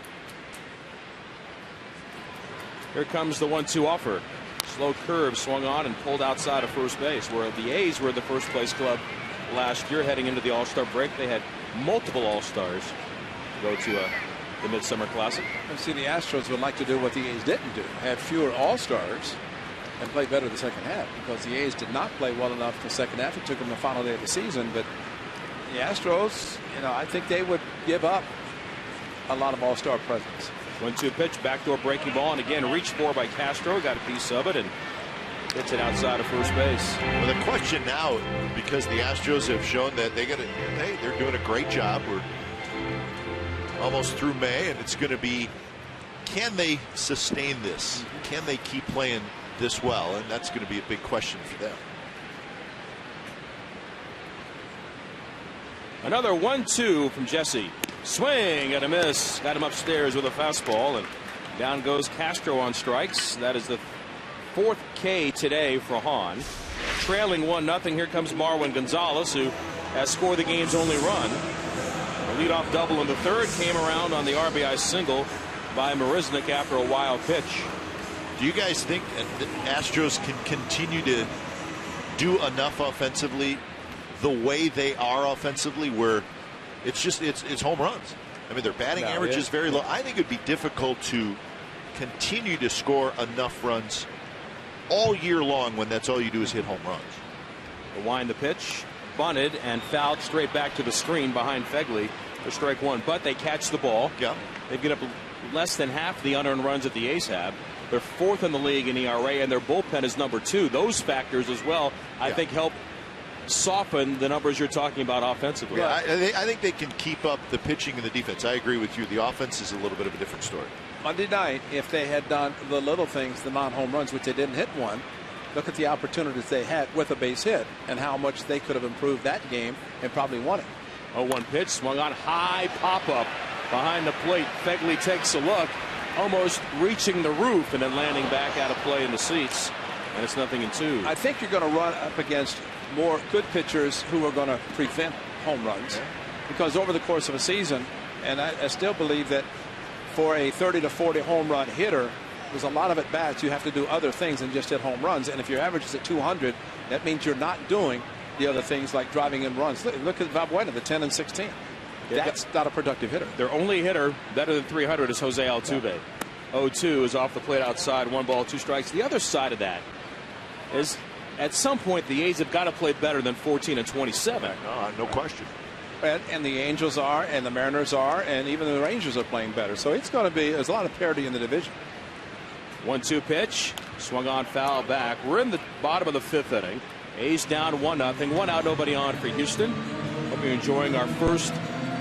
Here comes the 1-2 offer. Slow curve, swung on and pulled outside of first base, where the A's were the first place club last year heading into the All-Star break. They had multiple All-Stars go to the Midsummer Classic. And see, the Astros would like to do what the A's didn't do, have fewer All-Stars and play better the second half, because the A's did not play well enough the second half. It took them the final day of the season, but the Astros, I think they would give up a lot of All-Star presence. 1-2 pitch, backdoor breaking ball, and again reached for by Castro, got a piece of it and hits it outside of first base. Well, the question now, because the Astros have shown that they're doing a great job. We're almost through May, and it's going to be, can they sustain this? Can they keep playing this well? And that's going to be a big question for them. Another 1-2 from Jesse. Swing and a miss. Got him upstairs with a fastball, and down goes Castro on strikes. That is the 4th K today for Hahn. Trailing 1-0. Here comes Marwin Gonzalez, who has scored the game's only run. A leadoff double in the 3rd came around on the RBI single by Marisnick after a wild pitch. Do you guys think the Astros can continue to do enough offensively the way they are offensively, where it's home runs? I mean, their batting average is very low. I think it'd be difficult to continue to score enough runs all year long when that's all you do is hit home runs. The wind, the pitch, bunted and fouled straight back to the screen behind Fegley for strike 1. But they catch the ball. Yeah, they get up less than half the unearned runs that the A's have. They're 4th in the league in ERA, and their bullpen is number 2. Those factors as well, I think, help soften the numbers you're talking about offensively. Yeah, I think they can keep up the pitching and the defense. I agree with you. The offense is a little bit of a different story. Monday night, if they had done the little things, the non-home runs, which they didn't hit one, look at the opportunities they had with a base hit and how much they could have improved that game and probably won it. 0-1 pitch, swung on, high pop-up behind the plate. Fegley takes a look, almost reaching the roof and then landing back out of play in the seats, and it's 0-2. I think you're going to run up against more good pitchers who are going to prevent home runs, because over the course of a season, and I still believe that for a 30 to 40 home run hitter, there's a lot of at bats you have to do other things than just hit home runs, and if your average is at 200, that means you're not doing the other things like driving in runs. Look at Valbuena, the 10 and 16. That's not a productive hitter. Their only hitter better than 300 is Jose Altuve. 0-2 is off the plate outside, 1 ball, 2 strikes. The other side of that is, at some point, the A's have got to play better than 14 and 27. No question. And the Angels are, and the Mariners are, and even the Rangers are playing better. So it's going to be, there's a lot of parity in the division. 1-2 pitch, swung on, foul back. We're in the bottom of the 5th inning. A's down 1-0, 1 out, nobody on for Houston. Hope you're enjoying our first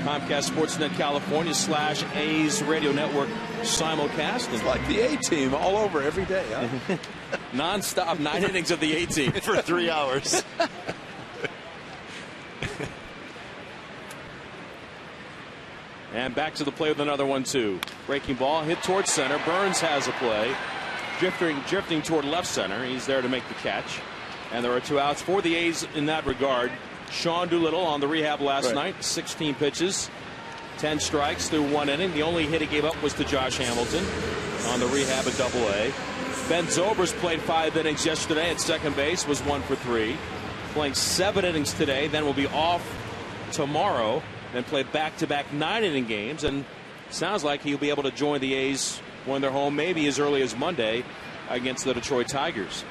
Comcast Sportsnet California / A's Radio Network simulcast. It's like the A-team all over every day, huh? Non-stop 9 innings of the A-team for 3 hours. And back to the play with another 1-2. Breaking ball hit towards center. Burns has a play. Drifting toward left center. He's there to make the catch. And there are 2 outs for the A's in that regard. Sean Doolittle on the rehab last night. 16 pitches. 10 strikes through 1 inning. The only hit he gave up was to Josh Hamilton on the rehab at Double-A. Ben Zobrist played 5 innings yesterday at second base. Was 1 for 3. Playing 7 innings today. Then will be off tomorrow. Then play back-to-back 9-inning games, and sounds like he'll be able to join the A's when they're home, maybe as early as Monday against the Detroit Tigers.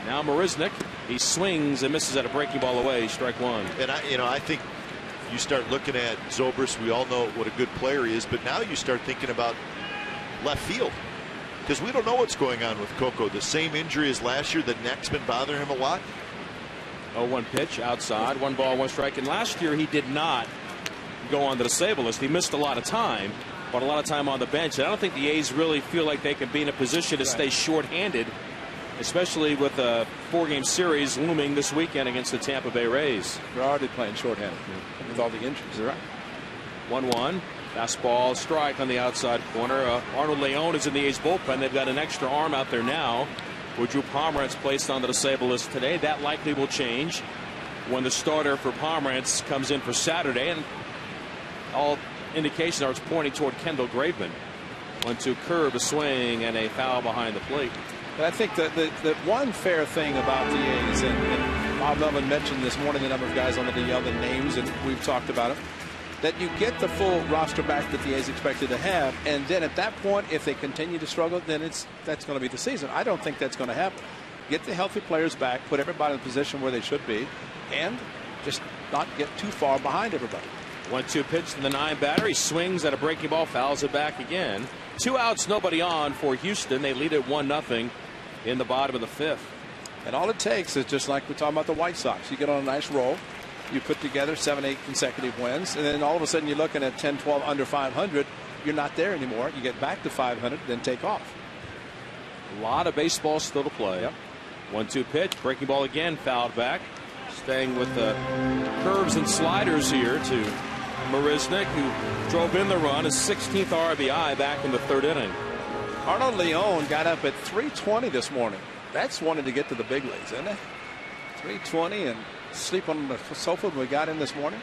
Now Marisnick, he swings and misses at a breaking ball away, strike 1. And I think you start looking at Zobrist. We all know what a good player he is, but now you start thinking about left field, because we don't know what's going on with Coco. The same injury as last year. The neck's been bothering him a lot. 0-1 pitch outside, 1 ball, 1 strike. And last year he did not go on the disabled list. He missed a lot of time, but a lot of time on the bench. And I don't think the A's really feel like they can be in a position to stay shorthanded, especially with a 4-game series looming this weekend against the Tampa Bay Rays. They're already playing shorthanded with all the injuries. Right. 1-1. Fastball, strike on the outside corner. Arnold Leone is in the A's bullpen. They've got an extra arm out there now. With Drew Pomeranz placed on the disabled list today. That likely will change when the starter for Pomeranz comes in for Saturday, and all indications are it's pointing toward Kendall Graveman. 1-2 curve, a swing, and a foul behind the plate. But I think that the one fair thing about the A's, and Bob Melvin mentioned this morning the number of guys on the DL, the names, and we've talked about it, that you get the full roster back that the A's expected to have, and then at that point, if they continue to struggle, then that's going to be the season. I don't think that's going to happen. Get the healthy players back, put everybody in the position where they should be, and just not get too far behind everybody. 1-2 pitch to the 9 batter. He swings at a breaking ball, fouls it back again. 2 outs, nobody on for Houston. They lead it 1-0 in the bottom of the 5th. And all it takes is, just like we're talking about the White Sox, you get on a nice roll. You put together 7-8 consecutive wins, and then all of a sudden you're looking at 10-12 under 500. You're not there anymore. You get back to 500, then take off. A lot of baseball still to play. Yep. 1-2 pitch, breaking ball again, fouled back. Staying with the curves and sliders here to Marisnick, who drove in the run, his 16th RBI back in the 3rd inning. Arnold Leone got up at 3:20 this morning. That's wanting to get to the big leagues, isn't it? 3:20 and sleep on the sofa when we got in this morning.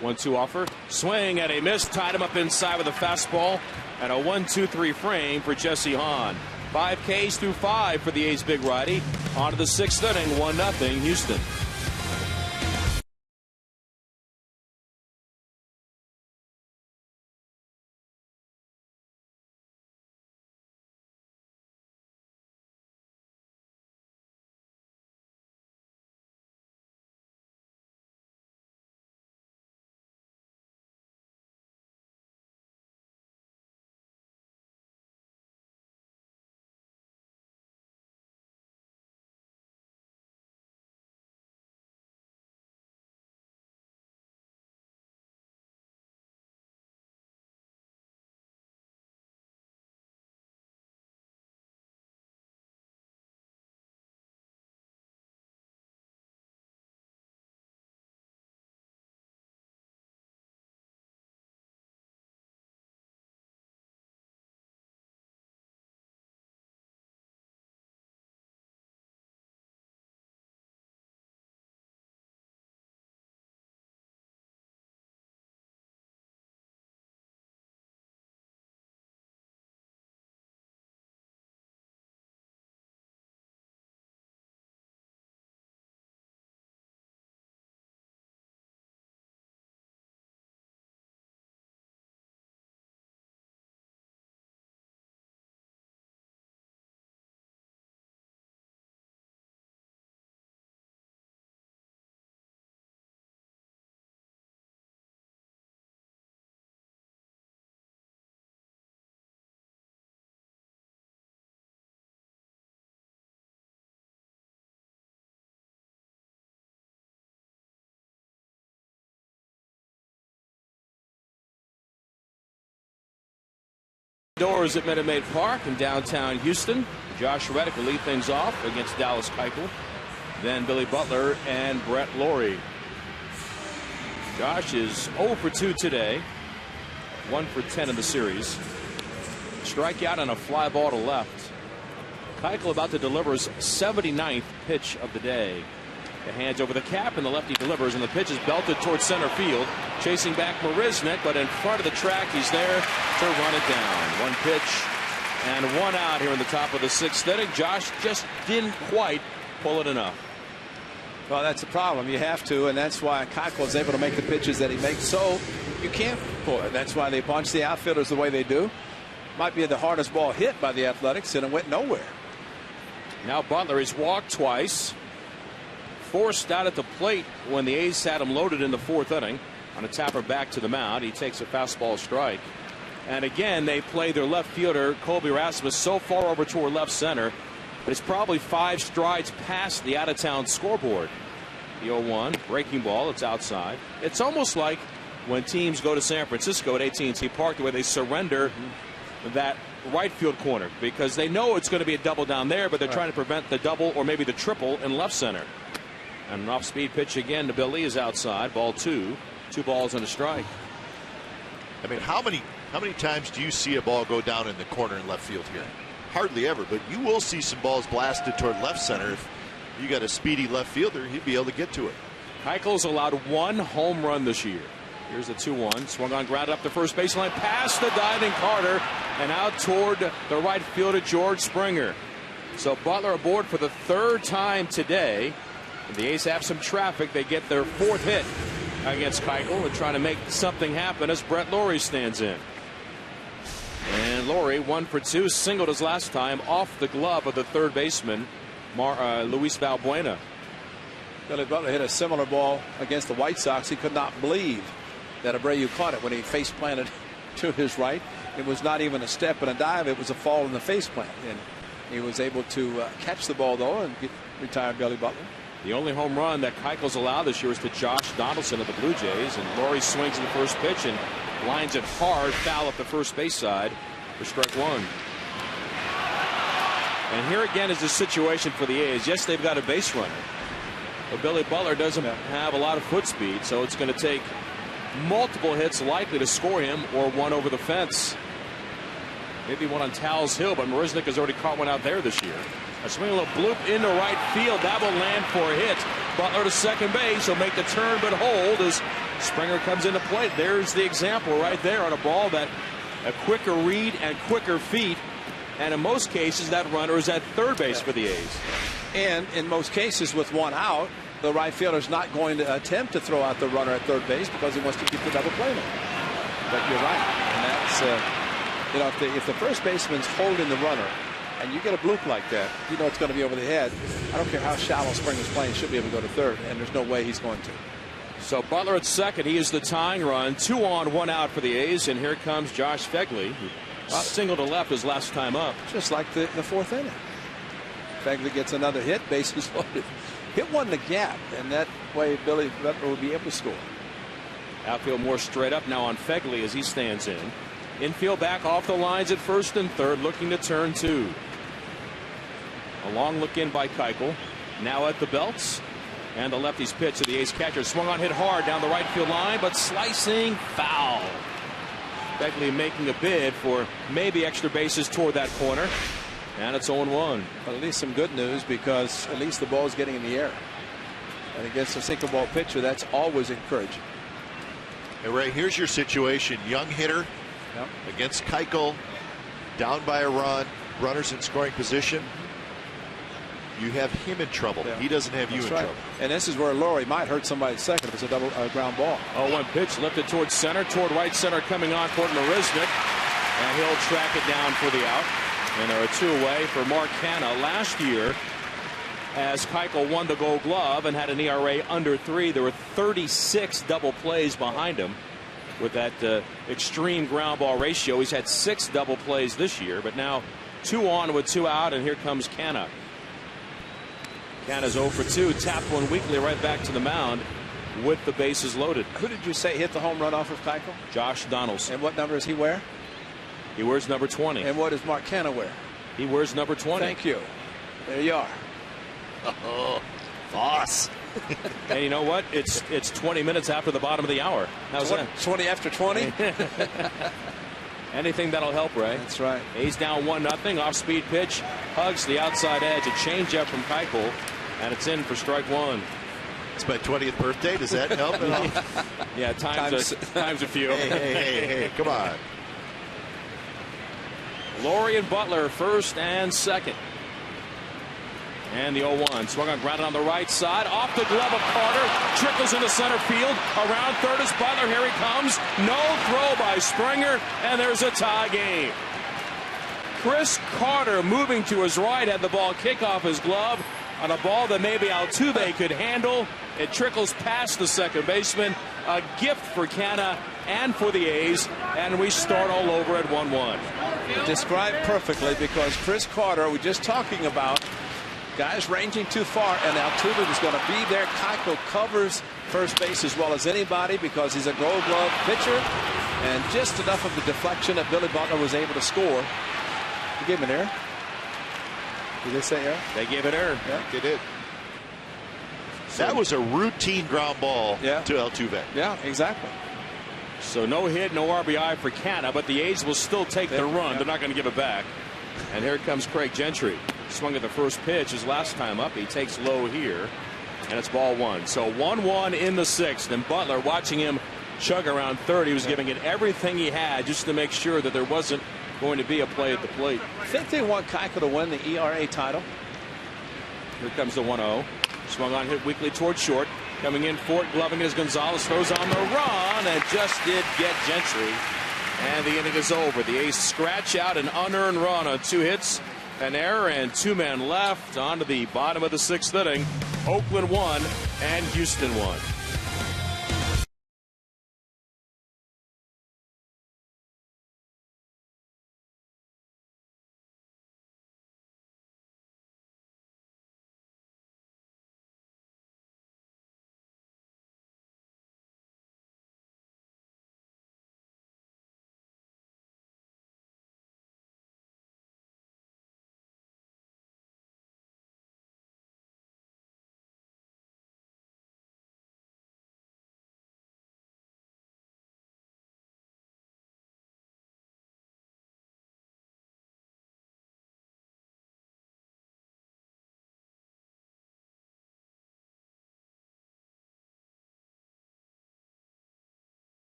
1-2 offer, swing and a miss, tied him up inside with a fastball, and a 1-2-3 frame for Jesse Hahn. 5 Ks through 5 for the A's big righty. On to the 6th inning, 1-0 Houston. Doors at Minute Maid Park in downtown Houston. Josh Reddick will lead things off against Dallas Keuchel. Then Billy Butler and Brett Lawrie. Josh is 0 for 2 today. 1 for 10 in the series. Strikeout on a fly ball to left. Keuchel about to deliver his 79th pitch of the day. The hands over the cap, and the lefty delivers, and the pitch is belted towards center field. Chasing back Marisnik, but in front of the track, he's there to run it down. One pitch and one out here in the top of the 6th inning. Josh just didn't quite pull it enough. Well, that's the problem. You have to, and that's why Keuchel is able to make the pitches that he makes. So you can't pull it. That's why they bunch the outfielders the way they do. Might be the hardest ball hit by the Athletics, and it went nowhere. Now Butler is walked twice. Forced out at the plate when the A's had him loaded in the 4th inning on a tapper back to the mound. He takes a fastball strike. And again, they play their left fielder, Colby Rasmus, so far over toward left center. But it's probably 5 strides past the out-of-town scoreboard. The 0-1 breaking ball. It's outside. It's almost like when teams go to San Francisco at AT&T Park, the way they surrender that right field corner because they know it's going to be a double down there, but they're trying to prevent the double or maybe the triple in left center. And an off-speed pitch again to Billy is outside. Ball 2. 2 balls and a strike. I mean, how many times do you see a ball go down in the corner in left field here? Hardly ever, but you will see some balls blasted toward left center. If you got a speedy left fielder, he'd be able to get to it. Keuchel's allowed 1 home run this year. Here's the 2-1. Swung on, grounded up the first baseline, past the diving Carter, and out toward the right fielder, George Springer. So Butler aboard for the 3rd time today. The A's have some traffic. They get their 4th hit against Keuchel. They're trying to make something happen as Brett Lawrie stands in. And Lawrie 1 for 2, singled his last time off the glove of the 3rd baseman, Luis Valbuena. Billy Butler hit a similar ball against the White Sox. He could not believe that Abreu caught it when he face planted to his right. It was not even a step and a dive. It was a fall in the face plant. And he was able to catch the ball, though, and retire Billy Butler. The only home run that Keuchel's allowed this year is to Josh Donaldson of the Blue Jays, and Lawrie swings in the first pitch and lines it hard, foul up the first base side for strike 1. And here again is the situation for the A's. Yes, they've got a base runner, but Billy Butler doesn't have a lot of foot speed, so it's going to take multiple hits likely to score him, or one over the fence. Maybe one on Towles Hill, but Marisnik has already caught one out there this year. A swing, a little bloop into right field. That will land for a hit. Butler to second base. He'll make the turn but hold as Springer comes into play. There's the example right there on a ball that a quicker read and quicker feet. And in most cases, that runner is at third base for the A's. And in most cases, with one out, the right fielder is not going to attempt to throw out the runner at third base because he wants to keep the double play there. But you're right. And that's, if the first baseman's holding the runner, and you get a bloop like that, you know it's going to be over the head. I don't care how shallow Springer's playing, should be able to go to third, and there's no way he's going to. So Butler at second. He is the tying run. 2 on, 1 out for the A's, and here comes Josh Phegley, who single to left his last time up. Just like the fourth inning. Phegley gets another hit, bases loaded. Hit one in the gap, and that way Billy Butler will be able to score. Outfield more straight up now on Phegley as he stands in. Infield back off the lines at first and third, looking to turn 2. A long look in by Keuchel. Now at the belts. And the lefty's pitch to the A's catcher. Swung on, hit hard down the right field line, but slicing foul. Phegley making a bid for maybe extra bases toward that corner. And it's 0-1. But at least some good news, because at least the ball is getting in the air. And against a single ball pitcher, that's always encouraging. And Ray, here's your situation. Young hitter against Keuchel, down by a run, runners in scoring position. You have him in trouble. He doesn't have you in trouble. And this is where Lawrie might hurt somebody at second if it's a double ground ball. 0-1 pitch lifted towards center, toward right center, coming on toward Marisnik, and he'll track it down for the out. And there are 2 away for Mark Hanna. Last year, as Keuchel won the Gold Glove and had an ERA under 3, there were 36 double plays behind him. With that extreme ground ball ratio, he's had 6 double plays this year, but now 2 on with 2 out, and here comes Canna. Canna's 0 for 2, tapped one weakly right back to the mound with the bases loaded. Who did you say hit the home run off of Keuchel? Josh Donaldson. And what number does he wear? He wears number 20. And what does Mark Canna wear? He wears number 20. Thank you. There you are. Oh, boss. And you know what? It's 20 minutes after the bottom of the hour. How's that? 20 after 20. Anything that'll help, Ray. That's right. A's down 1-0. Off-speed pitch. Hugs the outside edge. A changeup from Keuchel. And it's in for strike one. It's my 20th birthday. Does that help at all? Yeah, times a few. Hey, come on. Laurie and Butler first and second. And the 0-1. Swung on, grounded on the right side. Off the glove of Carter. Trickles into center field. Around third is Butler. Here he comes. No throw by Springer. And there's a tie game. Chris Carter, moving to his right, had the ball kick off his glove on a ball that maybe Altuve could handle. It trickles past the second baseman. A gift for Canha and for the A's. And we start all over at 1-1. Described perfectly, because Chris Carter, we're just talking about guys ranging too far, and Altuve is going to be there. Keuchel covers first base as well as anybody because he's a Gold Glove pitcher, and just enough of the deflection that Billy Butler was able to score. You gave him an error? Did they say error? They gave it error. Yeah, they did. That was a routine ground ball to Altuve. Yeah, exactly. So no hit, no RBI for Canha, but the A's will still take the run. They're not going to give it back. And here comes Craig Gentry. Swung at the first pitch his last time up. He takes low here, and it's ball one. So 1-1 in the sixth. And Butler, watching him chug around third, he was giving it everything he had just to make sure that there wasn't going to be a play at the plate. I think they want Keuchel to win the ERA title. Here comes the 1-0. Swung on, hit weakly toward short. Coming in for it, gloving as Gonzalez throws on the run and just did get Gentry. And the inning is over. The A's scratch out an unearned run on 2 hits, an error, and 2 men left. On to the bottom of the 6th inning. Oakland 1 and Houston 1.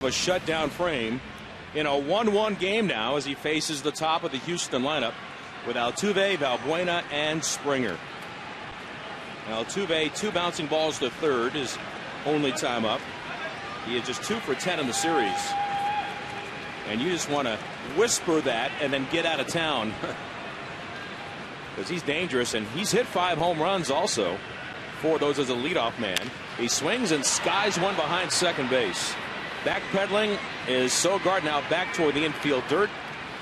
A shutdown frame in a 1-1 game now as he faces the top of the Houston lineup with Altuve, Valbuena, and Springer. Altuve, 2 bouncing balls to third, his only time up. He is just 2 for 10 in the series. And you just want to whisper that and then get out of town. Because he's dangerous, and he's hit 5 home runs also. 4 of those as a leadoff man. He swings and skies one behind second base. Backpedaling is Sogard, now back toward the infield dirt.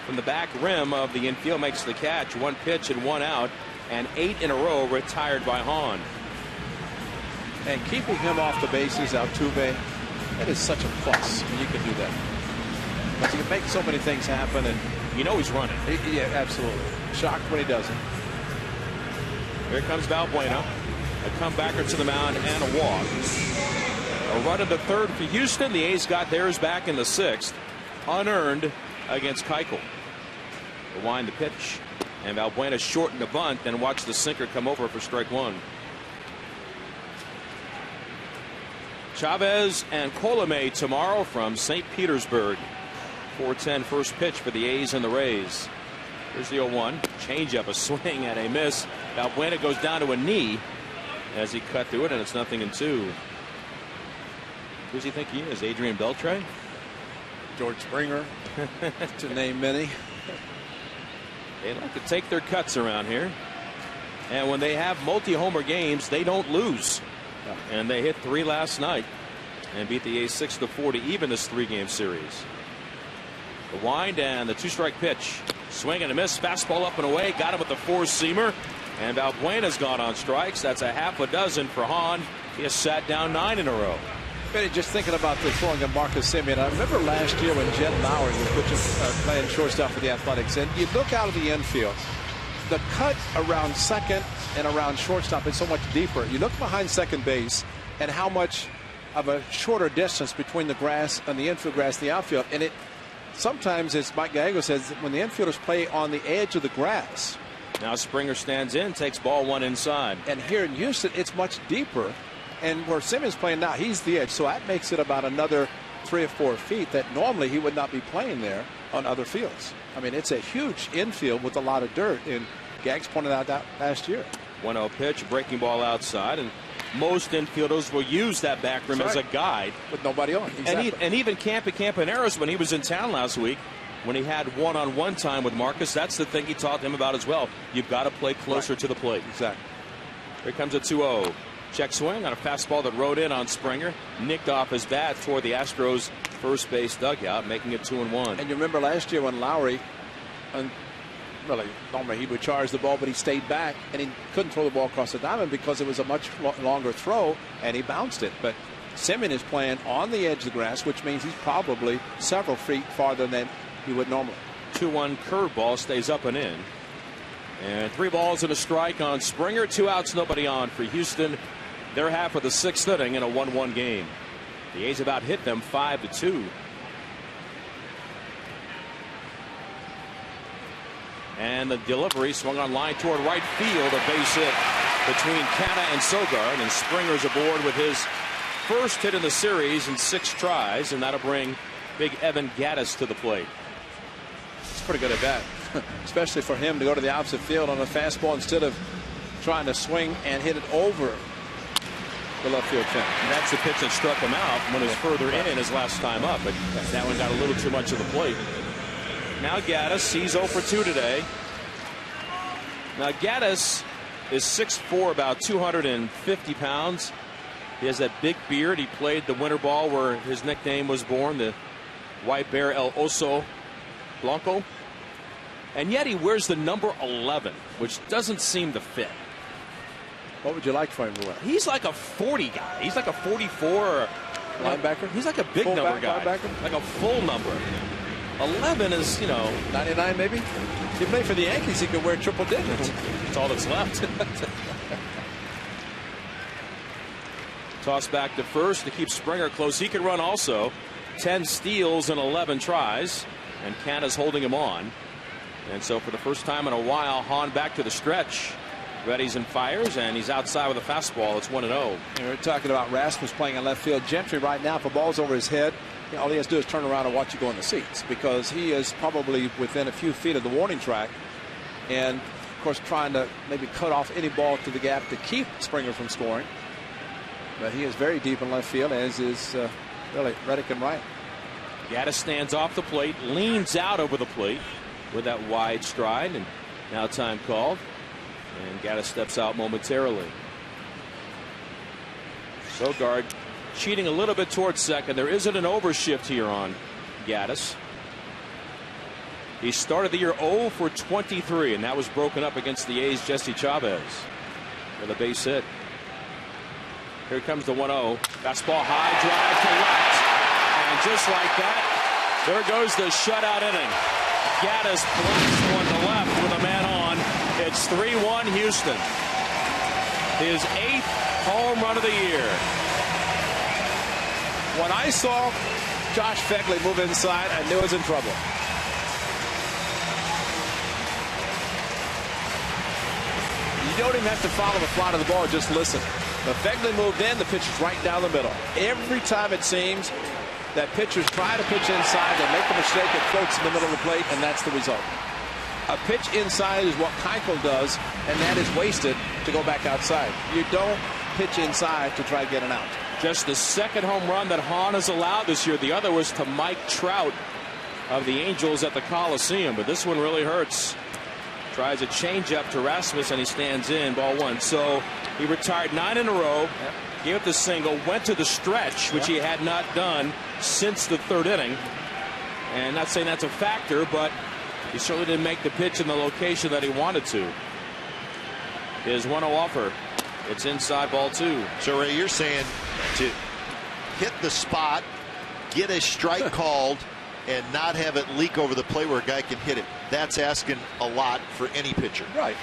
From the back rim of the infield, makes the catch. 1 pitch and 1 out, and 8 in a row retired by Hahn. And keeping him off the bases, Altuve, that is such a plus when you can do that. Because he can make so many things happen, and you know he's running. Yeah, absolutely. Shocked when he doesn't. Here comes Valbuena. A comebacker to the mound and a walk. A run to third for Houston. The A's got theirs back in the 6th. Unearned against Keuchel. The wind, the pitch, and Valbuena shortened the bunt, then watch the sinker come over for strike one. Chavez and Colomé tomorrow from St. Petersburg. 4:10 first pitch for the A's and the Rays. Here's the 0-1. Changeup, a swing and a miss. Valbuena goes down to a knee as he cut through it, and it's 0-2. Who does he think he is? Adrian Beltre? George Springer, to name many. They like to take their cuts around here. And when they have multi-homer games, they don't lose. And they hit 3 last night and beat the A's 6-4 to even this 3-game series. The wind and the 2-strike pitch. Swing and a miss. Fastball up and away. Got him with the 4-seamer. And Valbuena's gone on strikes. That's a half a dozen for Hahn. He has sat down 9 in a row. Benny, just thinking about the throwing of Marcus Semien, I remember last year when Jed Lowry was playing shortstop for the Athletics, and you look out of the infield, the cut around second and around shortstop is so much deeper. You look behind second base and how much of a shorter distance between the grass and the infield grass and the outfield. And it sometimes, as Mike Gallego says, when the infielders play on the edge of the grass. Now Springer stands in, takes ball 1 inside. And here in Houston, it's much deeper. And where Simmons playing now, he's the edge. So that makes it about another 3 or 4 feet that normally he would not be playing there on other fields. I mean, it's a huge infield with a lot of dirt. And Gags pointed out that last year. 1-0 pitch, breaking ball outside. And most infielders will use that back rim as a guide. With nobody on. Exactly. And even Campaneris, when he was in town last week, when he had one-on-one time with Marcus, that's the thing he taught him about as well. You've got to play closer to the plate. Exactly. Here comes a 2-0. Check swing on a fastball that rode in on Springer. Nicked off his bat toward the Astros first base dugout, making it 2-1. And you remember last year when Lowry, really, normally he would charge the ball, but he stayed back and he couldn't throw the ball across the diamond because it was a much longer throw and he bounced it. But Semien is playing on the edge of the grass, which means he's probably several feet farther than he would normally. 2-1 curveball stays up and in. And 3 balls and a strike on Springer. 2 outs, nobody on for Houston. They're half of the 6th inning in a 1-1 game. The A's about hit them 5-2. And the delivery swung on line toward right field. A base hit between Canha and Sogard. And Springer's aboard with his first hit in the series in 6 tries. And that'll bring big Evan Gattis to the plate. It's pretty good at bat. Especially for him to go to the opposite field on a fastball instead of trying to swing and hit it over the left field fence. And that's the pitch that struck him out when he was further in his last time up. But that one got a little too much of the plate. Now Gattis, he's 0 for 2 today. Now Gattis is 6'4", about 250 pounds. He has that big beard. He played the winter ball where his nickname was born, the White Bear El Oso Blanco. And yet he wears the number 11, which doesn't seem to fit. What would you like for him to wear? He's like a 40 guy. He's like a 44 or linebacker. He's like a big full number guy. Linebacker? Like a full number. 11 is, 99 maybe. If he played for the Yankees, he could wear triple digits. That's all that's left. Toss back to first to keep Springer close. He could run also. 10 steals in 11 tries. And Canha's holding him on. And so for the first time in a while, Hahn back to the stretch. Readies and fires, and he's outside with a fastball. It's 1-0. We're talking about Rasmus playing in left field. Gentry right now, if a ball's over his head, all he has to do is turn around and watch you go in the seats, because he is probably within a few feet of the warning track. And, of course, trying to maybe cut off any ball to the gap to keep Springer from scoring. But he is very deep in left field, as is really Reddick and Wright. Gattis stands off the plate, leans out over the plate with that wide stride, and now time called. And Gattis steps out momentarily. Sogard cheating a little bit towards second. There isn't an overshift here on Gattis. He started the year 0 for 23, and that was broken up against the A's Jesse Chavez with a base hit. Here comes the 1-0. Fastball high, drive to left. And just like that, there goes the shutout inning. Gattis blasts one to left with a man on. It's 3-1 Houston. His 8th home run of the year. When I saw Josh Phegley move inside, I knew he was in trouble. You don't even have to follow the fly of the ball, just listen. The Fegley moved in, the pitch is right down the middle. Every time it seems that pitchers try to pitch inside, they make a mistake, it floats in the middle of the plate, and that's the result. A pitch inside is what Keuchel does, and that is wasted to go back outside. You don't pitch inside to try to get an out. Just the second home run that Hahn has allowed this year. The other was to Mike Trout of the Angels at the Coliseum, but this one really hurts. Tries a changeup to Rasmus, and he stands in, ball one. So he retired 9 in a row, gave up the single, went to the stretch, which he had not done since the third inning. And not saying that's a factor, but he certainly didn't make the pitch in the location that he wanted to. His 1-0 offer. It's inside, ball 2. So, Ray, you're saying to hit the spot, get a strike called, and not have it leak over the plate where a guy can hit it. That's asking a lot for any pitcher. Right.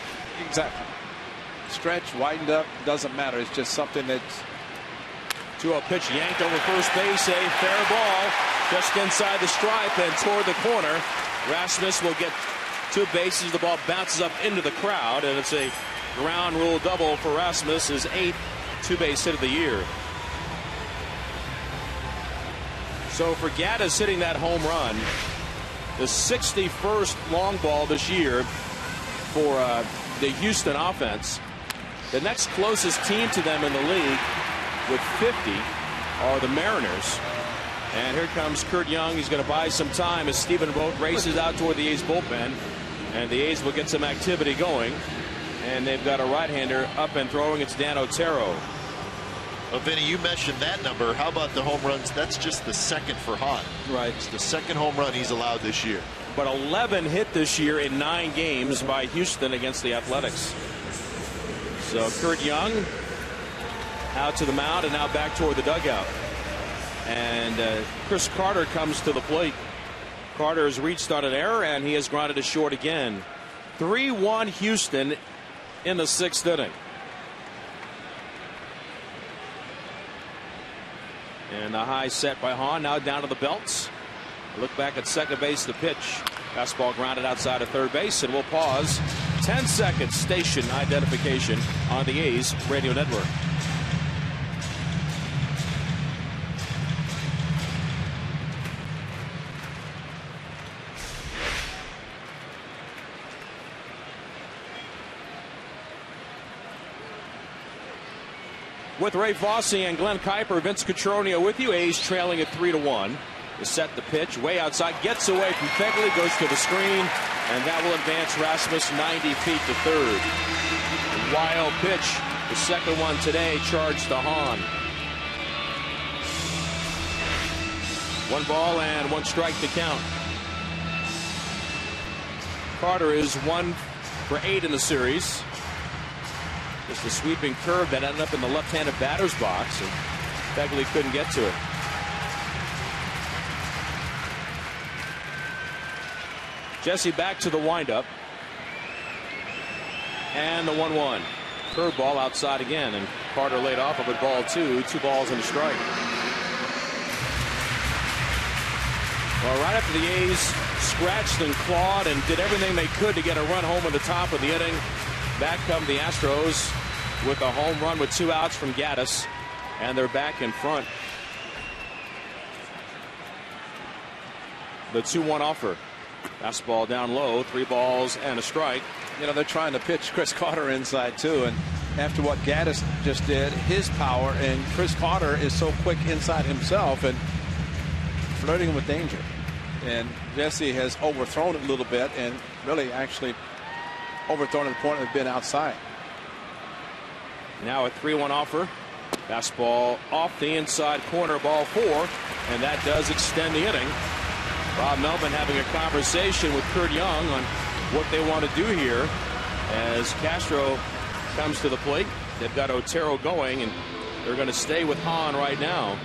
Exactly. Stretch, widened up, doesn't matter. It's just something that's 2-0 pitch yanked over first base. A fair ball just inside the stripe and toward the corner. Rasmus will get 2 bases. The ball bounces up into the crowd, and it's a ground rule double for Rasmus, his 8th 2-base hit of the year. So for Gaddis hitting that home run, the 61st long ball this year for the Houston offense. The next closest team to them in the league with 50 are the Mariners. And here comes Kurt Young. He's going to buy some time as Stephen Vogt races out toward the A's bullpen. And the A's will get some activity going. And they've got a right-hander up and throwing. It's Dan Otero. Well, Vinny, you mentioned that number. How about the home runs? That's just the second for Hahn. right. It's the second home run he's allowed this year. But 11 hit this year in 9 games by Houston against the Athletics. So Kurt Young out to the mound and now back toward the dugout. And Chris Carter comes to the plate. Carter has reached on an error, and he has grounded to short again. 3-1 Houston in the 6th inning. And the high set by Hahn, now down to the belts. Look back at second base, the pitch. Fastball grounded outside of third base, and we'll pause. 10 seconds station identification on the A's radio network. With Ray Fosse and Glenn Kuiper, Vince Cotroneo with you. A's trailing at 3-1. To set the pitch way outside, gets away from Fegley, goes to the screen, and that will advance Rasmus 90 feet to third. Wild pitch, the second one today, charged to Hahn. 1 ball and 1 strike to count. Carter is 1 for 8 in the series. Just a sweeping curve that ended up in the left-handed batter's box, and Fegley couldn't get to it. Jesse back to the windup. And the 1-1. Curveball outside again, and Carter laid off of it, ball 2. 2 balls and a strike. Well, right after the A's scratched and clawed and did everything they could to get a run home at the top of the inning, back come the Astros with a home run with 2 outs from Gaddis, and they're back in front. The 2-1 offer. Fastball down low, 3 balls and a strike. You know, they're trying to pitch Chris Carter inside too, and after what Gaddis just did, his power, and Chris Carter is so quick inside himself and flirting with danger. And Jesse has overthrown it a little bit and really actually overthrown at the point of being outside. Now a 3-1 offer. Fastball off the inside corner, ball 4, and that does extend the inning. Bob Melvin having a conversation with Kurt Young on what they want to do here as Castro comes to the plate. They've got Otero going, and they're going to stay with Hahn right now.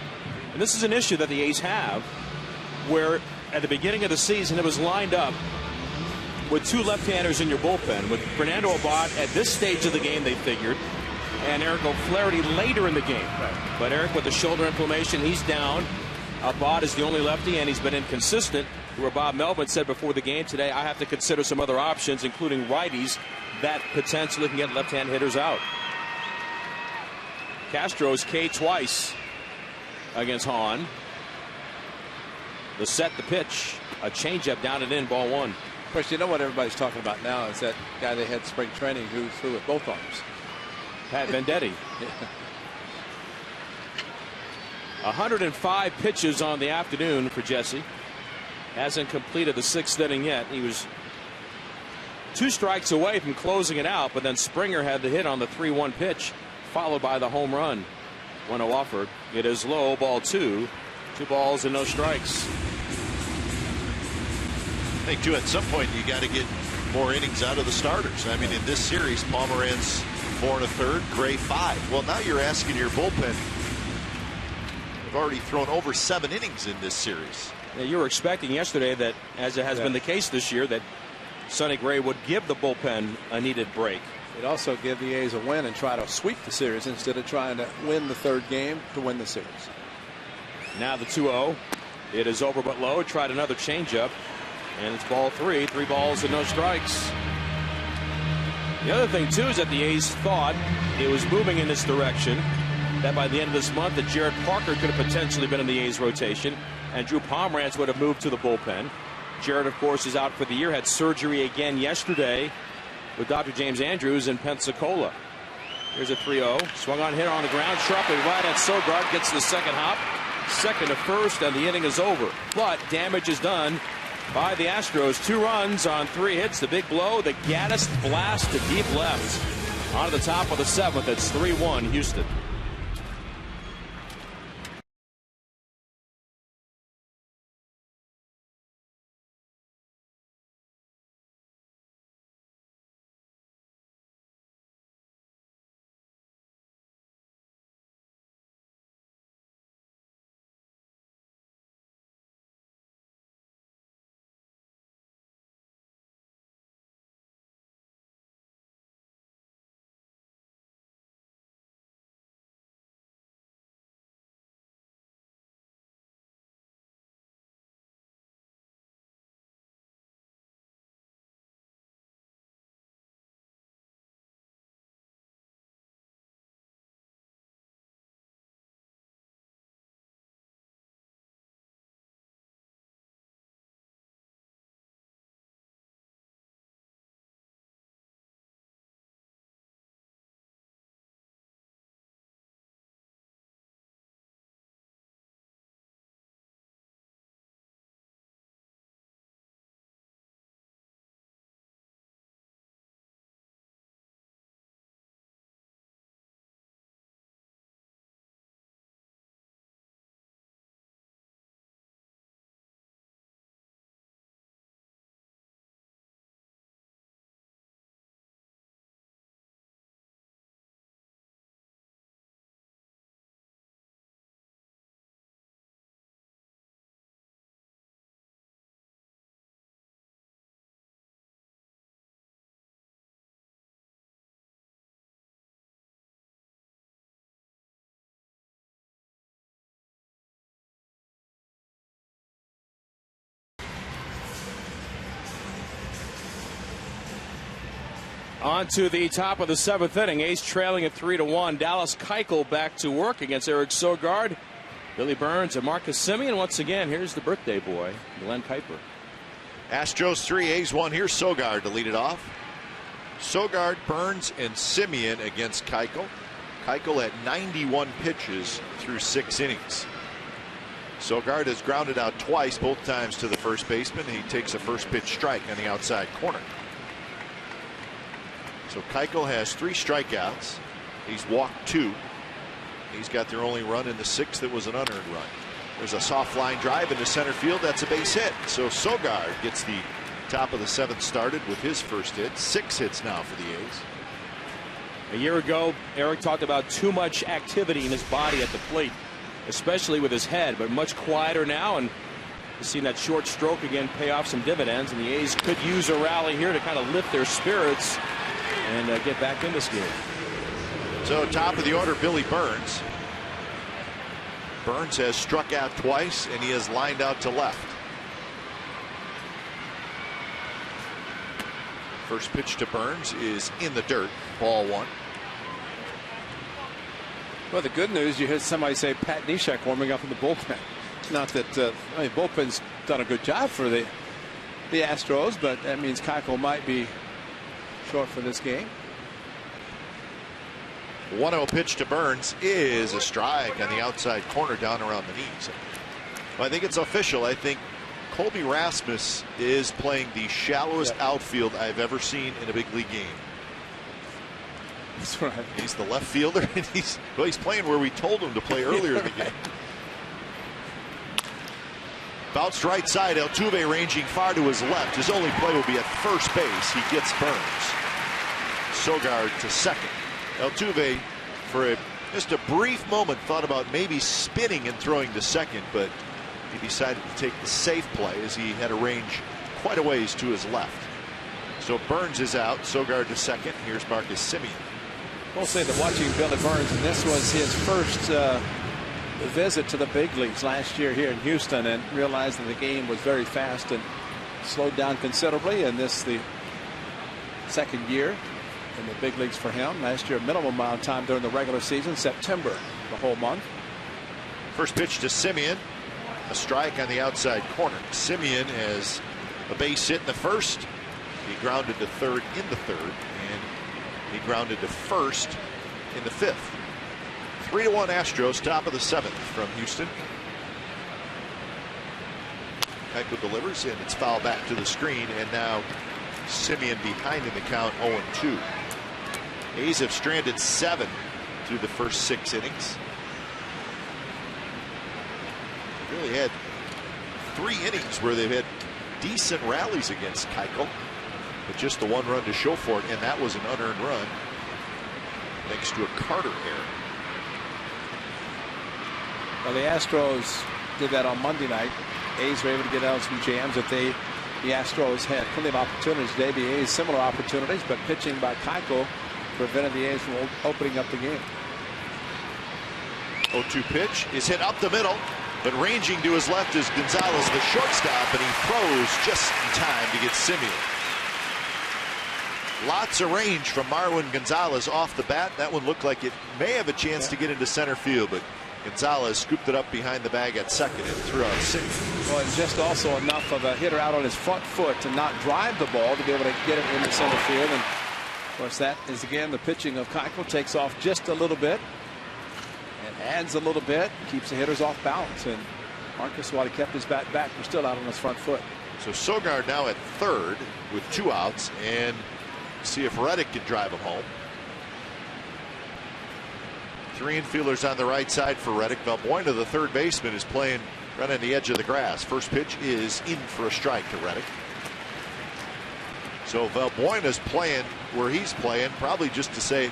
And this is an issue that the A's have, where at the beginning of the season it was lined up with 2 left-handers in your bullpen, with Fernando Abad at this stage of the game, they figured, and Eric O'Flaherty later in the game. Right. But Eric with the shoulder inflammation, he's down. Abad is the only lefty, and he's been inconsistent, where Bob Melvin said before the game today, I have to consider some other options, including righties. that potentially can get left-hand hitters out. Castro's K twice against Hahn. The set, the pitch, a changeup down and in, ball one. Of course, you know what everybody's talking about now is that guy they had spring training who threw with both arms. Pat Venditti. 105 pitches on the afternoon for Jesse. Hasn't completed the 6th inning yet. He was 2 strikes away from closing it out, but then Springer had the hit on the 3-1 pitch, followed by the home run. 1-0 offered. It is low, ball 2. 2 balls and no strikes. I think, too, at some point you got to get more innings out of the starters. I mean, in this series, Pomeranz 4 1/3, Gray 5. Well, now you're asking your bullpen. They've already thrown over 7 innings in this series. Now, you were expecting yesterday that, as it has been the case this year, that Sonny Gray would give the bullpen a needed break. It'd also give the A's a win and try to sweep the series instead of trying to win the 3rd game to win the series. Now the 2-0. It is over but low. Tried another changeup. And it's ball 3. 3 balls and no strikes. The other thing, too, is that the A's thought it was moving in this direction, that by the end of this month that Jared Parker could have potentially been in the A's rotation and Drew Pomeranz would have moved to the bullpen. Jared, of course, is out for the year. Had surgery again yesterday with Dr. James Andrews in Pensacola. Here's a 3-0. Swung on, hit on the ground. Sharply right at Sogard. Gets the second hop. Second to first, and the inning is over. But damage is done by the Astros. 2 runs on 3 hits. The big blow, the Gaddis blast to deep left. On to the top of the 7th. It's 3-1 Houston. On to the top of the 7th inning. A's trailing at 3-1. Dallas Keuchel back to work against Eric Sogard, Billy Burns, and Marcus Semien. Once again, here's the birthday boy, Glenn Kuiper. Astros 3, A's 1. Here's Sogard to lead it off. Sogard, Burns, and Semien against Keuchel. Keuchel at 91 pitches through 6 innings. Sogard has grounded out twice, both times to the first baseman. He takes a first pitch strike on the outside corner. So Keuchel has 3 strikeouts. He's walked 2. He's got their only run in the 6th that was an unearned run. There's a soft line drive into center field. That's a base hit. So Sogard gets the top of the 7th started with his first hit. 6 hits now for the A's. A year ago, Eric talked about too much activity in his body at the plate, especially with his head, but much quieter now, and you've seen that short stroke again pay off some dividends, and the A's could use a rally here to kind of lift their spirits and get back in this game. So top of the order, Billy Burns. Burns has struck out twice, and he has lined out to left. First pitch to Burns is in the dirt. Ball 1. Well, the good news, you heard somebody say Pat Neshek warming up in the bullpen. Not that bullpen's done a good job for the Astros, but that means Keuchel might be short for this game. 1-0 pitch to Burns is a strike on the outside corner down around the knees. Well, I think it's official. I think Colby Rasmus is playing the shallowest outfield I've ever seen in a big league game. That's right. He's the left fielder, and he's playing where we told him to play earlier in the game. Bounced right side. Altuve ranging far to his left. His only play will be at first base. He gets Burns. Sogard to second. Altuve, for just a brief moment, thought about maybe spinning and throwing to second, but he decided to take the safe play as he had a range quite a ways to his left. So Burns is out. Sogard to second. Here's Marcus Semien. We'll say that watching Billy Burns, and this was his first visit to the big leagues last year here in Houston, and realized that the game was very fast and slowed down considerably. And this the second year in the big leagues for him. Last year, minimum amount of time during the regular season, September, the whole month. First pitch to Semien. A strike on the outside corner. Semien has a base hit in the first. He grounded to third in the third, and he grounded to first in the fifth. 3-1 Astros, top of the seventh from Houston. Keuchel delivers, and it's fouled back to the screen, and now Semien behind in the count, 0-2. A's have stranded 7 through the first 6 innings. Really had 3 innings where they've had decent rallies against Keuchel, but just the 1 run to show for it, and that was an unearned run thanks to a Carter error. Well, the Astros did that on Monday night. A's were able to get out some jams that the Astros had plenty of opportunities today. The A's similar opportunities, but pitching by Keuchel prevented the A's from opening up the game. 0-2 pitch is hit up the middle, but ranging to his left is Gonzalez, the shortstop, and he throws just in time to get Semien. Lots of range from Marwin Gonzalez off the bat. That one looked like it may have a chance to get into center field, but Gonzalez scooped it up behind the bag at second and threw out Semien. Well, and just also enough of a hitter out on his front foot to not drive the ball to be able to get it into center field. And of course, that is again the pitching of Keuchel. Takes off just a little bit and adds a little bit, keeps the hitters off balance. And Marcus, while he kept his bat back, was still out on his front foot. So Sogard now at third with 2 outs, and see if Reddick can drive him home. 3 infielders on the right side for Reddick. Valbuena, the third baseman, is playing right on the edge of the grass. First pitch is in for a strike to Reddick. So Valbuena's playing where he's playing, probably just to say,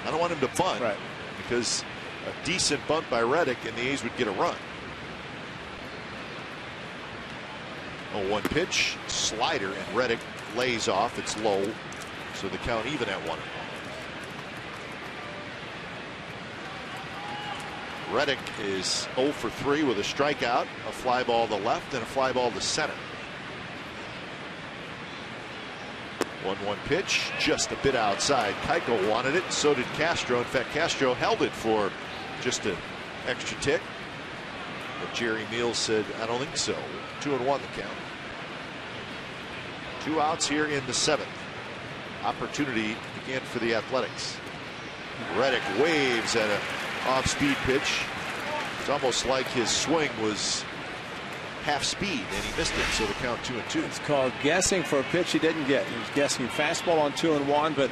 I don't want him to bunt, right, because a decent bunt by Reddick and the A's would get a run. 0-1 pitch, slider, and Reddick lays off. It's low, so the count even at 1. Reddick is 0 for 3 with a strikeout, a fly ball to left, and a fly ball to center. 1-1 pitch, just a bit outside. Keuchel wanted it, so did Castro. In fact, Castro held it for just an extra tick, but Jerry Meals said, I don't think so. 2-1 the count. 2 outs here in the 7th. Opportunity again for the Athletics. Reddick waves at a off-speed pitch. It's almost like his swing was half speed and he missed it, so the count 2-2. It's called guessing for a pitch he didn't get. He was guessing fastball on 2-1, but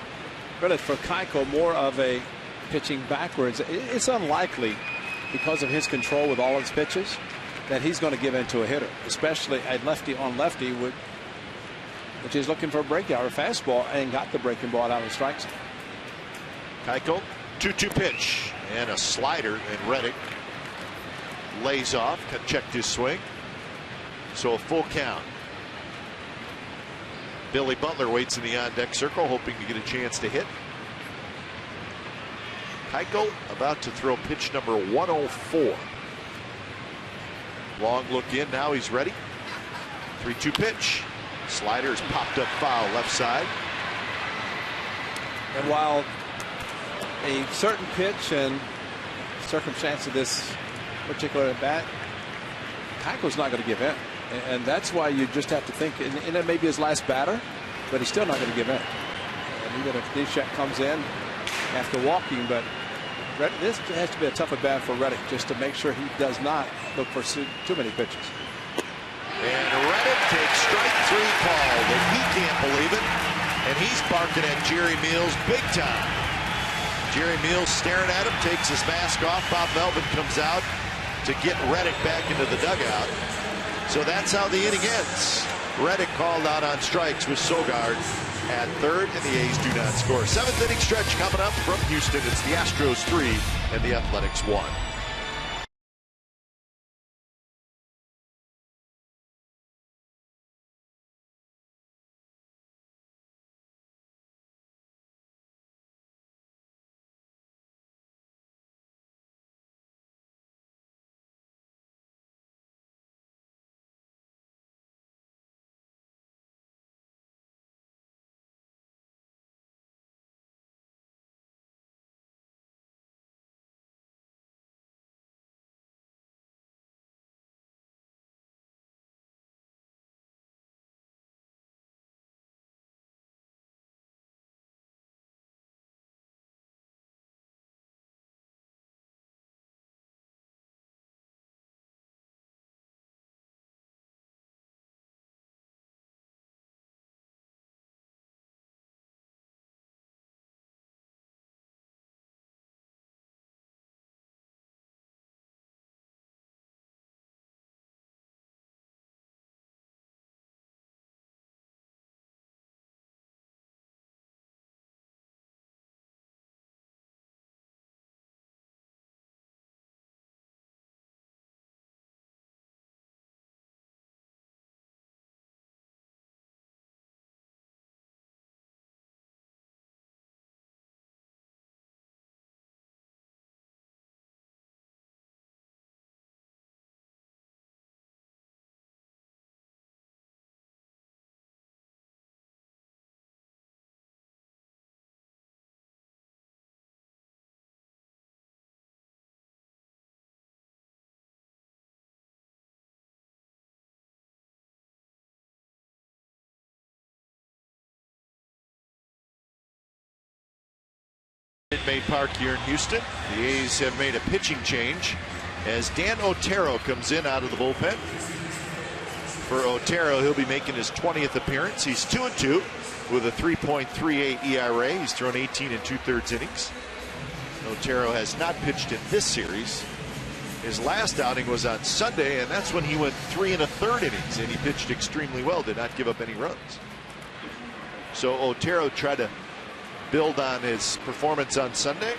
really for Keuchel, more of a pitching backwards. It's unlikely, because of his control with all his pitches, that he's going to give in to a hitter, especially a lefty on lefty, which is looking for a breakout or fastball, and got the breaking ball out of the strike zone. Keuchel, 2-2 pitch and a slider, and Reddick lays off, checked his swing, so a full count. Billy Butler waits in the on-deck circle, hoping to get a chance to hit. Keuchel about to throw pitch number 104. Long look in, now he's ready. 3-2 pitch. Slider is popped up foul left side. And while a certain pitch and circumstance of this particular at bat, Keuchel's not going to give in. And that's why you just have to think, and it may be his last batter, but he's still not going to give in. And even if Neshek comes in after walking, but this has to be a tough at bat for Reddick just to make sure he does not look for too many pitches. And Reddick takes strike 3 called, and he can't believe it. And he's barking at Jerry Meals big time. Jerry Meals staring at him, takes his mask off. Bob Melvin comes out to get Reddick back into the dugout. So that's how the inning ends. Reddick called out on strikes with Sogard at third, and the A's do not score. 7th inning stretch coming up from Houston. It's the Astros 3 and the Athletics 1. Maid Park here in Houston. The A's have made a pitching change as Dan Otero comes in out of the bullpen. For Otero, he'll be making his 20th appearance. He's 2-2 with a 3.38 ERA. He's thrown 18 2/3 innings. Otero has not pitched in this series. His last outing was on Sunday, and that's when he went 3 1/3 innings, and he pitched extremely well, did not give up any runs. So Otero tried to build on his performance on Sunday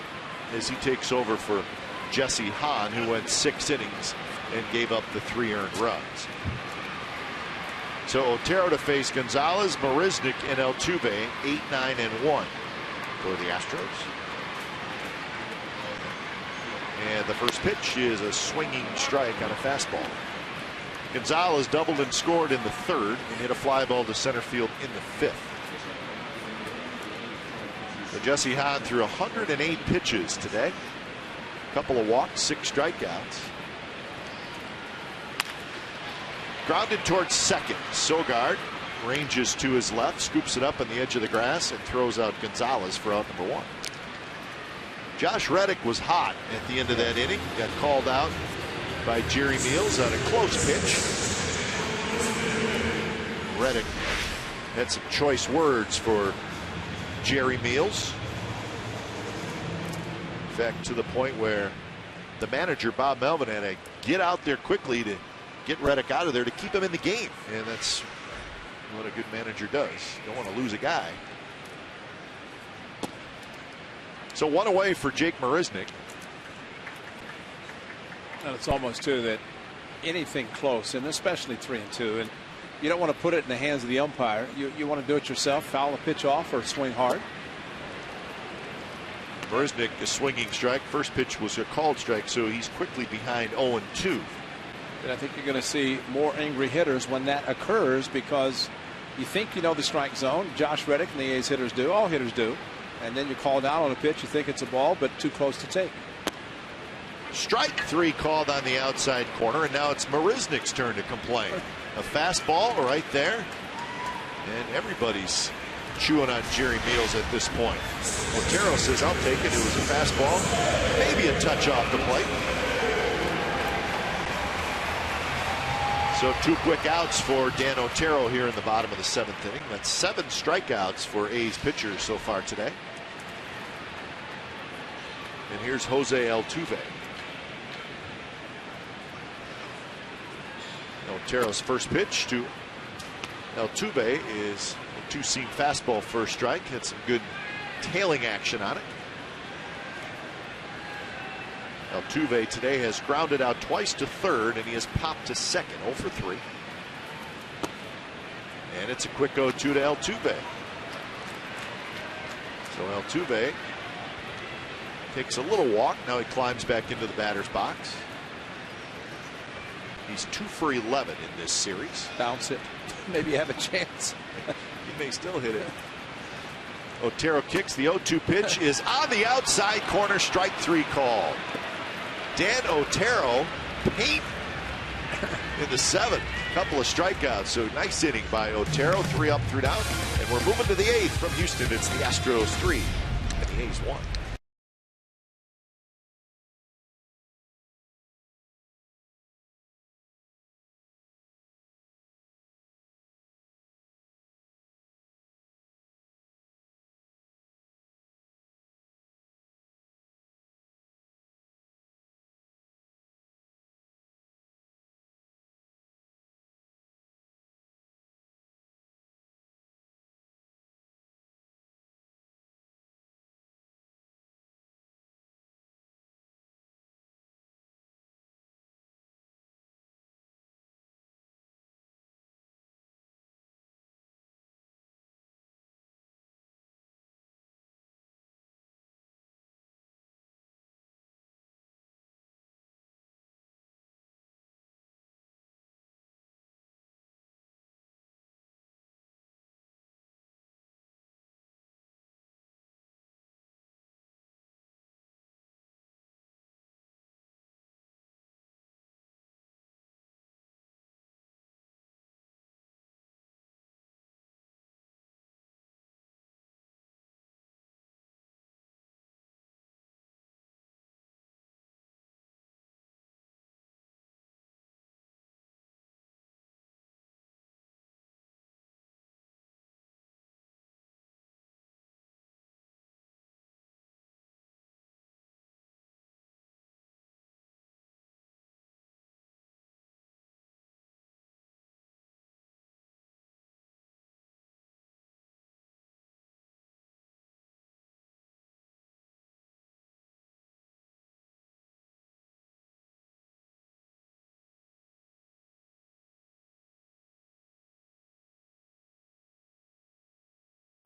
as he takes over for Jesse Hahn, who went 6 innings and gave up the 3 earned runs. So Otero to face Gonzalez, Marisnik, and Altuve, 8, 9, and 1 for the Astros. And the first pitch is a swinging strike on a fastball. Gonzalez doubled and scored in the 3rd and hit a fly ball to center field in the 5th. So Jesse Hahn threw 108 pitches today. A couple of walks, 6 strikeouts. Grounded towards second. Sogard ranges to his left, scoops it up on the edge of the grass, and throws out Gonzalez for out number 1. Josh Reddick was hot at the end of that inning. Got called out by Jerry Meals on a close pitch. Reddick had some choice words for Jerry Meals. In fact, to the point where the manager, Bob Melvin, had to get out there quickly to get Reddick out of there to keep him in the game. And that's what a good manager does. You don't want to lose a guy. So 1 away for Jake Marisnik. And it's almost too that anything close, and especially 3-2, and you don't want to put it in the hands of the umpire. You want to do it yourself, foul a pitch off or swing hard. Marisnik, a swinging strike. First pitch was a called strike, so he's quickly behind 0-2. And I think you're going to see more angry hitters when that occurs, because you think you know the strike zone. Josh Reddick and the A's hitters do. All hitters do. And then you call down on a pitch, you think it's a ball, but too close to take. Strike 3 called on the outside corner, and now it's Marisnick's turn to complain. A fastball right there, and everybody's chewing on Jerry Meals at this point. Otero says, I'll take it. It was a fastball, maybe a touch off the plate. So 2 quick outs for Dan Otero here in the bottom of the 7th inning. That's 7 strikeouts for A's pitchers so far today. And here's Jose Altuve. Otero's first pitch to Altuve is a 2-seam fastball first strike. Had some good tailing action on it. Altuve today has grounded out twice to third, and he has popped to second. 0 for 3. And it's a quick 0-2 to Altuve. So Altuve takes a little walk. Now he climbs back into the batter's box. He's 2 for 11 in this series. Bounce it. Maybe you have a chance. He may still hit it. Otero kicks. The 0-2 pitch is on the outside corner. Strike 3 called. Dan Otero paint in the 7th. Couple of strikeouts. So nice inning by Otero. 3 up, 3 down. And we're moving to the 8th from Houston. It's the Astros 3 and the A's 1.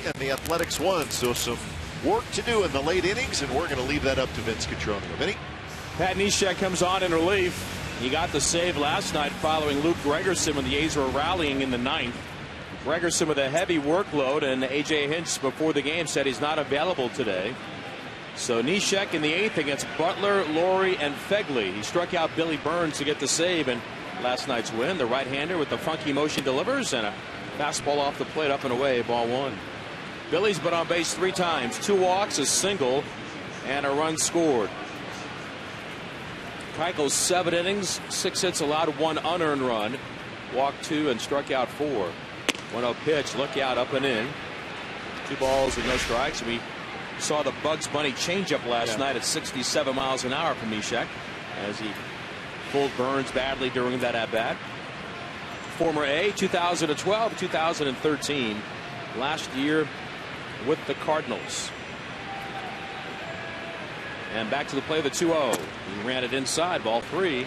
And the Athletics won, so some work to do in the late innings, and we're going to leave that up to Vince Cotroneo. Vinny? Pat Neshek comes on in relief. He got the save last night following Luke Gregerson when the A's were rallying in the 9th. Gregerson with a heavy workload, and A.J. Hinch before the game said he's not available today. So Neshek in the 8th against Butler, Laurie, and Fegley. He struck out Billy Burns to get the save in last night's win. The right-hander with the funky motion delivers, and a fastball off the plate up and away, ball 1. Billy's been on base 3 times, 2 walks, a single, and a run scored. Keuchel's 7 innings, 6 hits allowed, 1 unearned run, walked 2 and struck out 4. 1-0 pitch, look out, up and in. 2 balls and no strikes. We saw the Bugs Bunny changeup last night at 67 miles an hour from Neshek as he pulled Burns badly during that at bat. Former A, 2012, 2013, last year with the Cardinals. And back to the play, the 2-0. He ran it inside, ball 3.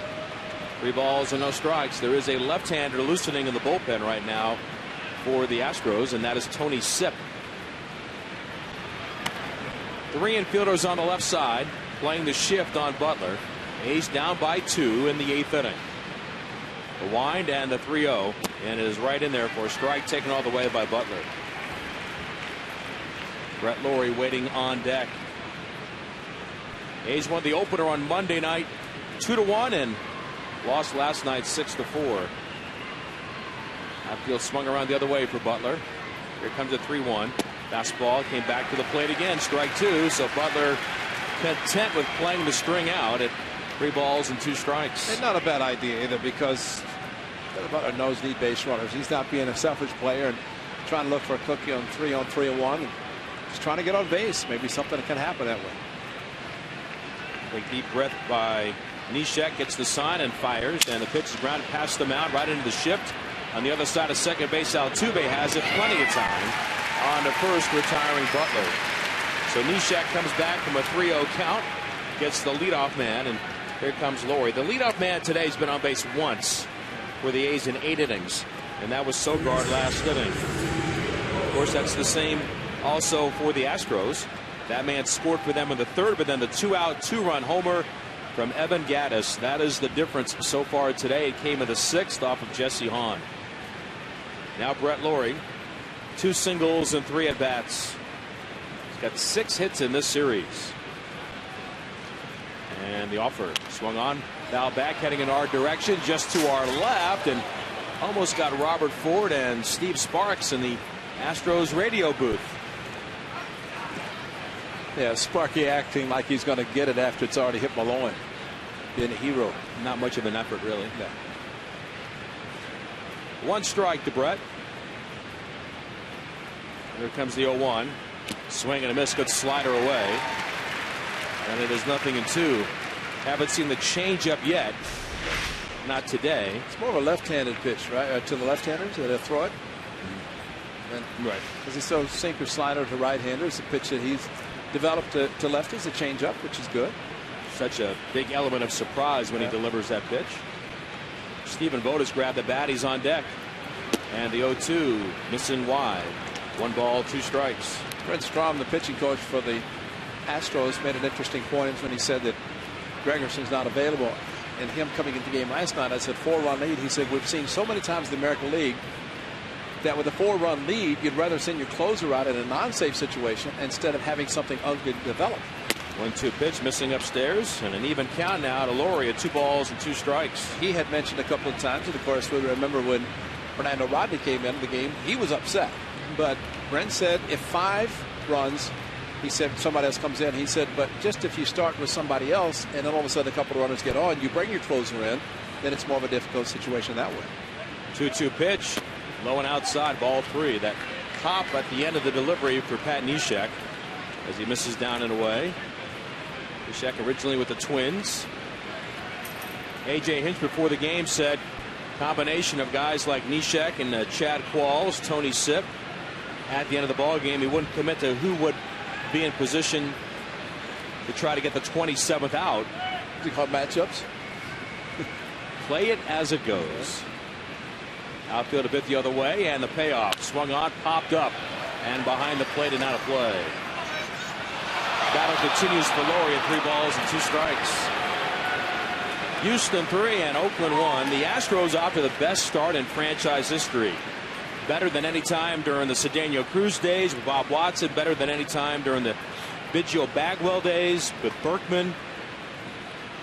3 balls and no strikes. There is a left-hander loosening in the bullpen right now for the Astros, and that is Tony Sipp. 3 infielders on the left side playing the shift on Butler. A's down by 2 in the 8th inning. The wind and the 3-0, and it is right in there for a strike taken all the way by Butler. Brett Lawrie waiting on deck. A's won the opener on Monday night 2-1 and lost last night 6-4. Outfield swung around the other way for Butler. Here comes a 3-1. Fastball came back to the plate again. Strike two. So Butler content with playing the string out at 3 balls and 2 strikes. And not a bad idea either, because Butler knows need base runners. He's not being a selfish player and trying to look for a cookie on 3 on 3 and 1. And just trying to get on base. Maybe something that can happen that way. Big deep breath by Neshek, gets the sign and fires, and the pitch is grounded past the mound right into the shift. On the other side of second base, Altuve has it plenty of time on the first, retiring Butler. So Neshek comes back from a 3-0 count, gets the leadoff man, and here comes Lawrie. The leadoff man today has been on base once for the A's in 8 innings, and that was Sogard last inning. Of course, that's the same also for the Astros. That man scored for them in the 3rd, but then the 2-out, 2-run homer from Evan Gattis. That is the difference so far today. It came in the 6th off of Jesse Hahn. Now Brett Lawrie, 2 singles and 3 at-bats. He's got 6 hits in this series. And the offer swung on, foul back, heading in our direction, just to our left, and almost got Robert Ford and Steve Sparks in the Astros radio booth. Yeah, Sparky acting like he's going to get it after it's already hit Malone. Being a hero. Not much of an effort, really. No. 1 strike to Brett. Here comes the 0-1. Swing and a miss, good slider away. And it is 0-2. Haven't seen the changeup yet. Not today. It's more of a left-handed pitch, right? To the left-handers that throw it. Right. Because he's so sinker slider to right-handers. A pitch that he's developed to lefties, a changeup, which is good. Such a big element of surprise when he delivers that pitch. Stephen Vogt has grabbed the bat. He's on deck. And the 0-2 missing wide. 1 ball, 2 strikes. Brent Strom, the pitching coach for the Astros, made an interesting point when he said that Gregerson's not available. And him coming into the game last night, I said 4-run lead. He said, we've seen so many times in the American League that with a 4-run lead, you'd rather send your closer out in a non-safe situation instead of having something ugly develop. 1-2 pitch missing upstairs, and an even count now to Lawrie at 2 balls and 2 strikes. He had mentioned a couple of times, and of course we remember when Fernando Rodney came into the game, he was upset. But Brent said if 5 runs, he said somebody else comes in, he said, but just if you start with somebody else and then all of a sudden a couple of runners get on, you bring your closer in, then it's more of a difficult situation that way. 2-2 pitch, low and outside, ball 3. That pop at the end of the delivery for Pat Neshek as he misses down and away. Neshek originally with the Twins. A.J. Hinch before the game said combination of guys like Neshek and Chad Qualls, Tony Sipp. At the end of the ball game, he wouldn't commit to who would be in position to try to get the 27th out. Do you call matchups? Play it as it goes. Outfield a bit the other way, and the payoff. Swung on, popped up, and behind the plate and out of play. Battle continues for Lawrie at 3 balls and 2 strikes. Houston 3 and Oakland 1. The Astros off to the best start in franchise history. Better than any time during the Cedeno Cruz days with Bob Watson. Better than any time during the Biggio Bagwell days with Berkman.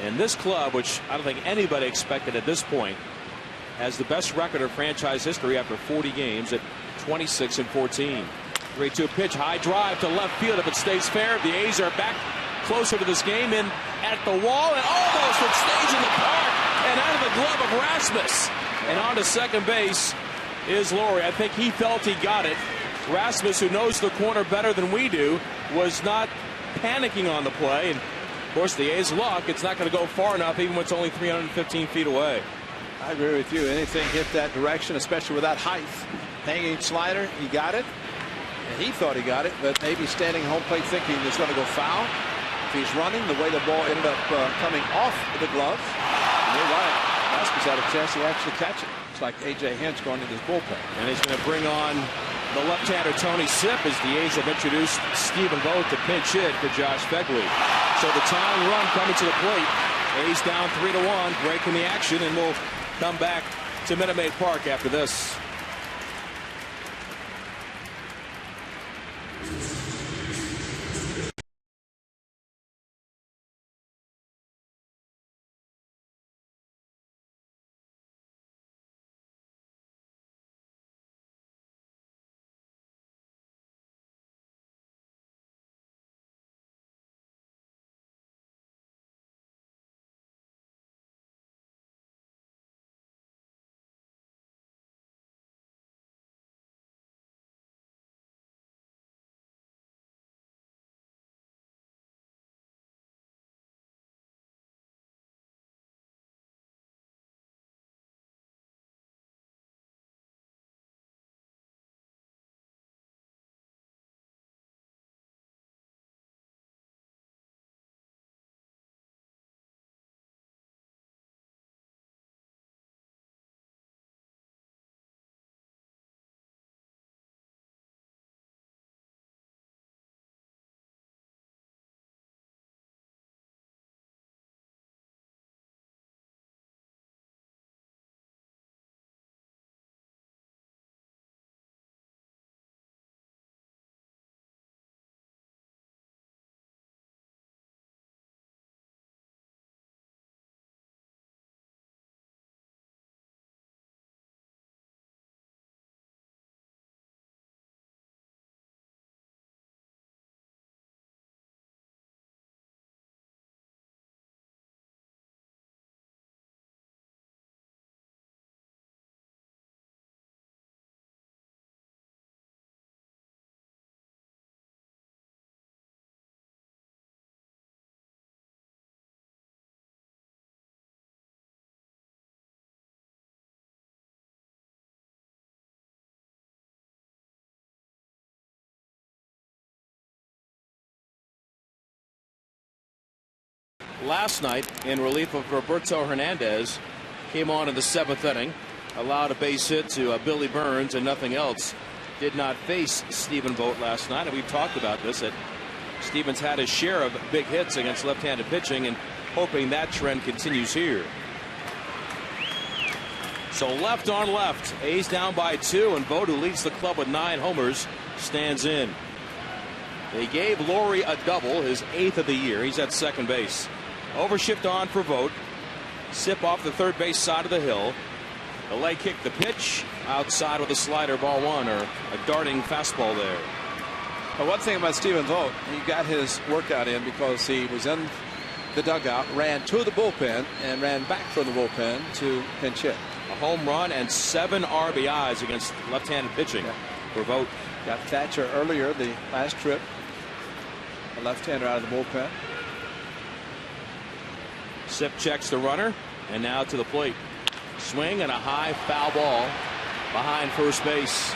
And this club, which I don't think anybody expected at this point, has the best record of franchise history after 40 games at 26-14. 3-2 pitch, high drive to left field. If it stays fair, the A's are back closer to this game, in at the wall, and almost it stays in the park and out of the glove of Rasmus. And on to second base is Lawrie. I think he felt he got it. Rasmus, who knows the corner better than we do, was not panicking on the play. And of course, the A's luck, it's not going to go far enough, even when it's only 315 feet away. I agree with you. Anything hit that direction, especially with that height. Hanging slider, he got it. And he thought he got it, but maybe standing home plate thinking it's going to go foul. If he's running, the way the ball ended up coming off the glove, you're right. Rasmus had a chance to actually catch it. It's like A.J. Hinch going into his bullpen. And he's going to bring on the left-hander Tony Sipp as the A's have introduced Stephen Vogt to pinch hit for Josh Begley. So the tying run coming to the plate. A's down 3-1, breaking the action, and we'll come back to Minute Maid Park after this. last night in relief of Roberto Hernandez. Came on in the 7th inning. Allowed a base hit to Billy Burns and nothing else. Did not face Stephen Vogt last night. And we've talked about this, that Stevens had his share of big hits against left-handed pitching, and hoping that trend continues here. So left on left. A's down by 2, and Vogt, who leads the club with 9 homers, stands in. They gave Laurie a double, his 8th of the year. He's at second base. Overshift on for Vogt. Sip off the third base side of the hill. The leg kick, the pitch outside with a slider, ball 1, or a darting fastball there. Well, one thing about Stephen Vogt, he got his workout in because he was in the dugout, ran to the bullpen, and ran back from the bullpen to pinch hit. A home run and 7 RBIs against left-handed pitching for Vogt. Got Thatcher earlier the last trip. A left-hander out of the bullpen. Sip checks the runner, and now to the plate. Swing and a high foul ball behind first base.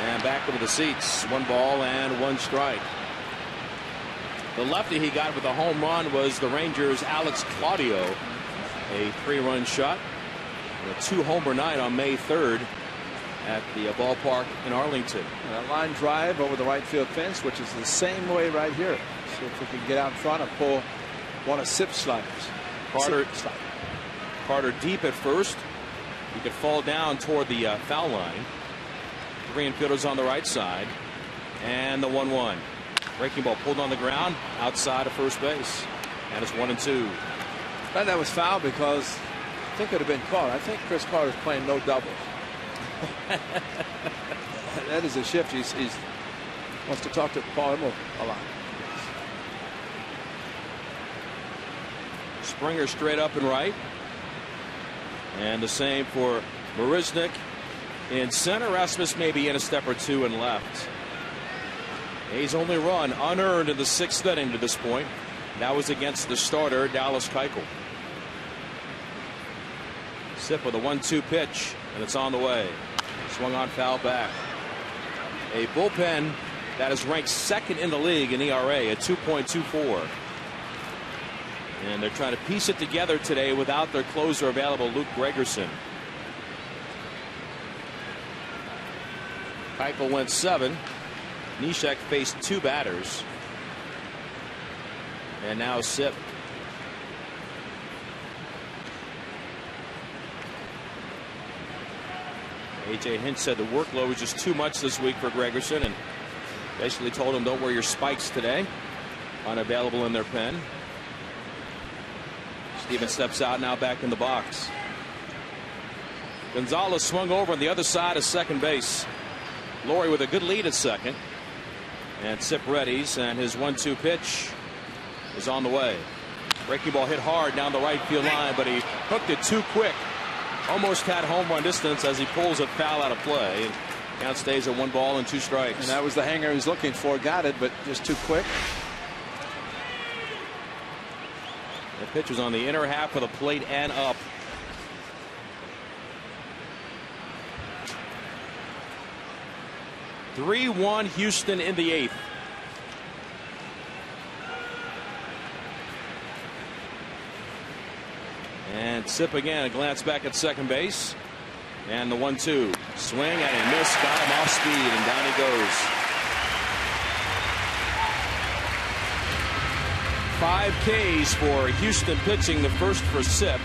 And back into the seats. 1 ball and 1 strike. The lefty he got with a home run was the Rangers' Alex Claudio. A 3-run shot. A 2-homer night on May 3rd at the ballpark in Arlington. And a line drive over the right field fence, which is the same way right here. See if we can get out in front and pull one of Sip's sliders. Carter deep at first. He could fall down toward the foul line. 3 infielders on the right side. And the 1-1. Breaking ball pulled on the ground outside of first base. And it's 1-2. That was foul because I think it would have been caught. I think Chris Carter's playing no doubles. That is a shift. He's wants to talk to Paul Emmel a lot. Springer straight up and right. And the same for Marisnick in center. Rasmus may be in a step or 2 and left. A's only run unearned in the 6th inning to this point. That was against the starter, Dallas Keuchel. Sip with a 1-2 pitch, and it's on the way. Swung on, foul back. A bullpen that is ranked 2nd in the league in ERA at 2.24. And they're trying to piece it together today without their closer available, Luke Gregerson. Keuchel went 7. Neshek faced 2 batters. And now Sip. A.J. Hinch said the workload was just too much this week for Gregerson, and basically told him don't wear your spikes today. Unavailable in their pen. Steven steps out now, back in the box. Gonzalez swung over on the other side of second base. Laurie with a good lead at second. And Sip readies, and his 1-2 pitch is on the way. Breaking ball hit hard down the right field line, but he hooked it too quick. Almost had home run distance as he pulls it foul out of play. And count stays at 1 ball and 2 strikes. And that was the hanger he was looking for. Got it, but just too quick. The pitch was on the inner half of the plate and up. (3-1) Houston in the 8th. And Sip again, a glance back at second base. And the 1-2. Swing and a miss. Got him off speed, and down he goes. 5 Ks for Houston pitching, the first for Sip.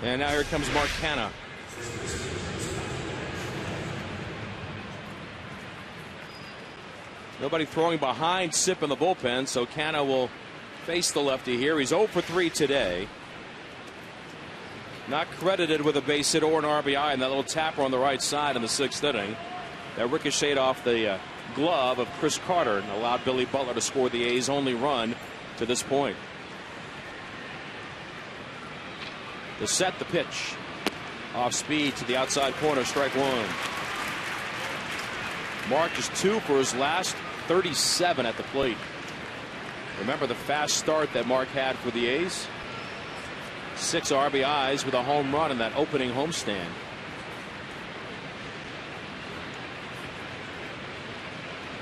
And now here comes Mark Canha. Nobody throwing behind Sip in the bullpen, so Canha will face the lefty here. He's 0 for 3 today. Not credited with a base hit or an RBI, and that little tapper on the right side in the 6th inning. That ricocheted off the glove of Chris Carter and allowed Billy Butler to score the A's only run to this point. To set the pitch. Off speed to the outside corner, strike 1. Mark is 2 for his last 37 at the plate. Remember the fast start that Mark had for the A's? 6 RBIs with a home run in that opening homestand.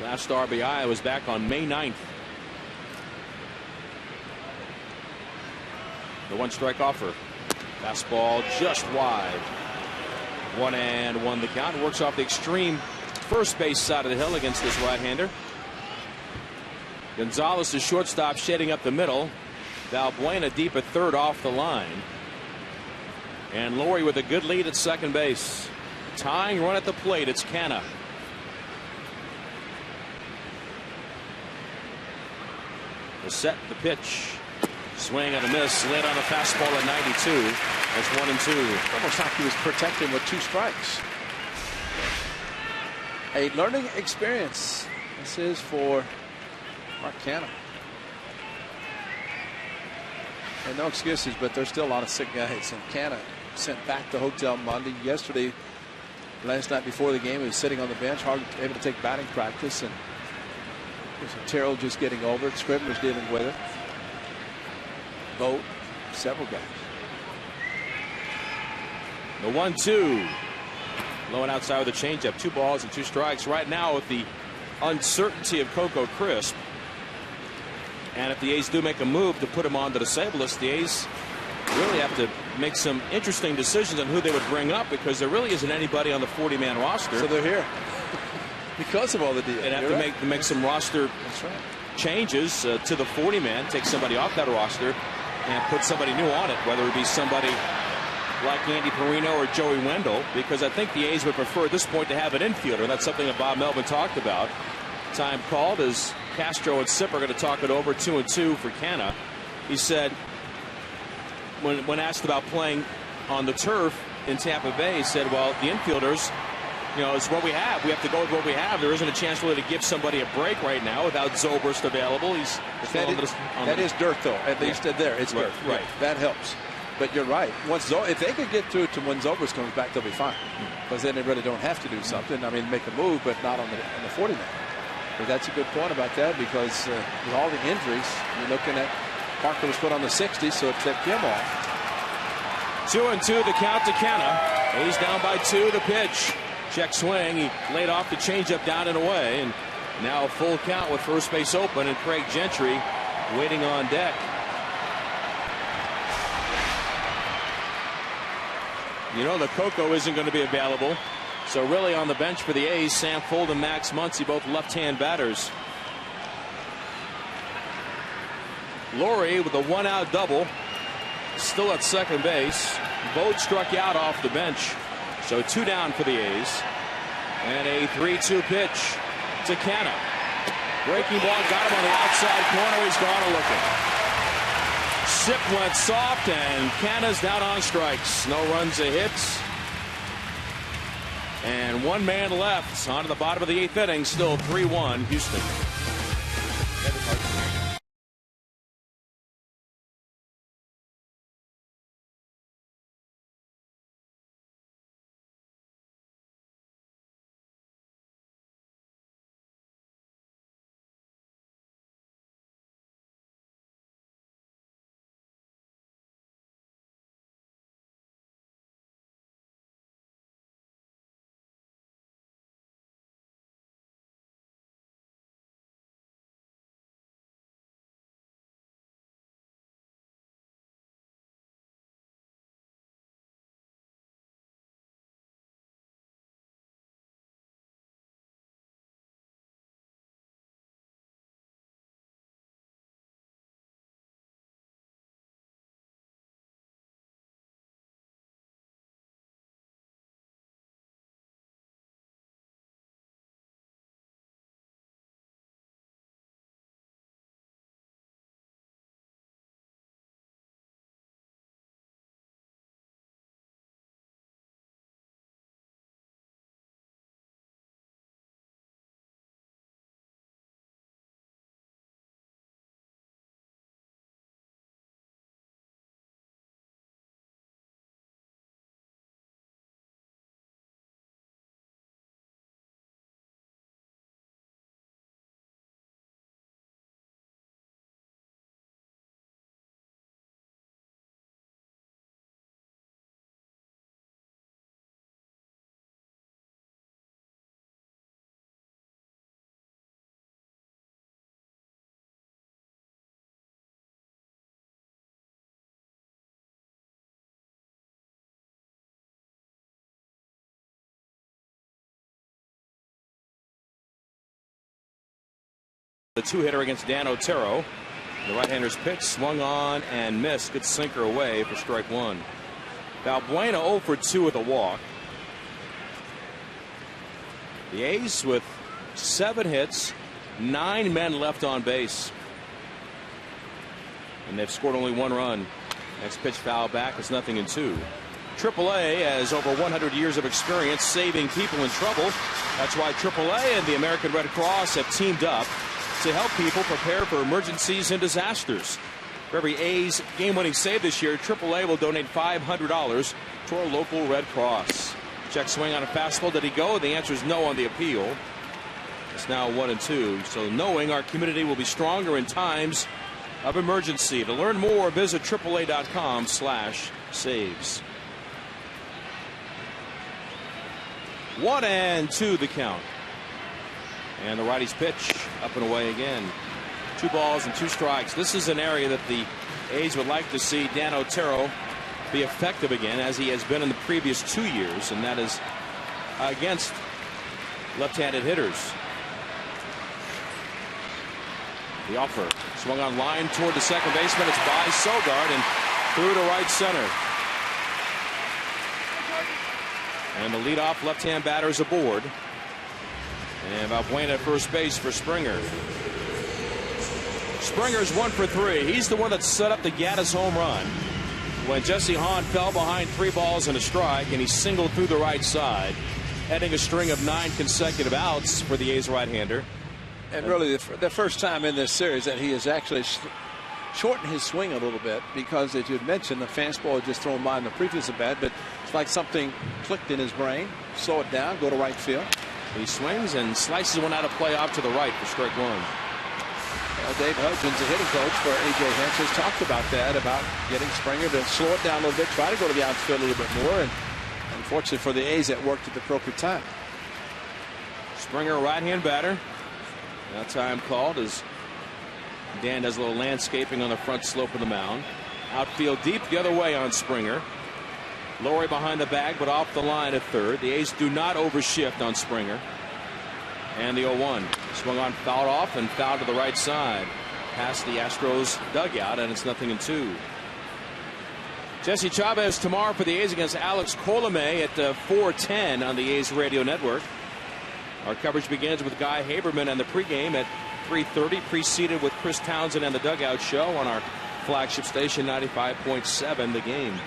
Last RBI was back on May 9th. The 1-strike offer. Fastball just wide. 1-1 the count. Works off the extreme first base side of the hill against this right-hander. Gonzalez is shortstop, shading up the middle. Valbuena deep at third off the line. And Laurie with a good lead at second base. Tying run at the plate. It's Canha. The set, the pitch. Swing and a miss. Late on a fastball at 92. That's 1-2. Almost like he was protecting with 2 strikes. A learning experience. This is for Mark Canha. And no excuses, but there's still a lot of sick guys. And Canha sent back to the hotel Monday. Yesterday, last night before the game, he was sitting on the bench, hardly able to take batting practice. And Terrell just getting over it. Scribner's dealing with it. Vogt, several guys. The 1-2. Low and outside with a changeup. 2 balls and 2 strikes. Right now, with the uncertainty of Coco Crisp, and if the A's do make a move to put him on the disabled list, the A's really have to make some interesting decisions on who they would bring up, because there really isn't anybody on the 40-man roster. So they're here because of all the deals. And have to make some roster changes to the 40-man, take somebody off that roster and put somebody new on it, whether it be somebody like Andy Perino or Joey Wendell, because I think the A's would prefer at this point to have an infielder. That's something that Bob Melvin talked about. Time called as Castro and Sipp are going to talk it over. 2-2 for Canha. He said, when asked about playing on the turf in Tampa Bay, he said, well, the infielders, it's what we have. We have to go with what we have. There isn't a chance really to give somebody a break right now without Zobrist available. That is dirt, though. At least there, it's dirt. Right. That helps. But you're right. If they could get through to when Zobrist comes back, they'll be fine. Because then they really don't have to do something. I mean, make a move, but not on the 40-man. But that's a good point about that, because with all the injuries, you're looking at Parker was put on the 60, so it took him off. 2-2 the count to Canha. He's down by 2. The pitch. Check swing. He laid off the changeup down and away. And now a full count with first base open, and Craig Gentry waiting on deck. The Coco isn't going to be available. So really on the bench for the A's, Sam Fuld and Max Muncy, both left-hand batters. Laurie with a 1-out double, still at second base. Vogt struck out off the bench, so 2 down for the A's. And a 3-2 pitch to Canha. Breaking ball, got him on the outside corner. He's gone looking. Sipp went soft, and Canha's down on strikes. No runs or hits. And 1 man left on to the bottom of the 8th inning. Still 3-1 Houston. The two-hitter against Dan Otero. The right-hander's pitch swung on and missed. Good sinker away for strike one. Valbuena 0 for 2 with a walk. The A's with 7 hits, 9 men left on base. And they've scored only 1 run. Next pitch foul back. It's 0-2. AAA has over 100 years of experience saving people in trouble. That's why AAA and the American Red Cross have teamed up to help people prepare for emergencies and disasters. For every A's game-winning save this year, AAA will donate $500 to our local Red Cross. Check swing on a fastball. Did he go? The answer is no on the appeal. It's now 1-2. So knowing our community will be stronger in times of emergency. To learn more, visit AAA.com/saves. 1-2 the count. And the righty's pitch up and away again. 2 balls and 2 strikes. This is an area that the A's would like to see Dan Otero be effective again, as he has been in the previous 2 years, and that is against left-handed hitters. The offer swung on line toward the second baseman. It's by Sogard and through to right center. And the leadoff left-hand batter is aboard. And Valbuena at first base for Springer. Springer's 1 for 3. He's the one that set up the Gaddis home run when Jesse Hahn fell behind 3 balls and a strike, and he singled through the right side, ending a string of 9 consecutive outs for the A's right-hander. And really the first time in this series that he has actually shortened his swing a little bit, because as you had mentioned, the fastball had just thrown by in the previous at bat, but it's like something clicked in his brain. Slow it down, go to right field. He swings and slices one out of play off to the right for strike one. Dave Hudgens, the hitting coach for A.J. Hinch, has talked about that, about getting Springer to slow it down a little bit, try to go to the outfield a little bit more, and unfortunately for the A's, that worked at the appropriate time. Springer, right-hand batter. Now time called as Dan does a little landscaping on the front slope of the mound. Outfield deep the other way on Springer. Lowry behind the bag, but off the line at third. The A's do not overshift on Springer. And the 0-1 swung on, fouled off, and fouled to the right side past the Astros dugout, and it's 0-2. Jesse Chavez tomorrow for the A's against Alex Colomé at 4:10 on the A's radio network. Our coverage begins with Guy Haberman and the pregame at 3:30, preceded with Chris Townsend and the dugout show on our flagship station 95.7 The Game.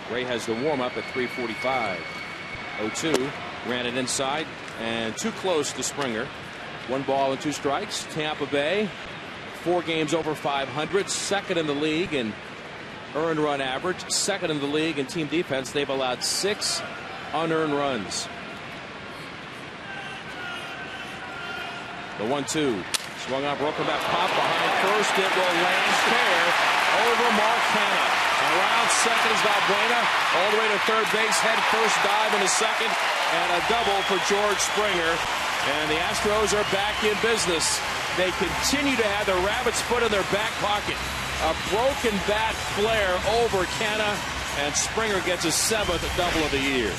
Ray has the warm-up at 3:45. 0-2, ran it inside and too close to Springer. 1 ball and 2 strikes. Tampa Bay, 4 games over 500, second in the league in earned run average, second in the league in team defense. They've allowed 6 unearned runs. The 1-2 swung on, broken back, pop behind first. It will land fair over Mark Hanna. Around second is Valbuena, all the way to third base, head first dive into second, and a double for George Springer. And the Astros are back in business. They continue to have their rabbit's foot in their back pocket. A broken bat flare over Canna, and Springer gets his 7th double of the year.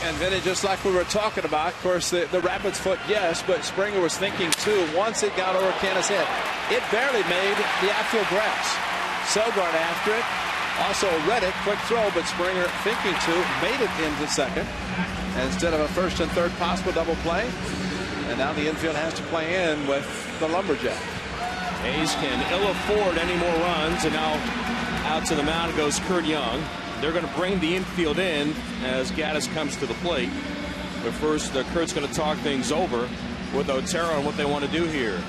And then it, just like we were talking about, of course, the rabbit's foot, yes, but Springer was thinking too. Once it got over Canna's head, it barely made the outfield grass. Sogard after it, also read it, quick throw, but Springer thinking to, made it into second. And instead of a first and third possible double play, and now the infield has to play in with the lumberjack. A's can ill afford any more runs, and now out to the mound goes Kurt Young. They're going to bring the infield in as Gaddis comes to the plate. But first, Kurt's going to talk things over with Otero on what they want to do here.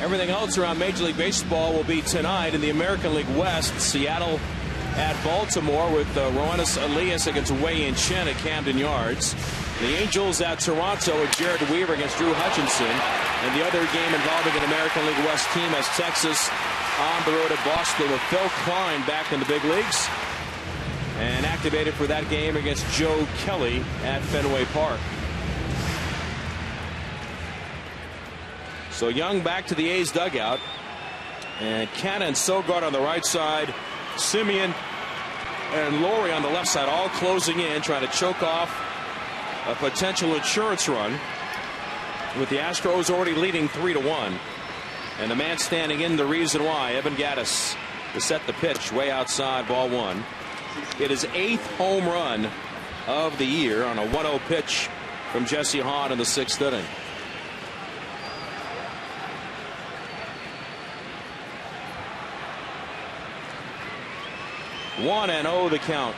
Everything else around Major League Baseball will be tonight in the American League West. Seattle at Baltimore with Roenis Elias against Wei-Yin Chen at Camden Yards. The Angels at Toronto with Jared Weaver against Drew Hutchinson. And the other game involving an American League West team as Texas on the road at Boston with Phil Klein back in the big leagues. And activated for that game against Joe Kelly at Fenway Park. So Young back to the A's dugout. And Canna and Sogard on the right side. Simeon and Lowry on the left side, all closing in, trying to choke off a potential insurance run. with the Astros already leading 3-1. And the man standing in, the reason why, Evan Gattis, to set the pitch way outside, ball one. It is 8th home run of the year on a 1-0 pitch from Jesse Hahn in the 6th inning. One and 0 the count.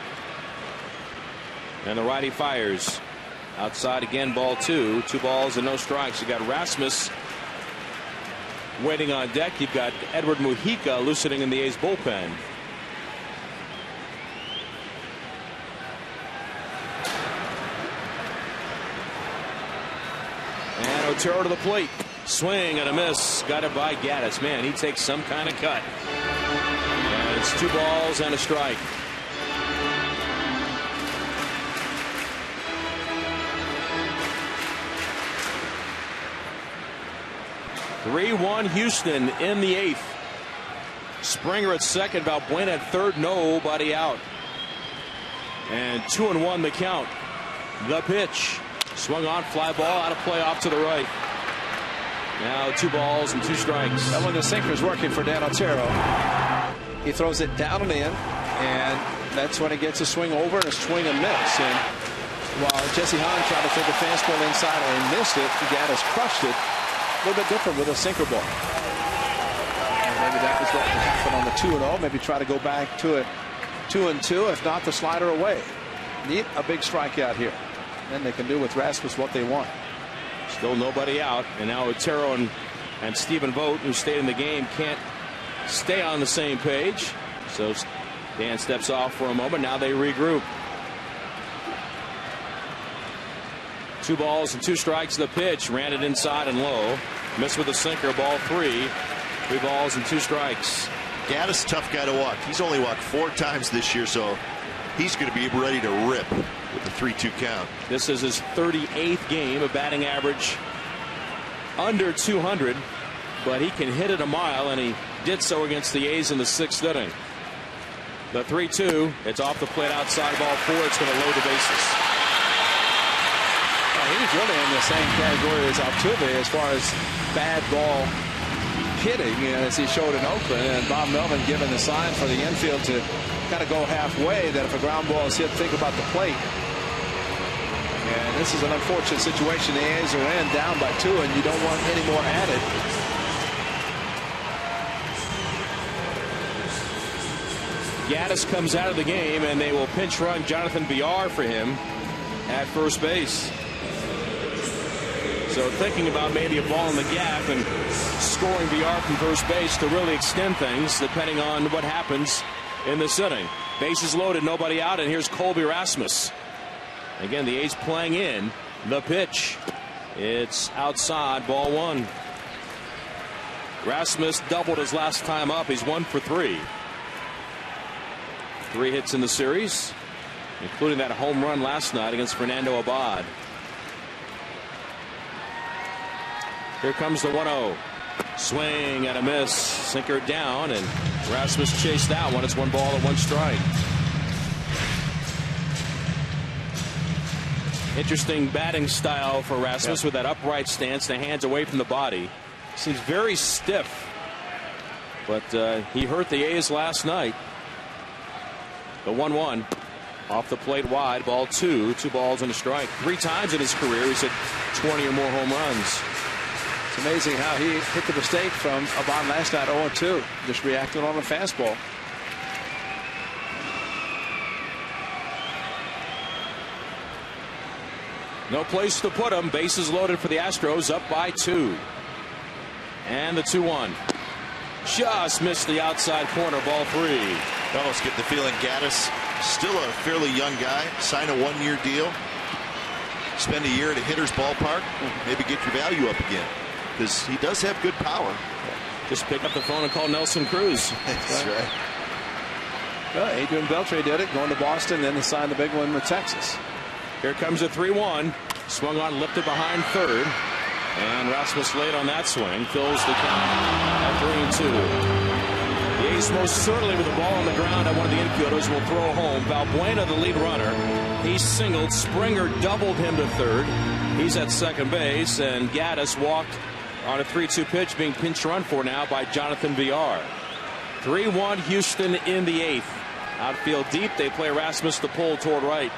And the righty fires. Outside again, ball two. 2 balls and no strikes. You got Rasmus waiting on deck. You've got Edward Mujica loosening in the A's bullpen. And Otero to the plate. Swing and a miss. Got it by Gattis. Man, he takes some kind of cut. And it's 2 balls and a strike. (3-1) Houston in the 8th. Springer at second, Valbuena at third, nobody out. And 2-1 the count. The pitch. Swung on, fly ball, out of play off to the right. Now 2 balls and 2 strikes. Now when the sinker's working for Dan Otero, he throws it down and in, and that's when he gets a swing over and a swing and miss. And while Jesse Hahn tried to throw the fastball inside and missed it, Gattis crushed it. A little bit different with a sinker ball. And maybe that was what would happen on the 2-0. Maybe try to go back to it 2-2, if not the slider away. Need a big strikeout here. Then they can do with Rasmus what they want. Still nobody out, and now Otero and Stephen Vogt, who stayed in the game, can't stay on the same page. So Dan steps off for a moment. Now they regroup. 2 balls and 2 strikes. The pitch, ran it inside and low. Missed with a sinker, ball 3. 3 balls and 2 strikes. Gattis, tough guy to walk. He's only walked 4 times this year, so he's going to be ready to rip with the 3-2 count. This is his 38th game, a batting average under 200, but he can hit it a mile, and he did so against the A's in the 6th inning. The 3-2, it's off the plate outside, ball 4. It's going to load the bases. He's really in the same category as Altuve as far as bad ball hitting, as he showed in Oakland. And Bob Melvin giving the sign for the infield to kind of go halfway, that if a ground ball is hit, think about the plate. And this is an unfortunate situation. The A's are in, down by 2, and you don't want any more added. Gattis comes out of the game, and they will pinch run Jonathan Villar for him at first base. So thinking about maybe a ball in the gap and scoring Villar from first base to really extend things, depending on what happens in this inning. Bases loaded, nobody out, and here's Colby Rasmus. Again, the A's playing in. The pitch. It's outside, ball 1. Rasmus doubled his last time up. He's 1 for 3. 3 hits in the series, including that home run last night against Fernando Abad. Here comes the 1-0. Swing and a miss. Sinker down, and Rasmus chased that one. It's 1 ball and 1 strike. Interesting batting style for Rasmus, with that upright stance, the hands away from the body. Seems very stiff, but he hurt the A's last night. The 1-1 off the plate wide, ball 2. 2 balls and a strike. 3 times in his career he's hit 20 or more home runs. It's amazing how he hit the mistake from Abad last night, 0-2, just reacted on a fastball. No place to put him. Bases loaded for the Astros, up by 2. And the 2-1. Just missed the outside corner, ball 3. I almost get the feeling Gattis, still a fairly young guy, sign a 1-year deal, spend a year at a hitter's ballpark, maybe get your value up again, because he does have good power. Just pick up the phone and call Nelson Cruz. That's right. Well, Adrian Beltre did it, going to Boston, then he signed the big one with Texas. Here comes a 3-1. Swung on, lifted behind third. And Rasmus late on that swing. Fills the count at 3-2. The A's most certainly with the ball on the ground at one of the infielders will throw home. Valbuena, the lead runner, He singled. Springer doubled him to third. He's at second base, and Gaddis walked on a 3-2 pitch, being pinch run for now by Jonathan Villar. 3-1 Houston in the 8th. Outfield deep. They play Rasmus the pull toward right.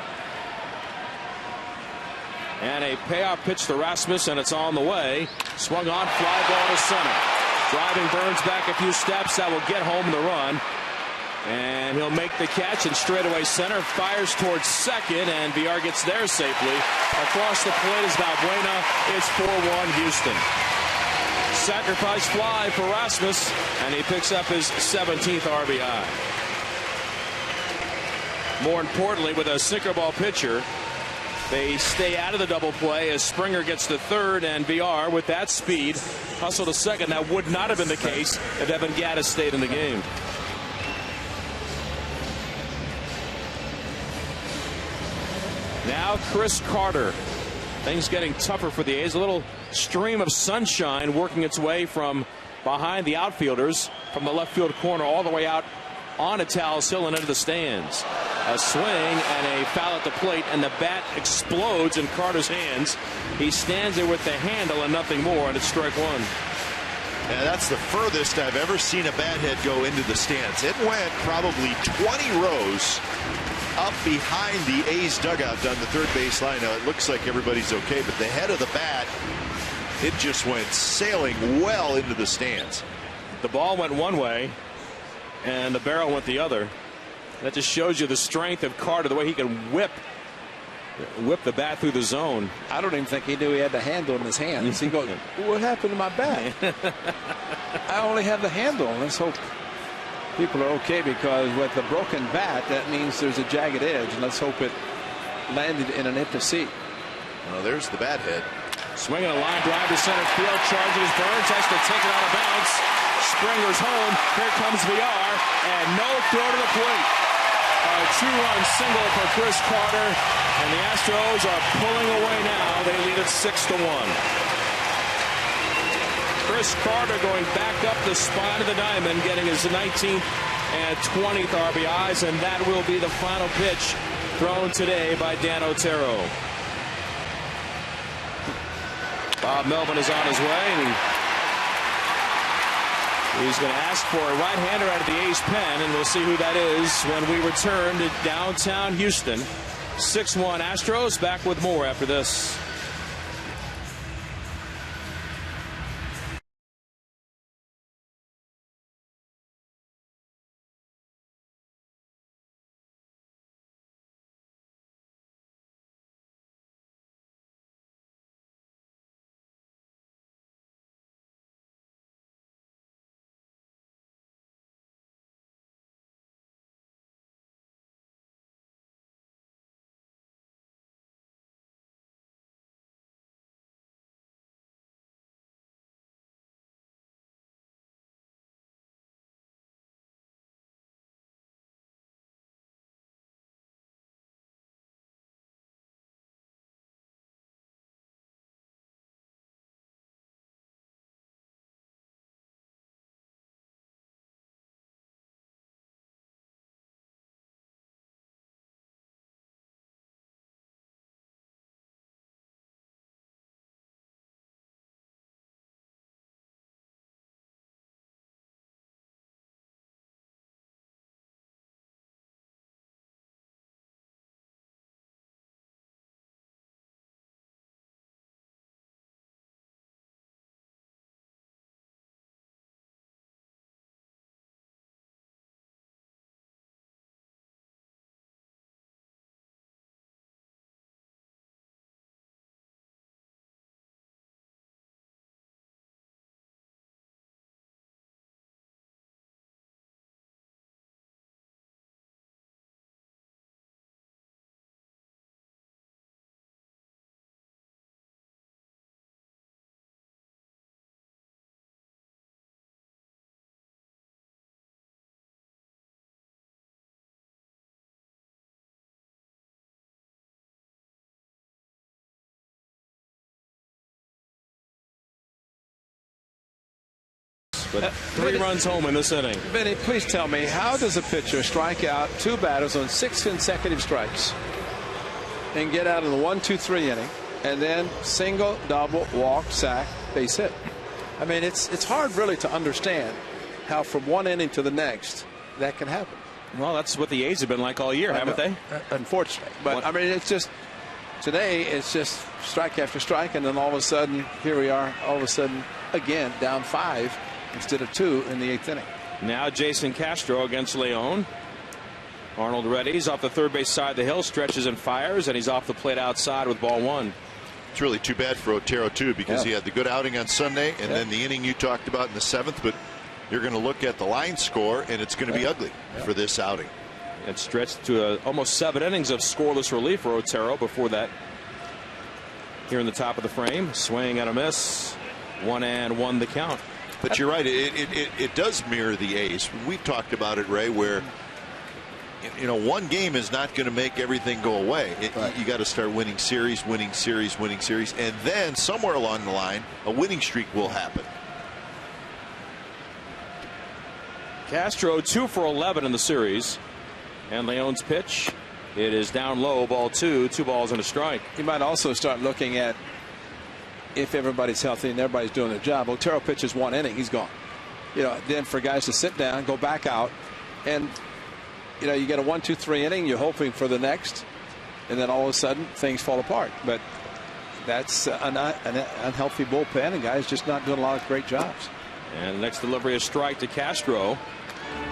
And a payoff pitch to Rasmus, and it's on the way. Swung on, fly ball to center. Driving Burns back a few steps. That will get home the run. And he'll make the catch, and straightaway center fires towards second, and Villar gets there safely. Across the plate is Valbuena. It's 4-1 Houston. Sacrifice fly for Rasmus, and he picks up his 17th RBI. More importantly, with a sinker ball pitcher, they stay out of the double play as Springer gets to third, and Villar, with that speed, hustled to second. That would not have been the case if Evan Gaddis stayed in the game. Now Chris Carter. Things getting tougher for the A's. A little stream of sunshine working its way from behind the outfielders, from the left field corner all the way out onto Tal's Hill and into the stands. A swing and a foul at the plate, and the bat explodes in Carter's hands. He stands there with the handle and nothing more, and it's strike one. Yeah, that's the furthest I've ever seen a bat head go into the stands. It went probably 20 rows up behind the A's dugout down the third base line. Now it looks like everybody's okay, but the head of the bat, it just went sailing well into the stands. The ball went one way and the barrel went the other. That just shows you the strength of Carter, the way he can whip the bat through the zone. I don't even think he knew he had the handle in his hands. He goes, what happened to my bat? I only have the handle. Let's hope people are okay, because with the broken bat, that means there's a jagged edge, and let's hope it landed in an empty seat. Well, there's the bat head. Swinging a line drive to center field, charges Burns, has to take it out of bounds. Springer's home. Here comes Villar, and no throw to the plate. A 2-run single for Chris Carter, and the Astros are pulling away now. They lead it 6-1. Chris Carter going back up the spine of the diamond, getting his 19th and 20th RBIs, and that will be the final pitch thrown today by Dan Otero. Bob Melvin is on his way, and he's going to ask for a right-hander out of the A's pen, and we'll see who that is when we return to downtown Houston. 6-1 Astros. Back with more after this. But 3 runs home in this inning. Benny, please tell me, how does a pitcher strike out 2 batters on 6 consecutive strikes? and get out in the 1-2-3 inning, and then single, double, walk, sack, base hit. I mean, it's hard really to understand how from one inning to the next that can happen. Well, that's what the A's have been like all year, haven't they? Unfortunately. But, I mean, it's just today it's just strike after strike, and then all of a sudden, here we are, all of a sudden, again, down 5 instead of 2 in the 8th inning. Now Jason Castro against Leon. Arnold readies off the third base side of the hill, stretches and fires, and he's off the plate outside with ball 1. It's really too bad for Otero, too, because he had the good outing on Sunday and then the inning you talked about in the 7th. But you're going to look at the line score, and it's going to be ugly for this outing. It stretched to almost 7 innings of scoreless relief for Otero before that. Here in the top of the frame, swing and a miss. 1-1 the count. But you're right. It does mirror the A's. We've talked about it, Ray, where one game is not going to make everything go away. You got to start winning series, and then somewhere along the line, a winning streak will happen. Castro 2 for 11 in the series, and Leon's pitch. It is down low, ball 2, 2 balls and a strike. You might also start looking at if everybody's healthy and everybody's doing their job. Otero pitches 1 inning, he's gone. Then for guys to sit down, go back out, and you get a 1-2-3 inning, you're hoping for the next, and then all of a sudden things fall apart. But that's an unhealthy bullpen, and guys just not doing a lot of great jobs. And the next delivery, a strike to Castro.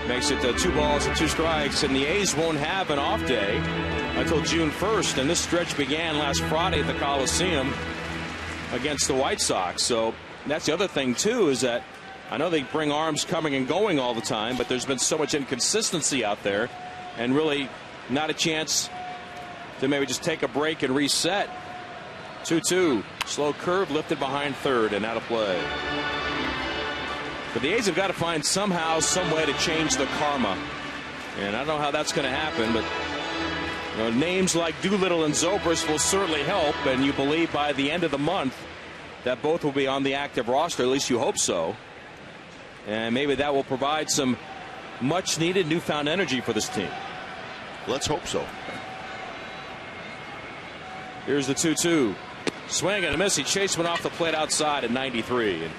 Makes it 2 balls and 2 strikes, and the A's won't have an off day until June 1st. And this stretch began last Friday at the Coliseum against the White Sox. So that's the other thing, too, is that I know they bring arms coming and going all the time, but there's been so much inconsistency out there, and really not a chance to maybe just take a break and reset. 2-2. Slow curve lifted behind third and out of play. But the A's have got to find somehow, some way to change the karma. And I don't know how that's going to happen, but names like Doolittle and Zobrist will certainly help, and you believe by the end of the month that both will be on the active roster, at least you hope so. And maybe that will provide some much needed newfound energy for this team. Let's hope so. Here's the 2-2. Swing and a miss. He chased one off the plate outside at 93. And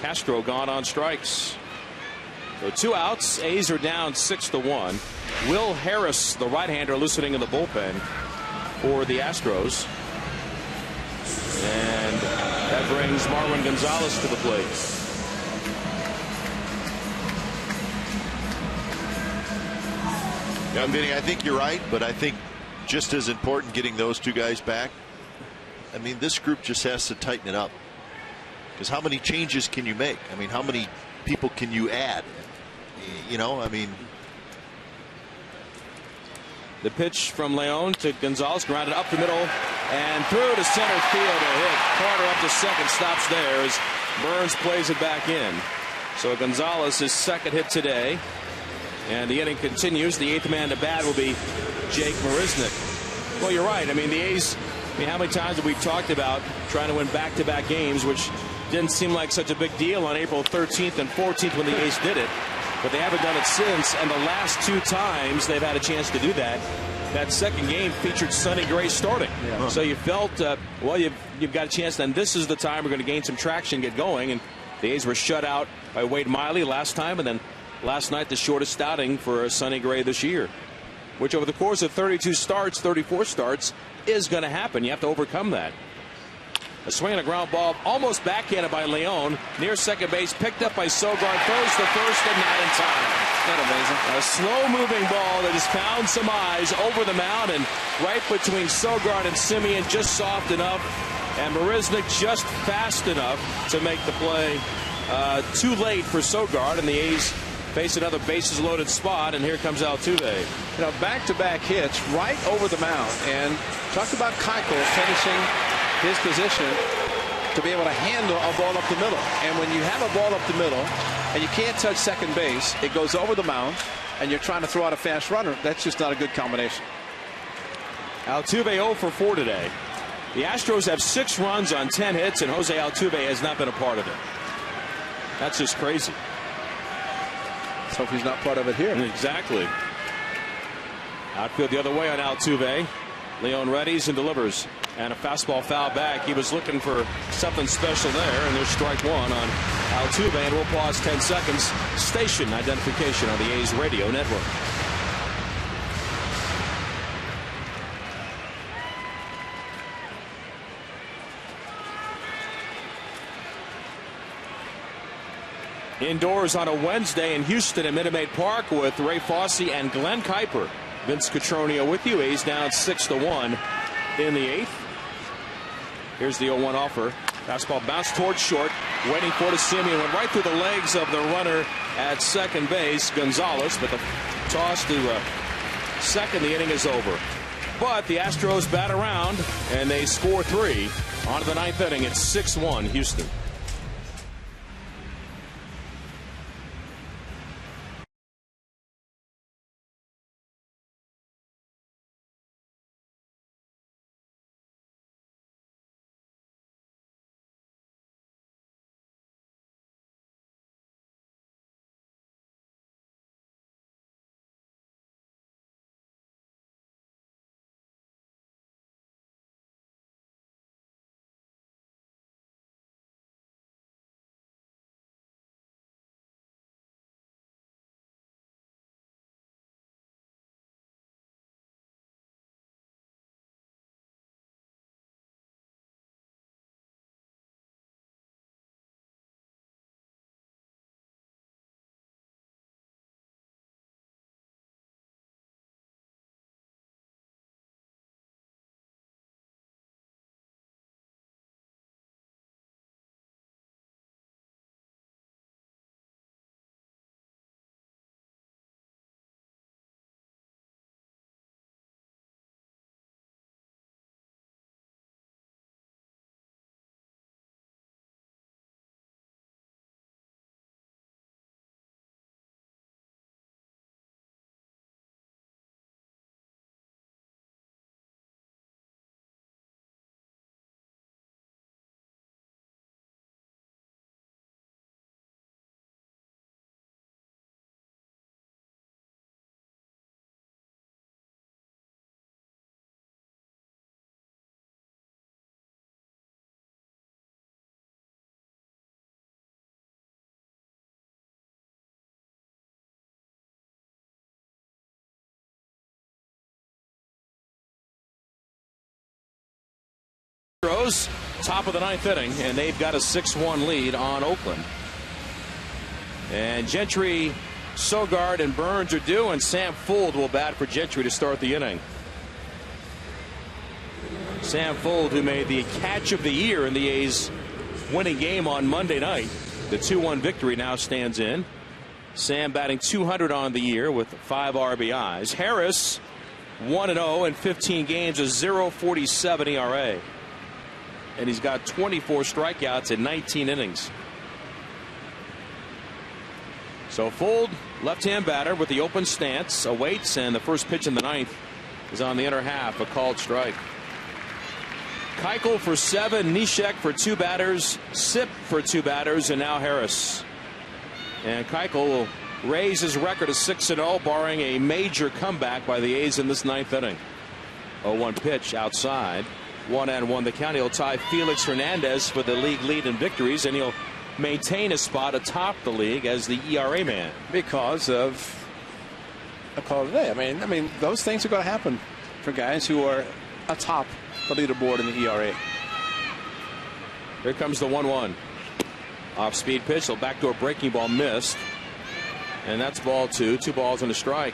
Castro gone on strikes. So 2 outs. A's are down 6-1. Will Harris, the right-hander, listening in the bullpen for the Astros. And that brings Marwin Gonzalez to the plate. Vinny, I think you're right, but I think just as important getting those 2 guys back. I mean, this group just has to tighten it up. Because how many changes can you make? I mean, how many people can you add? I mean. The pitch from Leon to Gonzalez, grounded up the middle and through to center field. A hit. Carter up to second, stops there as Burns plays it back in. So Gonzalez, his second hit today. And the inning continues. The 8th man to bat will be Jake Marisnick. Well, you're right. I mean, the A's, how many times have we talked about trying to win back-to-back games, which didn't seem like such a big deal on April 13th and 14th when the A's did it. But they haven't done it since, and the last 2 times they've had a chance to do that, that second game featured Sonny Gray starting. Yeah. So you felt, well, you've got a chance, then this is the time we're going to gain some traction, get going. And the A's were shut out by Wade Miley last time, and then last night the shortest outing for Sonny Gray this year, which over the course of 32 starts, 34 starts, is going to happen. You have to overcome that. A swing and a ground ball, almost backhanded by Leon, near second base, picked up by Sogard, throws to first and not in time. Isn't that amazing? A slow-moving ball that has found some eyes over the mound and right between Sogard and Simeon, just soft enough, and Marisnick just fast enough to make the play. Too late for Sogard, and the A's face another bases-loaded spot, and here comes Altuve. Back-to-back hits right over the mound, and talk about Keuchel finishing his position to be able to handle a ball up the middle. And when you have a ball up the middle and you can't touch second base, it goes over the mound, and you're trying to throw out a fast runner. That's just not a good combination. Altuve 0 for 4 today. The Astros have 6 runs on 10 hits, and Jose Altuve has not been a part of it. That's just crazy. Let's hope he's not part of it here. Exactly. Outfield the other way on Altuve. Leon readies and delivers. And a fastball foul back. He was looking for something special there. And there's strike one on Altuve. And we'll pause 10 seconds. Station identification on the A's radio network. Indoors on a Wednesday in Houston at Minute Maid Park with Ray Fosse and Glenn Kuiper. Vince Cotroneo with you. A's down 6-1 in the 8th. Here's the 0-1 offer. Fastball bounced towards short. Waiting for to Simeon. Went right through the legs of the runner at second base, Gonzalez. But the toss to second. The inning is over. But the Astros bat around and they score 3 on to the 9th inning. It's 6-1 Houston. Astros, top of the 9th inning, and they've got a 6-1 lead on Oakland. And Gentry, Sogard, and Burns are due, and Sam Fuld will bat for Gentry to start the inning. Sam Fuld, who made the catch of the year in the A's winning game on Monday night. The 2-1 victory now stands in. Sam batting .200 on the year with 5 RBIs. Harris, 1-0 in 15 games, a .047 ERA. And he's got 24 strikeouts in 19 innings. So Fuld, left-hand batter with the open stance, awaits, and the first pitch in the 9th is on the inner half, a called strike. Keuchel for 7, Neshek for 2 batters, Sip for 2 batters, and now Harris. And Keuchel will raise his record to 6-0, barring a major comeback by the A's in this 9th inning. 0-1 pitch outside. 1-1 the count. He'll tie Felix Hernandez for the league lead in victories, and he'll maintain a spot atop the league as the ERA man because of a call today. I mean, those things are going to happen for guys who are atop the leaderboard in the ERA. Here comes the 1-1. Off-speed pitch. So backdoor breaking ball missed, and that's ball 2. 2 balls and a strike.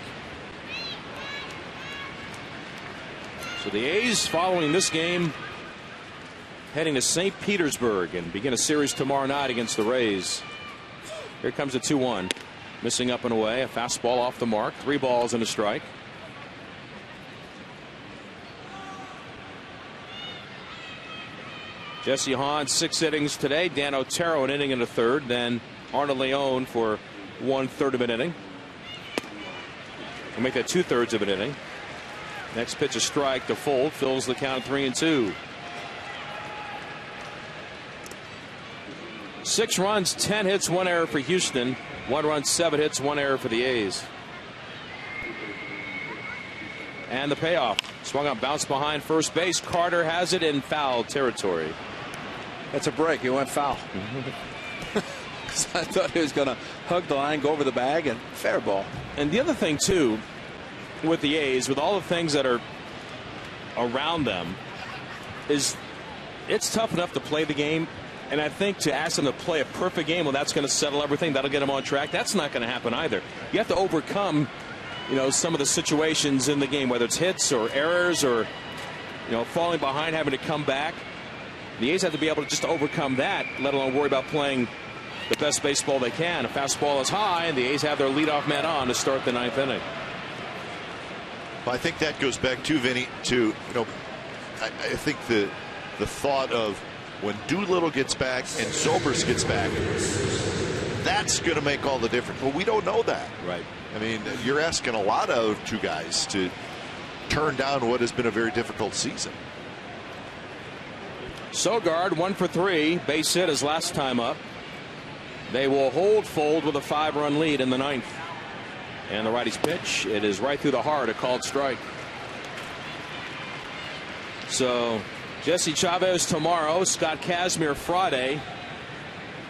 So the A's, following this game, heading to St. Petersburg and begin a series tomorrow night against the Rays. Here comes the 2-1. Missing up and away. A fastball off the mark. 3 balls and a strike. Jesse Hahn, 6 innings today. Dan Otero, an inning and a third. Then Arnold Leone for 1/3 of an inning. We'll make that 2/3 of an inning. Next pitch, a strike to Fuld, fills the count 3-2. 6 runs, 10 hits, 1 error for Houston. 1 run, 7 hits, 1 error for the A's. And the payoff. Swung on, bounce behind first base. Carter has it in foul territory. That's a break. He went foul. I thought he was going to hug the line, go over the bag, and fair ball. And the other thing, too, with the A's, with all the things that are around them, is it's tough enough to play the game. And I think to ask them to play a perfect game, well, that's going to settle everything. That'll get them on track. That's not going to happen either. You have to overcome, some of the situations in the game, whether it's hits or errors or, falling behind, having to come back. The A's have to be able to just overcome that, let alone worry about playing the best baseball they can. A fastball is high, and the A's have their leadoff man on to start the 9th inning. Well, I think that goes back to Vinny to I think the thought of when Doolittle gets back and Zobrist gets back, that's going to make all the difference. Well, we don't know that. Right. I mean, you're asking a lot of two guys to turn down what has been a very difficult season. Sogard 1 for 3, base hit his last time up. They will hold Fold with a 5-run lead in the 9th. And the righty's pitch, it is right through the heart, a called strike. So Jesse Chavez tomorrow, Scott Kazmir Friday.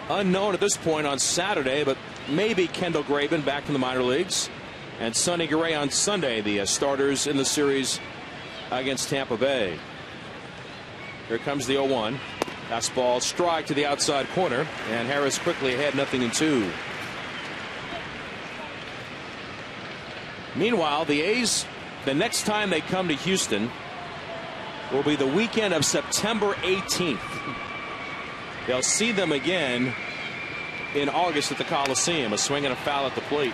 Unknown at this point on Saturday, but maybe Kendall Graven back in the minor leagues. And Sonny Gray on Sunday, the starters in the series against Tampa Bay. Here comes the 0-1. Fastball strike to the outside corner, and Harris quickly ahead, 0-2. Meanwhile, the A's, the next time they come to Houston will be the weekend of September 18th. They'll see them again in August at the Coliseum. A swing and a foul at the plate.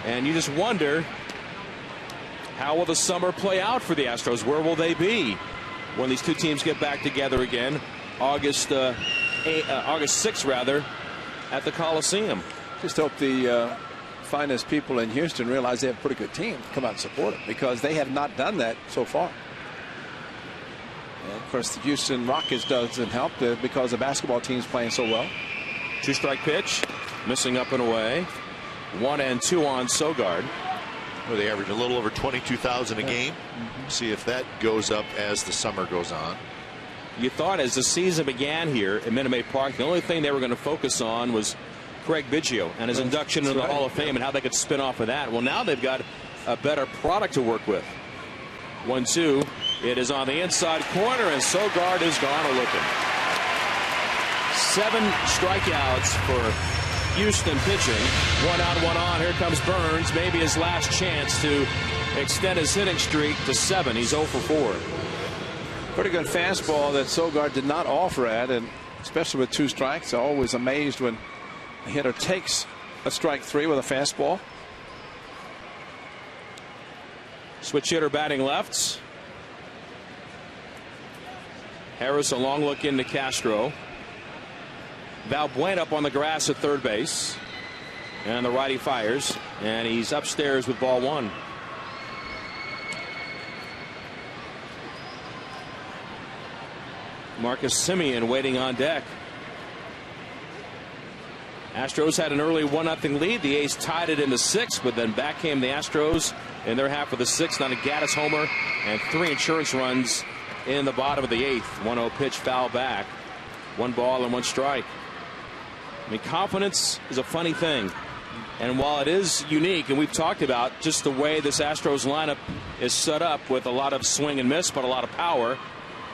And you just wonder, how will the summer play out for the Astros? Where will they be when these two teams get back together again? August 6th, rather, at the Coliseum. Just hope the finest people in Houston realize they have a pretty good team. Come out and support it, because they have not done that so far. And of course, the Houston Rockets doesn't help because the basketball team's playing so well. 2-strike pitch, missing up and away. 1-2 on Sogard. Well, they average a little over 22,000 a game. See if that goes up as the summer goes on. You thought as the season began here at Minute Maid Park, the only thing they were going to focus on was Craig Biggio and his induction into the Hall of Fame and how they could spin off of that. Well, now they've got a better product to work with. 1-2. It is on the inside corner, and Sogard is gone a-looking. 7 strikeouts for Houston pitching. 1 out, 1 on. Here comes Burns. Maybe his last chance to extend his hitting streak to 7. He's 0 for 4. Pretty good fastball that Sogard did not offer at, and especially with 2 strikes. I'm always amazed when a hitter takes a strike 3 with a fastball. Switch hitter batting left. Harris a long look into Castro. Valbuena up on the grass at third base. And the righty fires. And he's upstairs with ball 1. Marcus Semien waiting on deck. Astros had an early 1-0 lead. The A's tied it into 6, but then back came the Astros in their half of the 6th on a Gaddis homer and 3 insurance runs in the bottom of the 8th. 1-0 pitch foul back. 1 ball and 1 strike. I mean, confidence is a funny thing. And while it is unique, and we've talked about just the way this Astros lineup is set up with a lot of swing and miss, but a lot of power,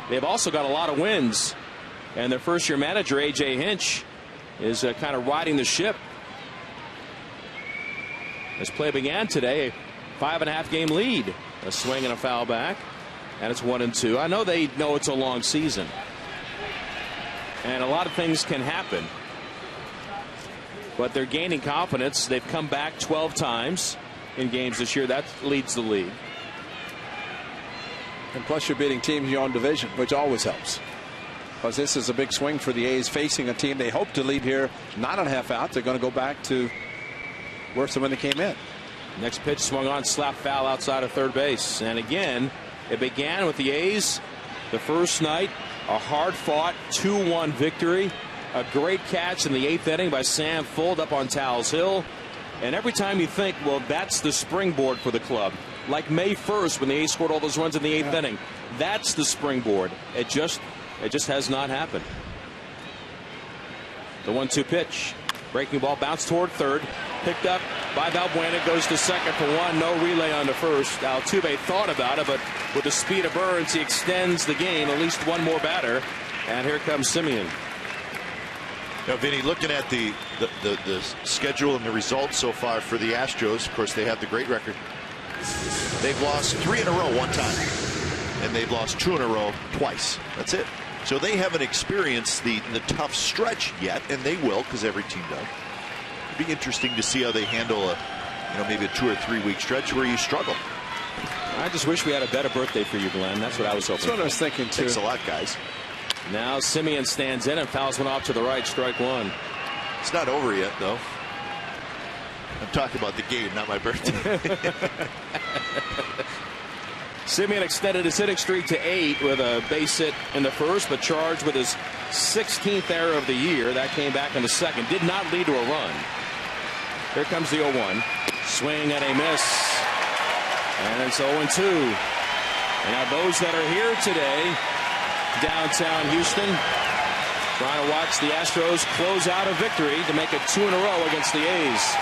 they've also got a lot of wins. And their first-year manager, A.J. Hinch, is kind of riding the ship. As play began today, a 5.5-game lead. A swing and a foul back. And it's 1-2. I know they know it's a long season. And a lot of things can happen. But they're gaining confidence. They've come back 12 times in games this year. That leads the league. And plus you're beating teams in your own division, which always helps. Because this is a big swing for the A's facing a team they hope to leave here 9.5 out. They're going to go back to worse than when they came in. Next pitch swung on, slap foul outside of third base. And again, it began with the A's the first night, a hard-fought 2-1 victory. A great catch in the 8th inning by Sam Fuld up on Towles Hill. And every time you think, well, that's the springboard for the club, like May 1st when the A's scored all those runs in the 8th inning. That's the springboard. It just has not happened. The 1-2 pitch. Breaking ball bounced toward third. Picked up by Valbuena. Goes to second for one. No relay on to first. Altuve thought about it, but with the speed of Burns, he extends the game. At least one more batter. And here comes Semien. Now, Vinny, looking at the schedule and the results so far for the Astros, of course, they have the great record. They've lost 3 in a row one time, and they've lost 2 in a row twice. That's it. So they haven't experienced the tough stretch yet, and they will, because every team does. It'd be interesting to see how they handle maybe a 2 or 3 week stretch where you struggle. I just wish we had a better birthday for you, Glenn. That's what I was hoping. That's what I was thinking too. Thanks a lot, guys. Now Semien stands in and fouls one off to the right. Strike one. It's not over yet, though. I'm talking about the game, not my birthday. Semien extended his hitting streak to 8 with a base hit in the first, but charged with his 16th error of the year. That came back in the second. Did not lead to a run. Here comes the 0-1. Swing and a miss. And it's 0-2. And now those that are here today, downtown Houston, trying to watch the Astros close out a victory to make it 2 in a row against the A's.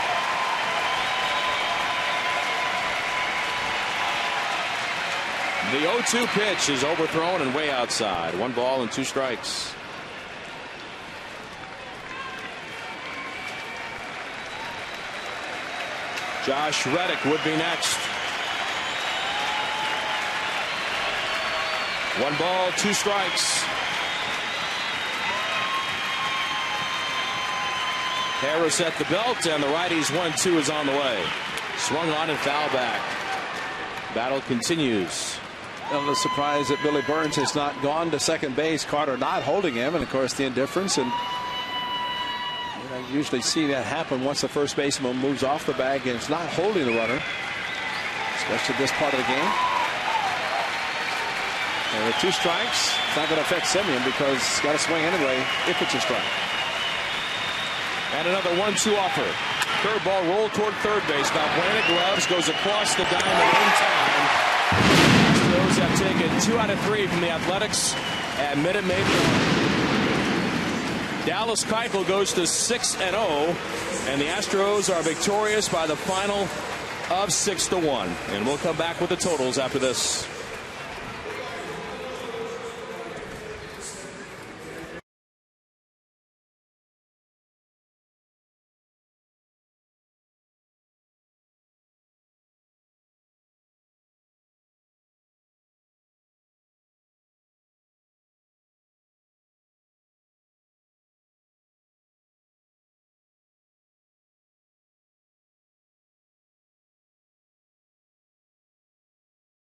The 0-2 pitch is overthrown and way outside. 1 ball and 2 strikes. Josh Reddick would be next. 1 ball, 2 strikes. Harris at the belt, and the righty's 1-2 is on the way. Swung on and foul back. Battle continues. I'm surprised that Billy Burns has not gone to second base. Carter not holding him, and of course the indifference. And I usually see that happen once the first baseman moves off the bag and is not holding the runner, especially this part of the game. And with 2 strikes, it's not going to affect Semien because he's got to swing anyway if it's a strike. And another 1-2 offer. Curveball rolled toward third base. Valbuena gloves, goes across the diamond in time. Astros have taken 2 out of 3 from the Athletics at Minute Maid. Dallas Keuchel goes to 6-0, and the Astros are victorious by the final of 6-1. And we'll come back with the totals after this.